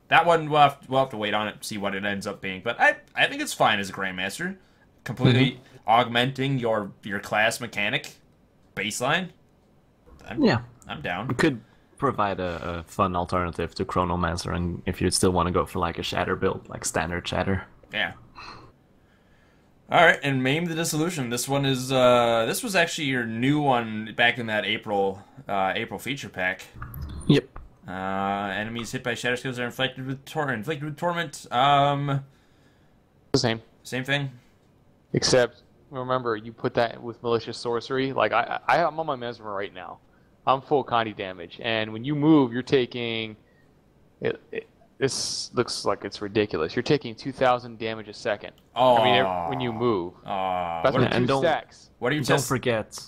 that one we'll have to wait on it, see what it ends up being. But I think it's fine as a Grandmaster. Completely augmenting your class mechanic baseline. I'm down. It could provide a fun alternative to Chronomancer, and if you still want to go for like a Shatter build, like standard Shatter. Yeah. All right, and Maim the Dissolution. This one is this was actually your new one back in that April feature pack. Yep. Enemies hit by shatter skills are inflicted with torment. The same. Same thing. Except, remember, you put that with Malicious Sorcery. Like, I'm on my Mesmer right now. I'm full Conti damage. And when you move, you're taking... This looks like it's ridiculous. You're taking 2,000 damage a second. Oh. I mean, when you move. That's with and 2 stacks. What are you Don't forget,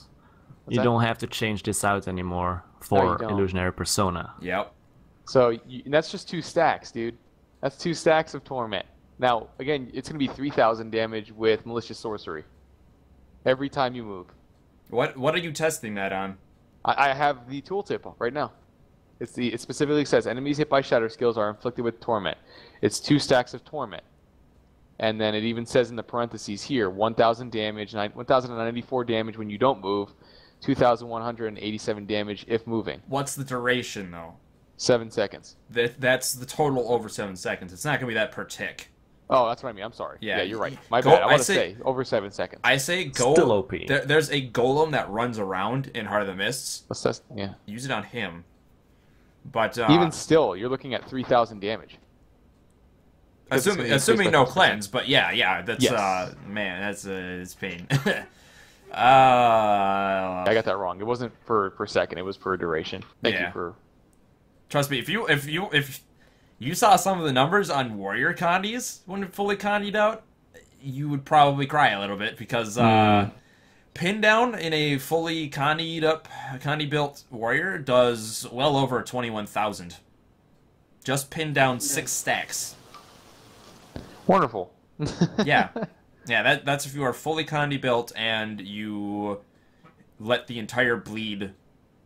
you that? don't have to change this out anymore for Illusionary Persona. Yep. So, and that's just 2 stacks, dude. That's 2 stacks of Torment. Now, again, it's going to be 3,000 damage with Malicious Sorcery. Every time you move. What are you testing that on? I have the tooltip right now. It specifically says enemies hit by shatter skills are inflicted with torment. It's 2 stacks of torment. And then it even says in the parentheses here, 1,000 damage, 1,094 damage when you don't move, 2,187 damage if moving. What's the duration though? 7 seconds. That's the total over 7 seconds. It's not gonna be that per tick. Oh, that's what I mean. I'm sorry. Yeah, you're right. My bad. I want to say over 7 seconds. I say go. Still OP. There's a golem that runs around in Heart of the Mists. What's that? Yeah. Use it on him. But even still, you're looking at 3,000 damage. Assuming no cleanse, but yeah, that's yes. Man, that's it's pain. I got that wrong. It wasn't per second. It was per duration. Thank you for. Trust me, if you saw some of the numbers on warrior condies when fully condied out, you would probably cry a little bit because pin down in a fully condi built warrior does well over 21,000. Just pin down 6 stacks. Wonderful. Yeah, that's if you are fully condi built and you let the entire bleed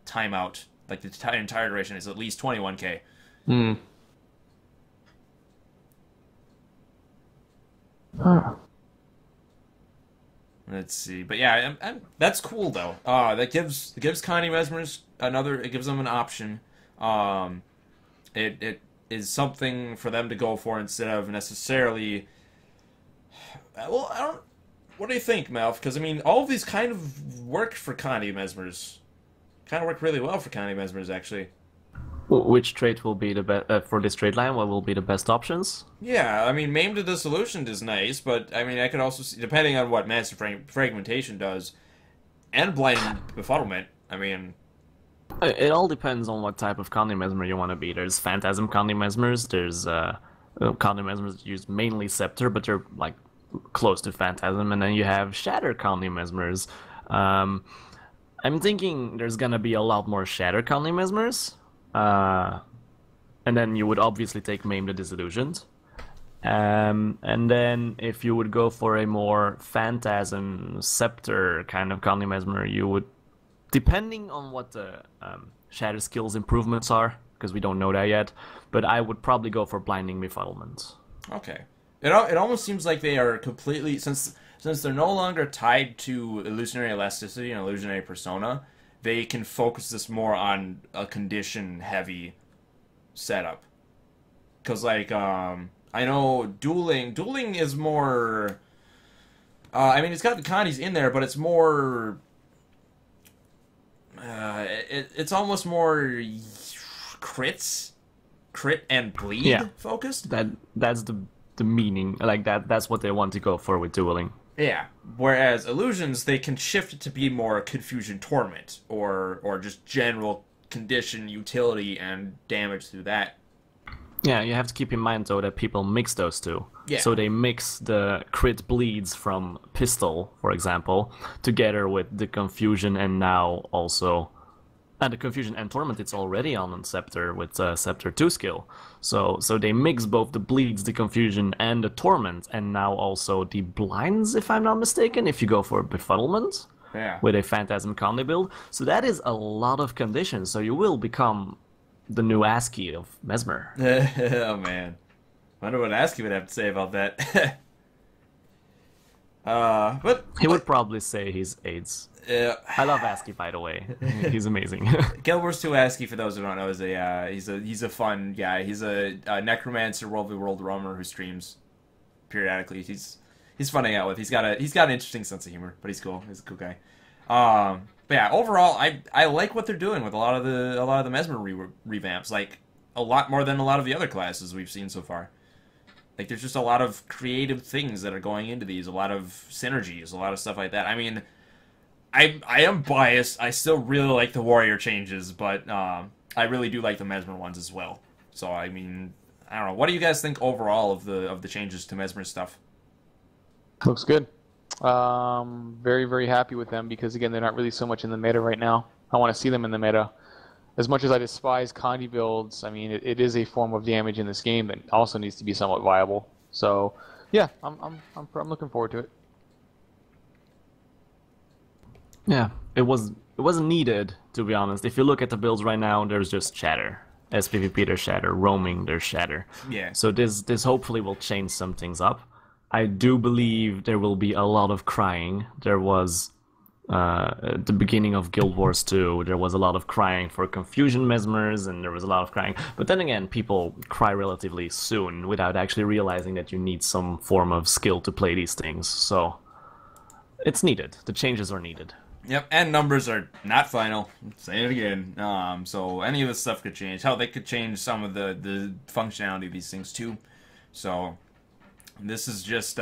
time out, like the entire duration is at least 21k. Hmm. Huh. Let's see, but yeah, that's cool though. That gives condi Mesmers another. It gives them an option. It is something for them to go for instead of necessarily. Well, I don't. What do you think, Malf? Because I mean, all of these kind of work for condi Mesmers. Kind of work really well for condi Mesmers, actually. Which trait will be the best for this trait line? What will be the best options? Yeah, I mean, Maim to Dissolution is nice, but I mean, I could also see, depending on what Master Fragmentation does, and Blinding Befuddlement. I mean, it all depends on what type of condi Mesmer you want to be. There's Phantasm condi Mesmers. There's condi Mesmers that use mainly Scepter, but they're like close to Phantasm, and then you have Shatter condi Mesmers. I'm thinking there's gonna be a lot more Shatter condi Mesmers. And then you would obviously take Maim the Disillusioned. And then if you would go for a more Phantasm Scepter kind of condi Mesmer, you would, depending on what the Shatter skills improvements are, because we don't know that yet, but I would probably go for Blinding Befuddlement. Okay. It almost seems like they are completely, since they're no longer tied to Illusionary Elasticity and Illusionary Persona, they can focus this more on a condition-heavy setup. Because, like, I know Dueling is more... I mean, it's got the condis in there, but it's more... it's almost more crit and bleed focused. That's the meaning. Like, that's what they want to go for with Dueling. Yeah, whereas illusions, they can shift it to be more confusion torment, or just general condition utility and damage through that. Yeah, you have to keep in mind though that people mix those two. Yeah. So they mix the crit bleeds from pistol, for example, together with the confusion and now also... And the confusion and torment, it's already on Scepter with Scepter 2 skill. So they mix both the bleeds, the confusion, and the torment, and now also the blinds, if I'm not mistaken, if you go for befuddlement with a Phantasm condi build. So that is a lot of conditions. So you will become the new ASCII of Mesmer. Oh man, wonder what ASCII would have to say about that. But he would probably say he's AIDS. I love ASCII, by the way. He's amazing. Guild Wars 2 ASCII, for those who don't know, is he's a fun guy. He's a necromancer, world v world roamer who streams periodically. He's fun to hang out with. He's got an interesting sense of humor, but he's cool. He's a cool guy. But yeah, overall, I like what they're doing with a lot of the Mesmer revamps. Like a lot more than a lot of the other classes we've seen so far. Like there's just a lot of creative things that are going into these, a lot of synergies, a lot of stuff like that. I mean, I am biased. I still really like the warrior changes, but I really do like the Mesmer ones as well. So I mean, I don't know. What do you guys think overall of the changes to Mesmer stuff? Looks good. Very, very happy with them because again, they're not really so much in the meta right now. I want to see them in the meta. As much as I despise condi builds, I mean, it is a form of damage in this game that also needs to be somewhat viable. So, yeah, I'm looking forward to it. Yeah, it wasn't needed, to be honest. If you look at the builds right now, there's just shatter. SPVP, there's shatter. Roaming, there's shatter. Yeah. So this hopefully will change some things up. I do believe there will be a lot of crying. There was at the beginning of Guild Wars 2, there was a lot of crying for confusion mesmers, and there was a lot of crying. But then again, people cry relatively soon without actually realizing that you need some form of skill to play these things. So it's needed. The changes are needed. Yep, and numbers are not final. Say it again. So any of this stuff could change. Hell, they could change some of the functionality of these things too. So this is just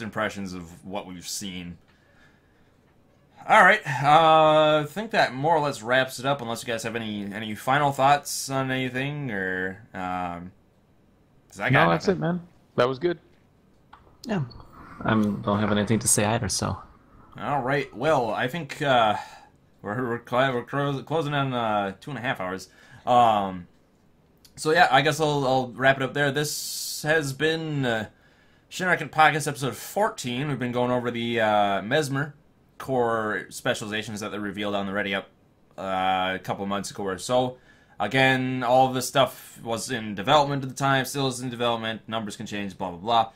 impressions of what we've seen. All right, I think that more or less wraps it up. Unless you guys have any final thoughts on anything, or no, that's it, man. That was good. Yeah, I don't have anything to say either. So. All right. Well, I think we're closing on 2.5 hours. So yeah, I guess I'll wrap it up there. This has been Shin-Arken Podcast episode 14. We've been going over the Mesmer core specializations that they revealed on the Ready Up a couple of months ago or so. Again, all of this stuff was in development at the time, still is in development. Numbers can change, blah blah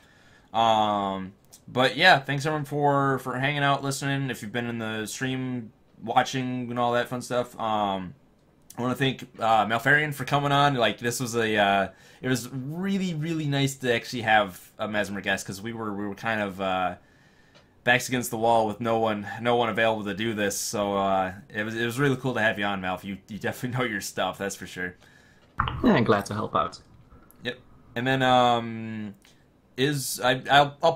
blah. But yeah, thanks everyone for hanging out, listening. If you've been in the stream, watching, and all that fun stuff, I want to thank Malferian for coming on. Like, this was it was really nice to actually have a Mesmer guest, because we were kind of backs against the wall with no one available to do this. So it was really cool to have you on, Malf. You definitely know your stuff, that's for sure. Yeah, I'm glad to help out. Yep. And then I'll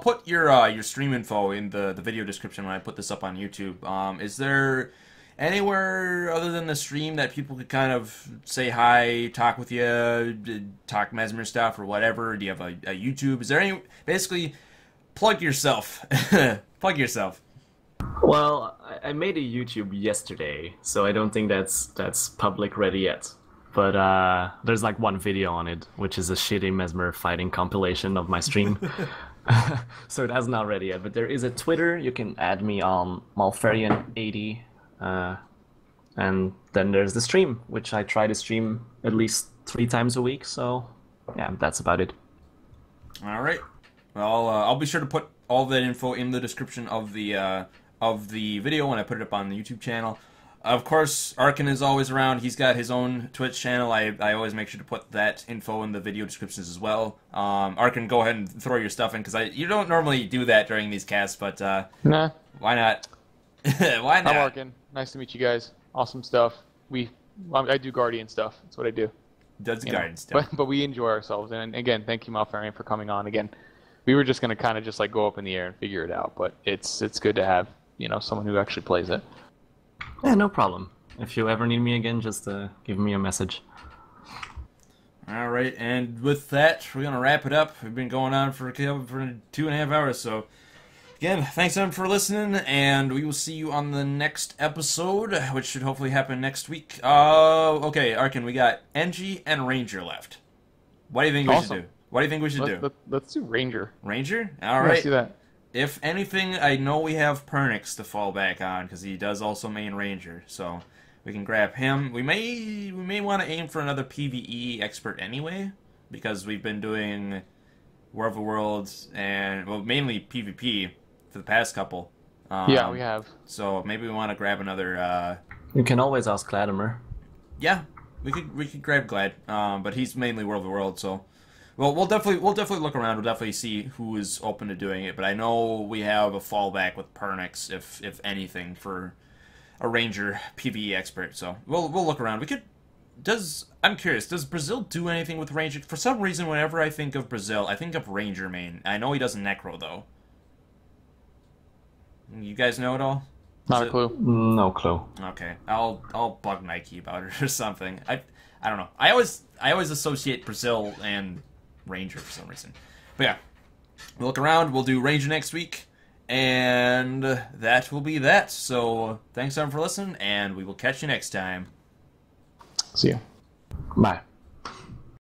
put your stream info in the video description when I put this up on YouTube. Is there anywhere other than the stream that people could kind of say hi, talk with you, talk Mesmer stuff or whatever? Do you have a YouTube? Is there any, basically, plug yourself. Plug yourself. Well, I made a YouTube yesterday, so I don't think that's public ready yet. But there's like one video on it, which is a shitty Mesmer fighting compilation of my stream. So that's not ready yet. But there is a Twitter. You can add me on Malferian80. And then there's the stream, which I try to stream at least 3 times a week. So yeah, that's about it. All right. Well, I'll be sure to put all that info in the description of the video when I put it up on the YouTube channel. Of course, Arken is always around. He's got his own Twitch channel. I always make sure to put that info in the video descriptions as well. Arken, go ahead and throw your stuff in, because you don't normally do that during these casts, but nah, why not? Why not? I'm Arken. Nice to meet you guys. Awesome stuff. I do Guardian stuff. That's what I do. Does the Guardian stuff. But we enjoy ourselves. And again, thank you, Malferian, for coming on again. We were just going to kind of just like go up in the air and figure it out, but it's good to have, someone who actually plays it. Yeah, no problem. If you ever need me again, just give me a message. All right, and with that, we're going to wrap it up. We've been going on for 2.5 hours, so again, thanks everyone for listening, and we will see you on the next episode, which should hopefully happen next week. Okay, Arken, we got NG and Ranger left. What do you think we should do? What do you think we should do? Let's do Ranger. Ranger? All right. Let's do that. If anything, I know we have Pernix to fall back on, because he does also main Ranger, so we can grab him. We may want to aim for another PvE expert anyway, because we've been doing War of the Worlds and, well, mainly PvP for the past couple. Yeah, we have. So maybe we want to grab another. You can always ask Gladimer. Yeah, we could grab Glad, but he's mainly War of the Worlds, so. Well, we'll definitely look around. We'll definitely see who is open to doing it. But I know we have a fallback with Pernix, if anything, for a Ranger PvE expert. So we'll look around. I'm curious. Does Brazil do anything with Ranger? For some reason, whenever I think of Brazil, I think of Ranger main. I know he does Necro though. You guys know it all? Not a clue. No clue. Okay, I'll bug Nike about it or something. I don't know. I always associate Brazil and Ranger for some reason. But yeah, we'll look around. We'll do Ranger next week, and that will be that. So thanks everyone for listening, and we will catch you next time. See ya. Bye.